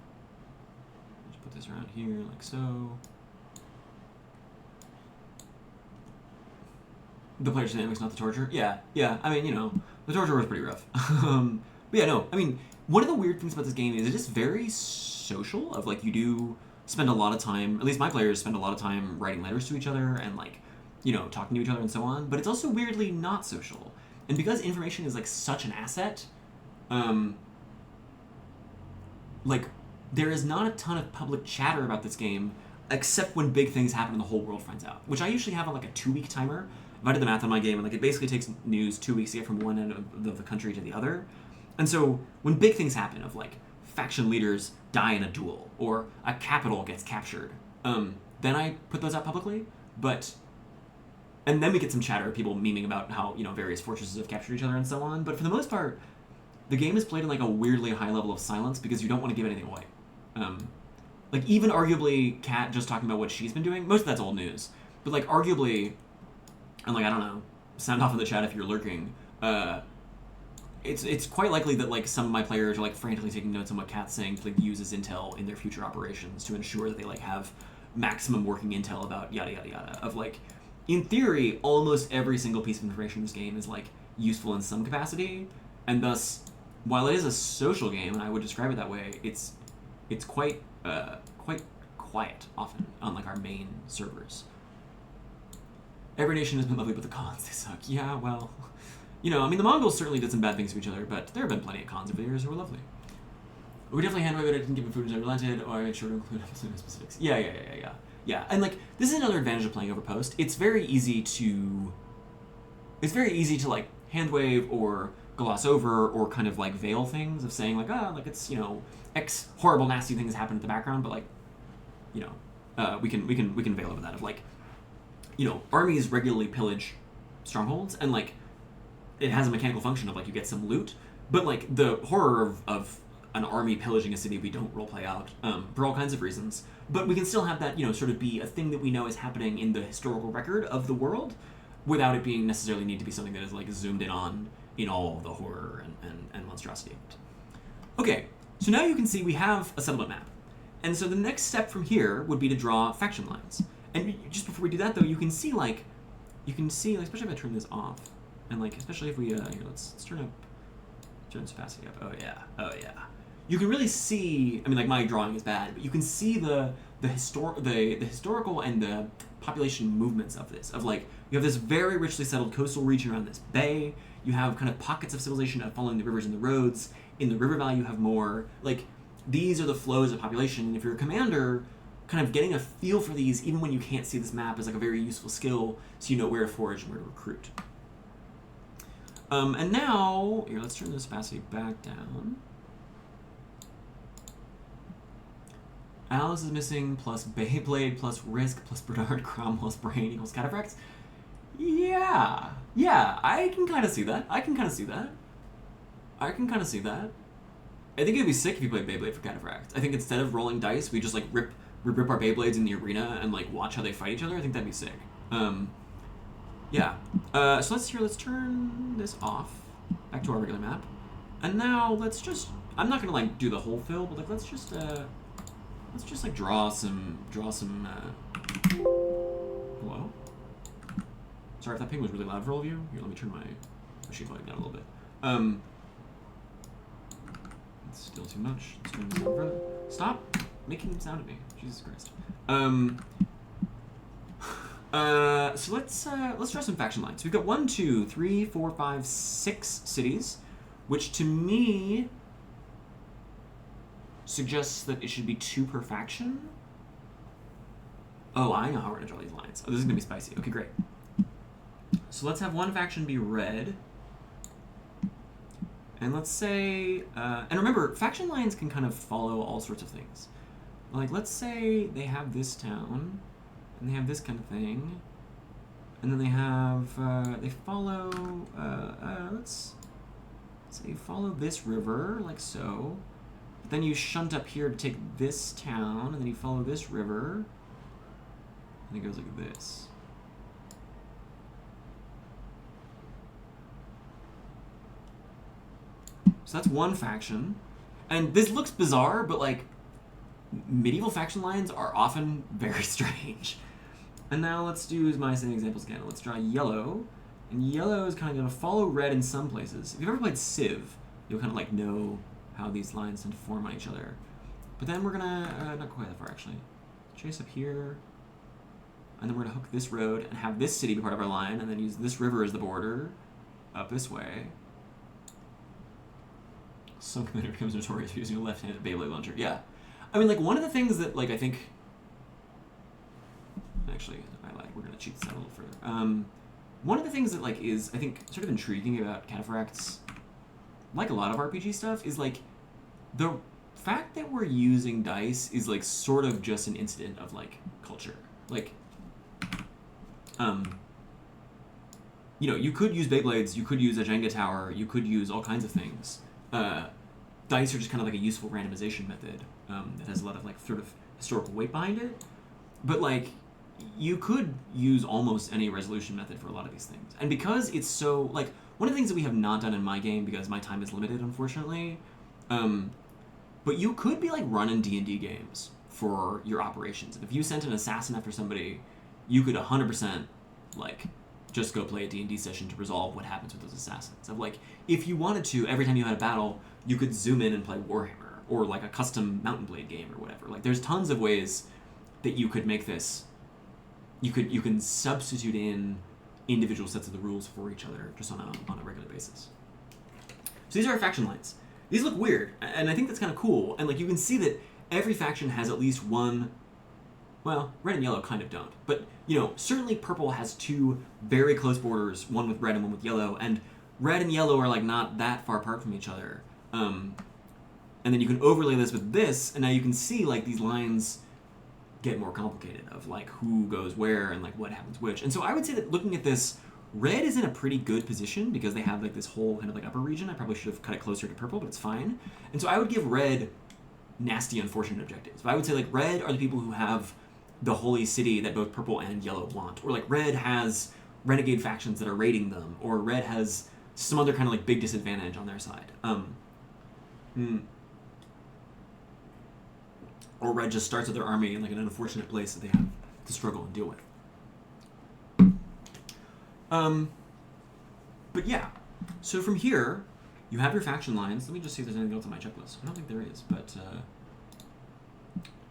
put this around here like so. The player's dynamics, not the torture. Yeah. Yeah. I mean, you know, the torture was pretty rough. But yeah, no. I mean, one of the weird things about this game is it is very social. Of like, you do spend a lot of time. At least my players spend a lot of time writing letters to each other and, like, you know, talking to each other and so on. But it's also weirdly not social. And because information is like such an asset, like, there is not a ton of public chatter about this game, except when big things happen and the whole world finds out. Which I usually have on like a 2-week timer. If I did the math on my game, and like it basically takes news 2 weeks to get from one end of the country to the other. And so when big things happen, of like faction leaders die in a duel or a capital gets captured, then I put those out publicly. And then we get some chatter, people memeing about how, you know, various fortresses have captured each other and so on. But for the most part, the game is played in like a weirdly high level of silence because you don't want to give anything away. Like, even arguably Kat just talking about what she's been doing, most of that's old news. But like arguably, and like, I don't know, sound off in the chat if you're lurking, it's quite likely that like some of my players are like frantically taking notes on what Kat's saying to like use as intel in their future operations to ensure that they like have maximum working intel about yada yada yada. Of like, in theory, almost every single piece of information in this game is like useful in some capacity, and thus, while it is a social game, and I would describe it that way, it's quite quiet often on like our main servers. Every nation has been lovely, but the cons, they suck. Yeah, well, you know, I mean, the Mongols certainly did some bad things to each other, but there have been plenty of cons over the years who were lovely. We definitely handwave it, I didn't give it food as I relented, or I made sure to include specifics. Yeah. And like, this is another advantage of playing over post. It's very easy to like handwave or gloss over or kind of like veil things of saying like, like it's, you know, X horrible nasty things happen in the background, but like, you know, we can veil over that of like, you know, armies regularly pillage strongholds, and like it has a mechanical function of like you get some loot, but like the horror of an army pillaging a city we don't roleplay out for all kinds of reasons. But we can still have that, you know, sort of be a thing that we know is happening in the historical record of the world, without it being necessarily need to be something that is like zoomed in on in all the horror and monstrosity. Okay, so now you can see we have a settlement map. And so the next step from here would be to draw faction lines. And just before we do that, though, you can see, especially if I turn this off, and like, especially if we, here, let's turn this opacity up. Oh yeah. You can really see, I mean, like, my drawing is bad, but you can see the historical and the population movements of this. Of like, you have this very richly settled coastal region around this bay. You have kind of pockets of civilization following the rivers and the roads. In the river valley, you have more, like, these are the flows of population. And if you're a commander, kind of getting a feel for these, even when you can't see this map, is like a very useful skill, so you know where to forage and where to recruit. And now, here, let's turn this opacity back down. Alice is missing, plus Beyblade, plus Risk, plus Bernard Cromwell's brain equals Cataphracts. Yeah, I can kind of see that. I think it'd be sick if you played Beyblade for Cataphracts. I think instead of rolling dice, we just like rip our Beyblades in the arena and like watch how they fight each other. I think that'd be sick. Yeah. So let's turn this off, back to our regular map, and now let's just. I'm not gonna like do the whole fill, but like let's just like draw some. Hello. Sorry if that ping was really loud for all of you. Here, let me turn my machine volume down a little bit. It's still too much. Let's turn this down further. Stop making sound at me. Jesus Christ. So let's draw some faction lines. We've got 1, 2, 3, 4, 5, 6 cities, which to me suggests that it should be 2 per faction. Oh, I know how we're gonna draw these lines. Oh, this is gonna be spicy. Okay, great. So let's have one faction be red. And let's say, and remember, faction lines can kind of follow all sorts of things. Like, let's say they have this town, and they have this kind of thing, and then they have, they follow, let's say follow this river, like so. But then you shunt up here to take this town, and then you follow this river, and it goes like this. So that's one faction. And this looks bizarre, but like medieval faction lines are often very strange. And now let's do my same examples again. Let's draw yellow. And yellow is kind of going to follow red in some places. If you've ever played Civ, you'll kind of like know how these lines tend to form on each other. But then we're going to, not quite that far actually, chase up here. And then we're going to hook this road and have this city be part of our line, and then use this river as the border up this way. Some commander becomes notorious for using a left-handed Beyblade launcher. Yeah. I mean, like, one of the things that, like, I think... Actually, I lied. We're going to cheat this out a little further. One of the things that, like, is, I think, sort of intriguing about Cataphracts, like a lot of RPG stuff, is, like, the fact that we're using dice is, like, sort of just an incident of, like, culture. Like, you know, you could use Beyblades, you could use a Jenga tower, you could use all kinds of things. Dice are just kind of like a useful randomization method that has a lot of like sort of historical weight behind it. But like, you could use almost any resolution method for a lot of these things. And because it's so, like, one of the things that we have not done in my game, because my time is limited, unfortunately, but you could be like running D&D games for your operations. And if you sent an assassin after somebody, you could 100% like just go play a D&D session to resolve what happens with those assassins. Of like, if you wanted to, every time you had a battle, you could zoom in and play Warhammer, or like a custom Mountain Blade game or whatever. Like, there's tons of ways that you could make this. You can substitute in individual sets of the rules for each other just on a regular basis. So these are our faction lines. These look weird, and I think that's kind of cool. And like, you can see that every faction has at least one. Well, red and yellow kind of don't. But, you know, certainly purple has 2 very close borders, one with red and one with yellow, and red and yellow are, like, not that far apart from each other. And then you can overlay this with this, and now you can see, like, these lines get more complicated of, like, who goes where and, like, what happens which. And so I would say that looking at this Red is in a pretty good position because they have like this whole kind of like upper region. I probably should have cut it closer to purple, but it's fine. And so I would give red nasty, unfortunate objectives. But I would say like red are the people who have the holy city that both purple and yellow want, or like red has renegade factions that are raiding them, or red has some other kind of like big disadvantage on their side. Or red just starts with their army in like an unfortunate place that they have to struggle and deal with. But yeah, so from here, you have your faction lines. Let me just see if there's anything else on my checklist. I don't think there is, but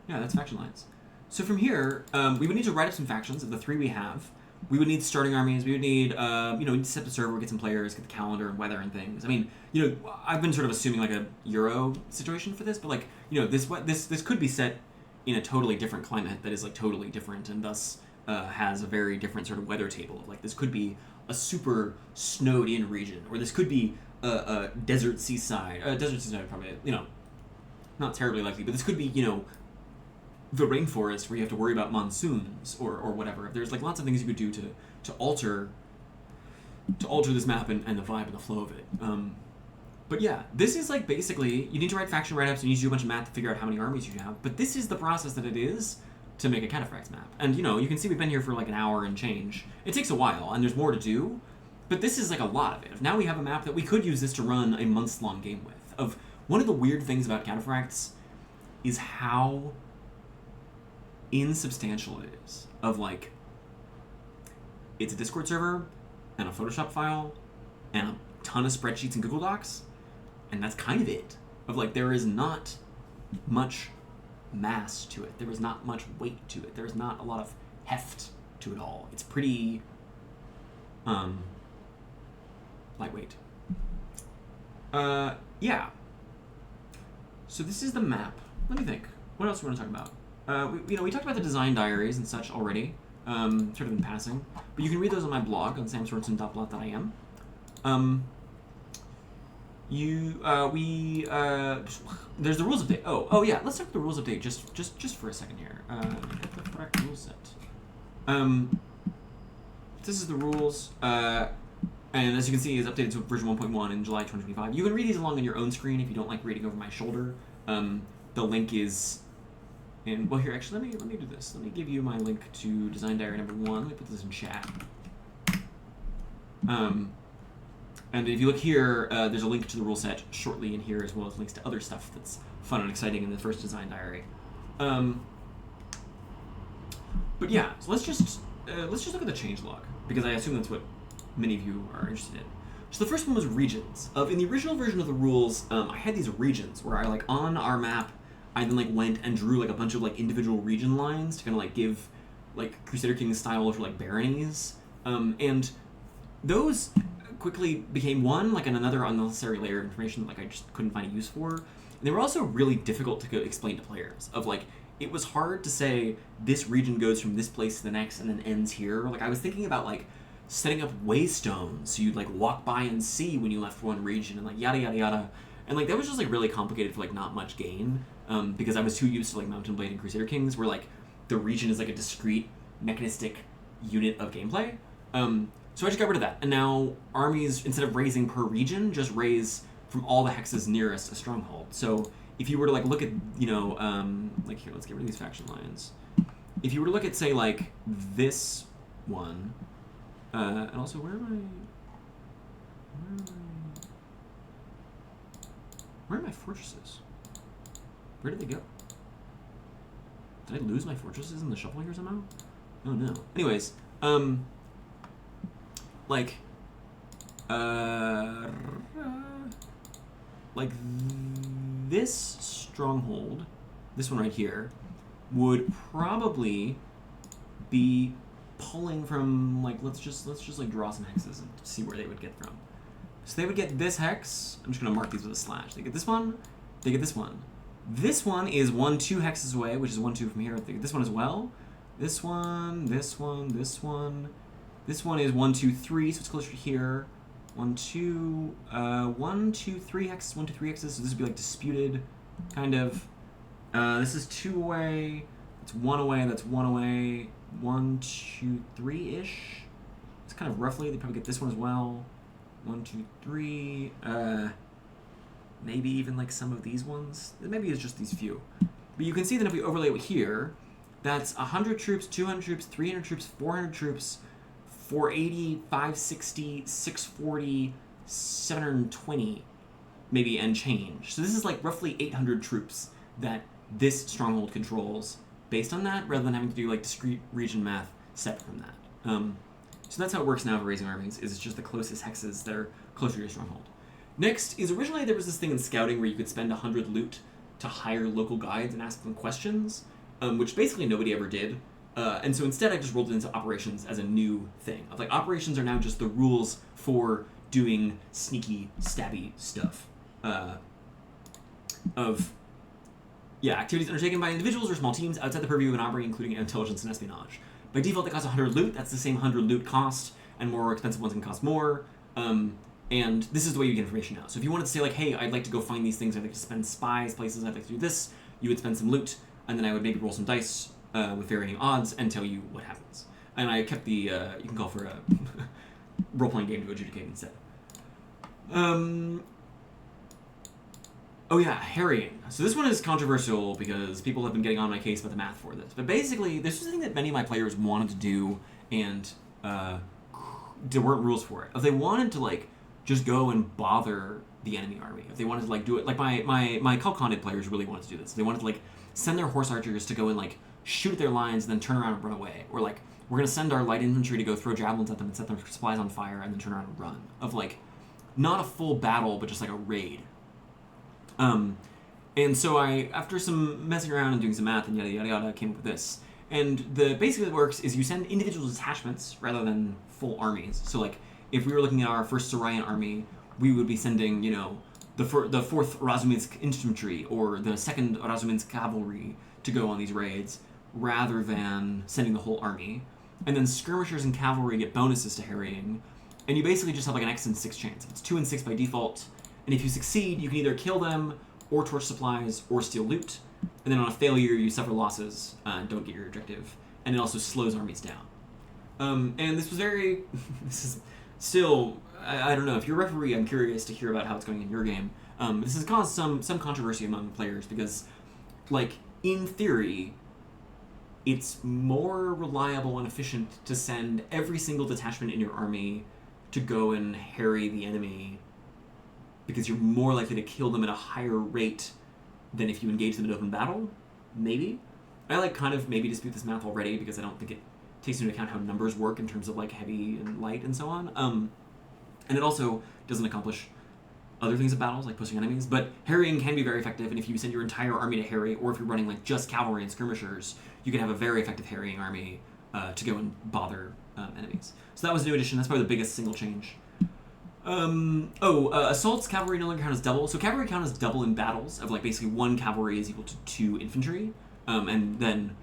yeah, that's faction lines. So from here, we would need to write up some factions of the 3 we have. We would need starting armies. We would need, we need to set the server, get some players, get the calendar and weather and things. I mean, I've been sort of assuming like a Euro situation for this, but like, this could be set in a totally different climate that is like totally different and thus has a very different sort of weather table. Like this could be a super snowed in region, or this could be a desert seaside. Desert seaside probably, not terribly likely, but this could be, the rainforest where you have to worry about monsoons or whatever. There's like lots of things you could do to alter this map and the vibe and the flow of it. But yeah, this is like basically, you need to write faction write-ups, you need to do a bunch of math to figure out how many armies you have, but this is the process that it is to make a Cataphracts map. And you can see we've been here for like an hour and change. It takes a while, and there's more to do, but this is like a lot of it. Now we have a map that we could use this to run a months-long game with. One of the weird things about Cataphracts is how insubstantial it is. Like, it's a Discord server, and a Photoshop file, and a ton of spreadsheets and Google Docs, and that's kind of it. Like, there is not much mass to it. There is not much weight to it. There is not a lot of heft to it all. It's pretty lightweight. Yeah. So this is the map. Let me think. What else do we want to talk about? We talked about the design diaries and such already, sort of in passing. But you can read those on my blog on samsorensen.blot.im. There's the rules update. Oh yeah, let's talk about the rules update just for a second here. Cataphracts rule set. This is the rules, and as you can see, it's updated to version 1.1 in July 2025. You can read these along on your own screen if you don't like reading over my shoulder. The link is in, well, here, actually, let me do this. Let me give you my link to design diary number 1. Let me put this in chat. And if you look here, there's a link to the rule set shortly in here, as well as links to other stuff that's fun and exciting in the first design diary. But yeah, so let's just look at the changelog, because I assume that's what many of you are interested in. So the first one was regions. In the original version of the rules, I had these regions where I on our map, I then went and drew a bunch of individual region lines to kind of give Crusader King style for baronies, and those quickly became another unnecessary layer of information that I just couldn't find a use for. And they were also really difficult to explain to players. It was hard to say this region goes from this place to the next and then ends here. I was thinking about setting up waystones so you'd walk by and see when you left one region and yada yada yada. And that was just really complicated for not much gain, because I was too used to Mountain Blade and Crusader Kings, where the region is a discrete mechanistic unit of gameplay. So I just got rid of that, and now armies, instead of raising per region, just raise from all the hexes nearest a stronghold. So if you were to look at, here, let's get rid of these faction lines. If you were to look at, say, this one, and also where are my fortresses? Where did they go? Did I lose my fortresses in the shuffle here somehow? Oh no. Anyways, this stronghold, this one right here, would probably be pulling from let's just draw some hexes and see where they would get from. So they would get this hex. I'm just gonna mark these with a slash. They get this one. They get this one. This one is 1-2 hexes away, which is 1-2 from here. They get this one as well. This one, this one, this one. This one is 1-2-3, so it's closer to here. 1-2, 1-2-3 hexes, 1-2-3 hexes. So this would be disputed, kind of. This is 2 away. It's 1 away. That's 1 away. 1-2-3-ish. It's kind of roughly. They probably get this one as well. 1, 2, 3. Maybe even like some of these ones. Maybe it's just these few. But you can see that if we overlay it here, that's 100 troops, 200 troops, 300 troops, 400 troops, 480, 560, 640, 720, maybe, and change. So this is like roughly 800 troops that this stronghold controls based on that, rather than having to do like discrete region math separate from that. So that's how it works now for raising armies, is it's just the closest hexes that are closer to your stronghold. Next is originally there was this thing in scouting where you could spend 100 loot to hire local guides and ask them questions, which basically nobody ever did. And so instead I just rolled it into operations as a new thing. Like, operations are now just the rules for doing sneaky, stabby stuff. Activities undertaken by individuals or small teams outside the purview of an army, including intelligence and espionage. By default, they cost 100 loot. That's the same 100 loot cost, and more expensive ones can cost more. And this is the way you get information now. So if you wanted to say, like, hey, I'd like to go find these things, I'd like to spend spies places, I'd like to do this, you would spend some loot, and then I would maybe roll some dice with varying odds and tell you what happens. And I kept the, you can call for a role-playing game to adjudicate instead. Oh yeah, harrying. So this one is controversial because people have been getting on my case about the math for this. But basically, this was a thing that many of my players wanted to do, and there weren't rules for it. If they wanted to, like, just go and bother the enemy army, if they wanted to, like, do it, like my Kalkhanded players really wanted to do this. They wanted to, like, send their horse archers to go and, like, shoot at their lines and then turn around and run away. Or, like, we're going to send our light infantry to go throw javelins at them and set their supplies on fire and then turn around and run. Of, like, not a full battle, but just, like, a raid. And so I, after some messing around and doing some math and yada yada yada, came up with this. And basically what works is you send individual detachments rather than full armies. So, like, if we were looking at our first Sarayan army, we would be sending, you know, the 4th Razuminsk infantry or the 2nd Razuminsk cavalry to go on these raids, rather than sending the whole army. And then skirmishers and cavalry get bonuses to harrying, and you basically just have like an X and 6 chance. It's 2 and 6 by default, and if you succeed, you can either kill them, or torch supplies, or steal loot. And then on a failure, you suffer losses and don't get your objective, and it also slows armies down. And this was very... this is still... I don't know, if you're a referee, I'm curious to hear about how it's going in your game. This has caused some controversy among players, because, like, in theory, it's more reliable and efficient to send every single detachment in your army to go and harry the enemy, because you're more likely to kill them at a higher rate than if you engage them in open battle. Maybe. I, like, kind of maybe dispute this math already, because I don't think it takes into account how numbers work in terms of, like, heavy and light and so on. And it also doesn't accomplish other things of battles, like pushing enemies, but harrying can be very effective, and if you send your entire army to harry, or if you're running, like, just cavalry and skirmishers, you can have a very effective harrying army to go and bother enemies. So that was a new addition. That's probably the biggest single change. Assaults, cavalry no longer count as double. So cavalry count as double in battles, of, like, basically 1 cavalry is equal to 2 infantry, and then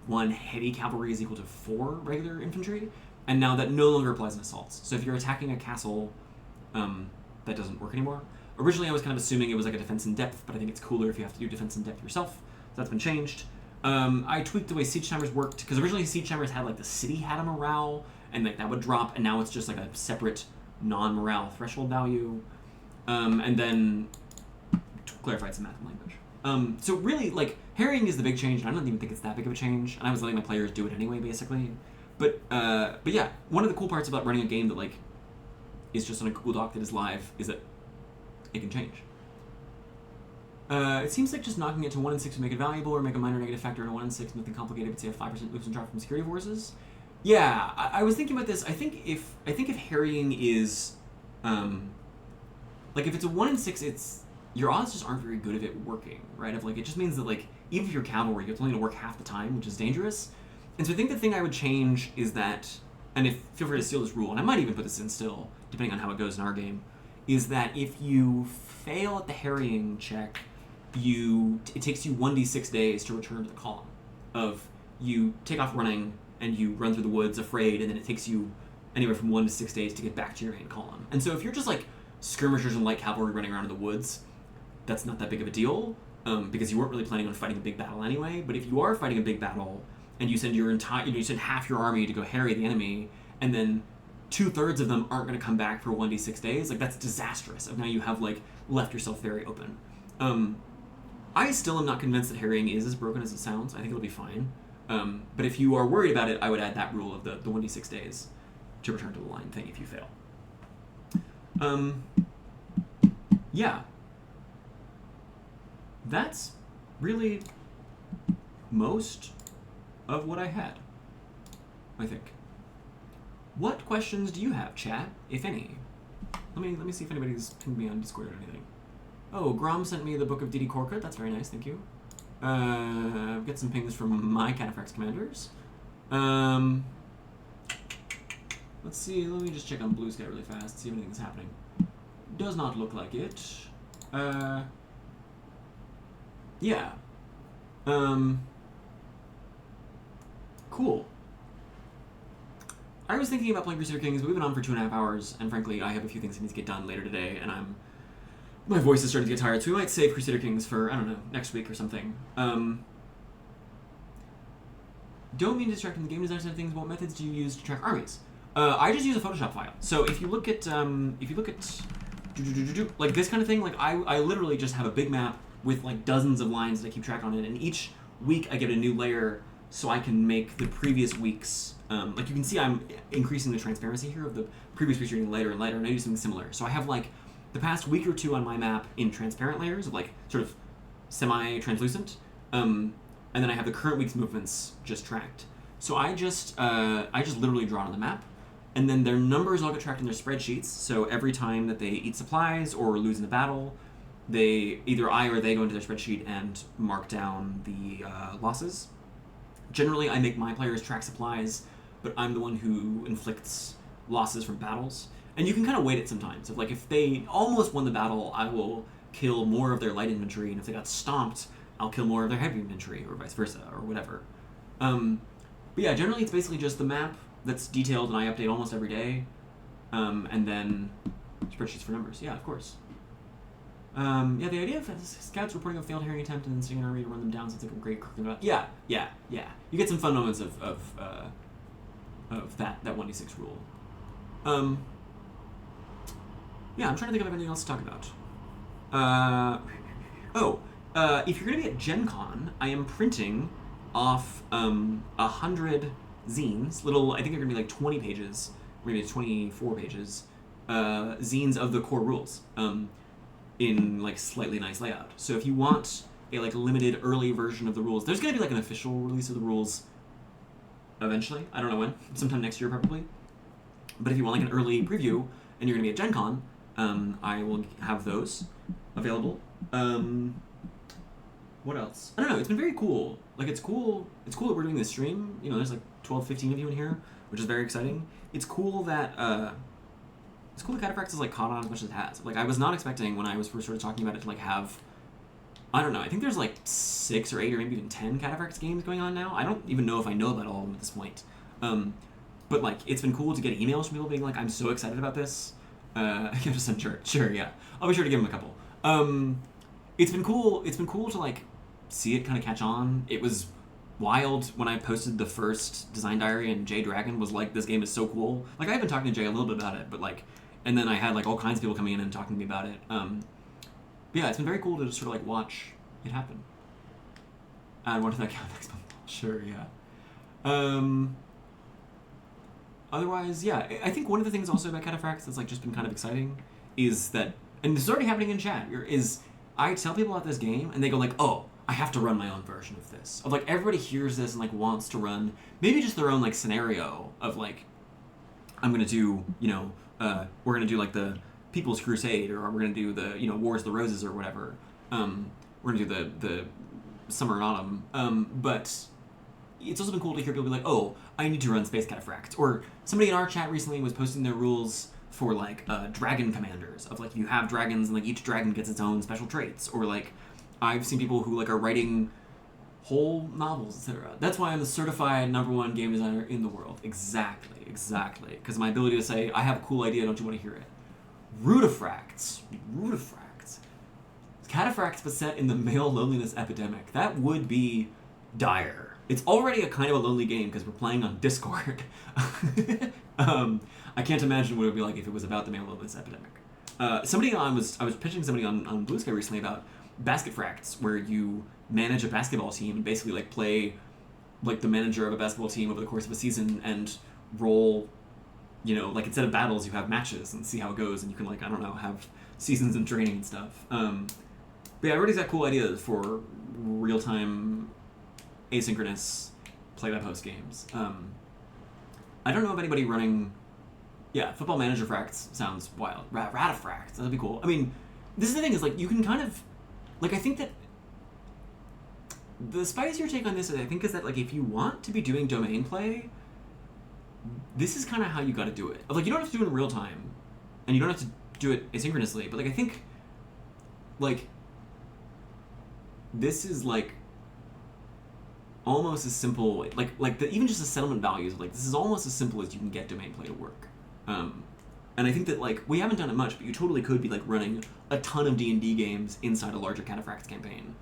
1 heavy cavalry is equal to 4 regular infantry, and now that no longer applies in assaults. So if you're attacking a castle, that doesn't work anymore. Originally I was kind of assuming it was like a defense in depth, but I think it's cooler if you have to do defense in depth yourself. So that's been changed. I tweaked the way siege timers worked, because originally siege timers had, like, the city had a morale, and, like, that would drop, and now it's just, like, a separate non-morale threshold value. And then clarified some math and language. So really, like, harrying is the big change, and I don't even think it's that big of a change, and I was letting my players do it anyway, basically. But yeah, one of the cool parts about running a game that, like, is just on a Google Doc that is live is that it can change. It seems like just knocking it to 1 in 6 would make it valuable, or make a minor negative factor in a 1 in 6, nothing complicated, but say a 5% lose and drop from security forces. Yeah, I was thinking about this. I think if harrying is, like, if it's a 1 in 6, it's, your odds just aren't very good of it working, right? Of, like, it just means that, like, even if you're cavalry, it's only going to work half the time, which is dangerous. And so I think the thing I would change is that, and feel free to steal this rule, and I might even put this in still, depending on how it goes in our game, is that if you fail at the harrying check, it takes you 1d6 days to return to the column. Of, you take off running, and you run through the woods afraid, and then it takes you anywhere from 1 to 6 days to get back to your main column. And so if you're just, like, skirmishers and light cavalry running around in the woods, that's not that big of a deal, because you weren't really planning on fighting a big battle anyway. But if you are fighting a big battle, and you send you send half your army to go harry the enemy, and then 2/3 of them aren't going to come back for 1d6 days. Like, that's disastrous. Now you have, like, left yourself very open. I still am not convinced that harrying is as broken as it sounds. I think it'll be fine. But if you are worried about it, I would add that rule of the 1d6 days to return to the line thing if you fail. Yeah. That's really most of what I had, I think. What questions do you have, chat, if any? Let me see if anybody's pinged me on Discord or anything. Oh, Grom sent me the Book of Didi Korkut. That's very nice, thank you. I've got some pings from my Cataphracts commanders. Let's see, let me just check on Blue Sky really fast, see if anything's happening. Does not look like it. Yeah. Cool. I was thinking about playing Crusader Kings, but we've been on for 2.5 hours, and frankly, I have a few things I need to get done later today, and my voice is starting to get tired, so we might save Crusader Kings for, I don't know, next week or something. Don't mean to distract from the game design side of things. What methods do you use to track armies? I just use a Photoshop file. So if you look at like this kind of thing, like I literally just have a big map with like dozens of lines that I keep track on it, and each week I get a new layer so I can make the previous weeks. Like you can see, I'm increasing the transparency here of the previous weeks getting lighter and lighter, and I do something similar. So I have like the past week or two on my map in transparent layers of like sort of semi-translucent, and then I have the current week's movements just tracked. So I just literally draw it on the map, and then their numbers all get tracked in their spreadsheets. So every time that they eat supplies or lose in the battle, either I or they go into their spreadsheet and mark down the losses. Generally, I make my players track supplies, but I'm the one who inflicts losses from battles. And you can kind of weight it sometimes. If they almost won the battle, I will kill more of their light infantry, and if they got stomped, I'll kill more of their heavy infantry, or vice versa, or whatever. But yeah, generally it's basically just the map that's detailed, and I update almost every day, and then spreadsheets for numbers. Yeah, of course. Yeah, the idea of scouts reporting a failed harrying attempt and then sending an army to run them down sounds like a great cooking about. Yeah. You get some fun moments of that 1d6 rule. Yeah, I'm trying to think of anything else to talk about. If you're going to be at Gen Con, I am printing off 100 zines, I think they're going to be like 20 pages, maybe 24 pages, zines of the core rules, in like slightly nice layout. So if you want a like limited early version of the rules, there's going to be like an official release of the rules eventually. I don't know when, sometime next year probably. But if you want like an early preview and you're going to be at Gen Con, I will have those available. What else? I don't know, it's been very cool. Like, it's cool that we're doing this stream. You know, there's like 12, 15 of you in here, which is very exciting. It's cool that Cataphracts has like caught on as much as it has. Like, I was not expecting when I was first sort of talking about it to like have, I don't know, I think there's like 6 or 8 or maybe even 10 Cataphracts games going on now. I don't even know if I know about all of them at this point. But like, it's been cool to get emails from people being like, I'm so excited about this. I can just send sure, yeah. I'll be sure to give them a couple. It's been cool to like see it kind of catch on. It was wild when I posted the first design diary and Jay Dragon was like, this game is so cool. Like, I've been talking to Jay a little bit about it, but like, and then I had like all kinds of people coming in and talking to me about it. Yeah, it's been very cool to just sort of like watch it happen. And what did that count next month? Sure, yeah. Otherwise, yeah, I think one of the things also about Cataphracts that's like just been kind of exciting is that, and this is already happening in chat, is I tell people about this game and they go like, oh, I have to run my own version of this. Of like, everybody hears this and like wants to run maybe just their own like scenario of like, I'm gonna do, we're gonna do like the People's Crusade, or we're gonna do the, Wars of the Roses or whatever. We're gonna do the Summer and Autumn. But it's also been cool to hear people be like, oh, I need to run Space Cataphracts. Or somebody in our chat recently was posting their rules for like dragon commanders, of like, you have dragons and like each dragon gets its own special traits. Or like, I've seen people who like are writing whole novels, etc. That's why I'm the certified #1 game designer in the world. Exactly. Because my ability to say, I have a cool idea, don't you want to hear it? Rutaphracts. Cataphracts but set in the male loneliness epidemic. That would be dire. It's already a kind of a lonely game because we're playing on Discord. I can't imagine what it would be like if it was about the male illness epidemic. I was pitching somebody on Blue Sky recently about Cataphracts, where you manage a basketball team and basically like play like the manager of a basketball team over the course of a season and roll, like instead of battles you have matches and see how it goes, and you can like, I don't know, have seasons and training and stuff. But yeah, everybody's got cool ideas for real-time asynchronous play-by-post games. I don't know of anybody running... Yeah, Football Manager Fracts sounds wild. Ratafracts, that'd be cool. I mean, this is the thing, is like, you can kind of... Like, I think that... The spicier take on this, I think, is that, like, if you want to be doing domain play, this is kind of how you gotta do it. Like, you don't have to do it in real time, and you don't have to do it asynchronously, but, like, I think, like, this is, like, almost as simple, even just the settlement values, like, this is almost as simple as you can get domain play to work. And I think that, like, we haven't done it much, but you totally could be, like, running a ton of D&D games inside a larger Cataphracts campaign.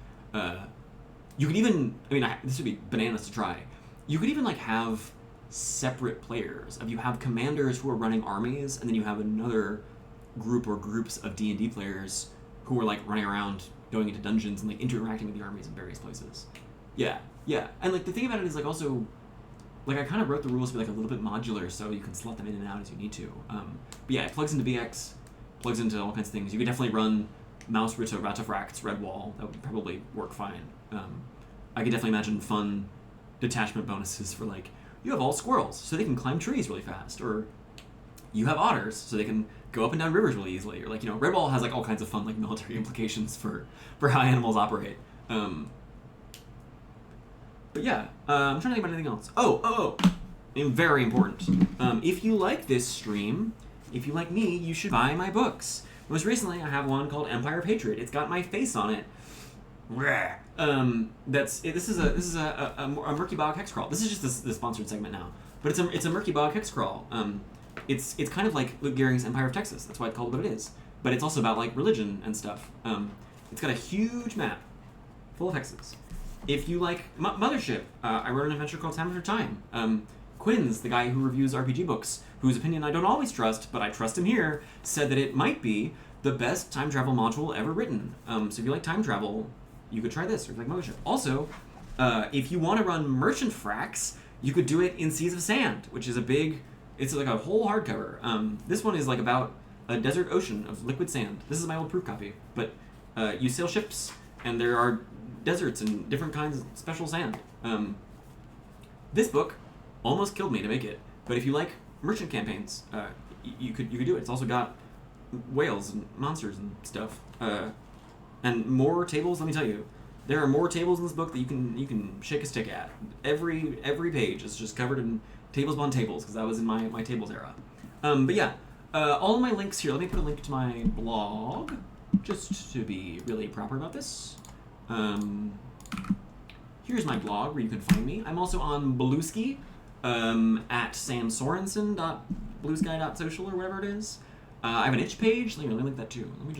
You could even, this would be bananas to try. You could even, like, have separate players. If you have commanders who are running armies, and then you have another group or groups of D&D players who are, like, running around, going into dungeons, and, like, interacting with the armies in various places. Yeah. And, like, the thing about it is, like, also... Like, I kind of wrote the rules to be, like, a little bit modular, so you can slot them in and out as you need to. But yeah, it plugs into VX, plugs into all kinds of things. You could definitely run Mouse Ratafracts Redwall. That would probably work fine. I could definitely imagine fun detachment bonuses for, like, you have all squirrels, so they can climb trees really fast. Or you have otters, so they can go up and down rivers really easily. Or, like, Redwall has, like, all kinds of fun, like, military implications for how animals operate. But yeah, I'm trying to think about anything else. Oh, very important. If you like this stream, if you like me, you should buy my books. Most recently, I have one called Empire Patriot. It's got my face on it. This is a Murky Bog hex crawl. This is just the sponsored segment now, but it's a Murky Bog hex crawl. It's kind of like Luke Gehring's Empire of Texas. That's why it's called what it is. But it's also about like religion and stuff. It's got a huge map full of hexes. If you like Mothership, I wrote an adventure called Time After Time. Quinn's, the guy who reviews RPG books, whose opinion I don't always trust, but I trust him here, said that it might be the best time travel module ever written. So if you like time travel, you could try this, or if you like Mothership. Also, if you want to run Merchant Fracts, you could do it in Seas of Sand, which is it's like a whole hardcover. This one is like about a desert ocean of liquid sand. This is my old proof copy, but you sail ships, and there are deserts and different kinds of special sand. This book almost killed me to make it, but if you like merchant campaigns, you could do it. It's also got whales and monsters and stuff, and more tables. Let me tell you, there are more tables in this book that you can shake a stick at. Every page is just covered in tables upon tables, because I was in my tables era. But yeah, all of my links here. Let me put a link to my blog, just to be really proper about this. Here's my blog where you can find me. I'm also on Bluski, at samsorensen.bluesky.social or whatever it is. I have an itch page. Let me link that too. Let me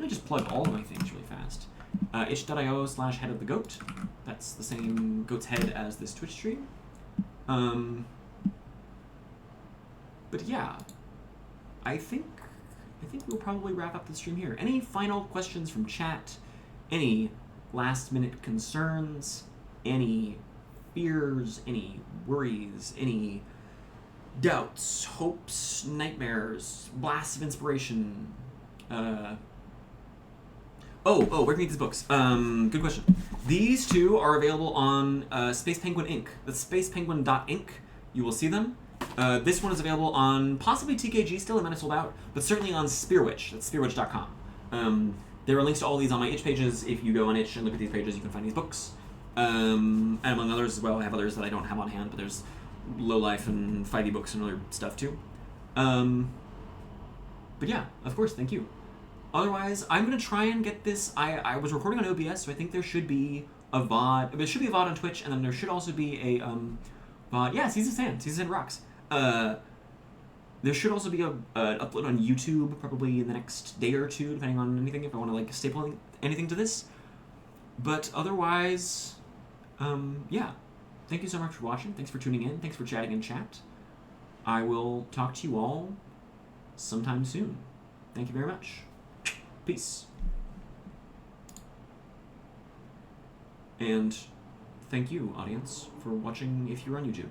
just plug all of my things really fast. itch.io/headofthegoat. That's the same goat's head as this Twitch stream. But yeah, I think we'll probably wrap up the stream here. Any final questions from chat? Any last-minute concerns, any fears, any worries, any doubts, hopes, nightmares, blasts of inspiration? Where can you get these books? Good question. These two are available on Space Penguin Inc. That's spacepenguin.inc. You will see them. This one is available on possibly TKG still, it might have sold out, but certainly on Spearwitch. That's spearwitch.com. There are links to all these on my itch pages. If you go on itch and look at these pages, you can find these books. And among others as well, I have others that I don't have on hand, but there's Low Life and 5e books and other stuff too. But yeah, of course, thank you. Otherwise, I'm going to try and get this. I was recording on OBS, so I think there should be a VOD. There should be a VOD on Twitch, and then there should also be a VOD. Yeah, Seas of Sand rocks. There should also be an upload on YouTube probably in the next day or two, depending on anything, if I want to like staple anything to this. But otherwise, yeah. Thank you so much for watching. Thanks for tuning in. Thanks for chatting in chat. I will talk to you all sometime soon. Thank you very much. Peace. And thank you, audience, for watching if you're on YouTube.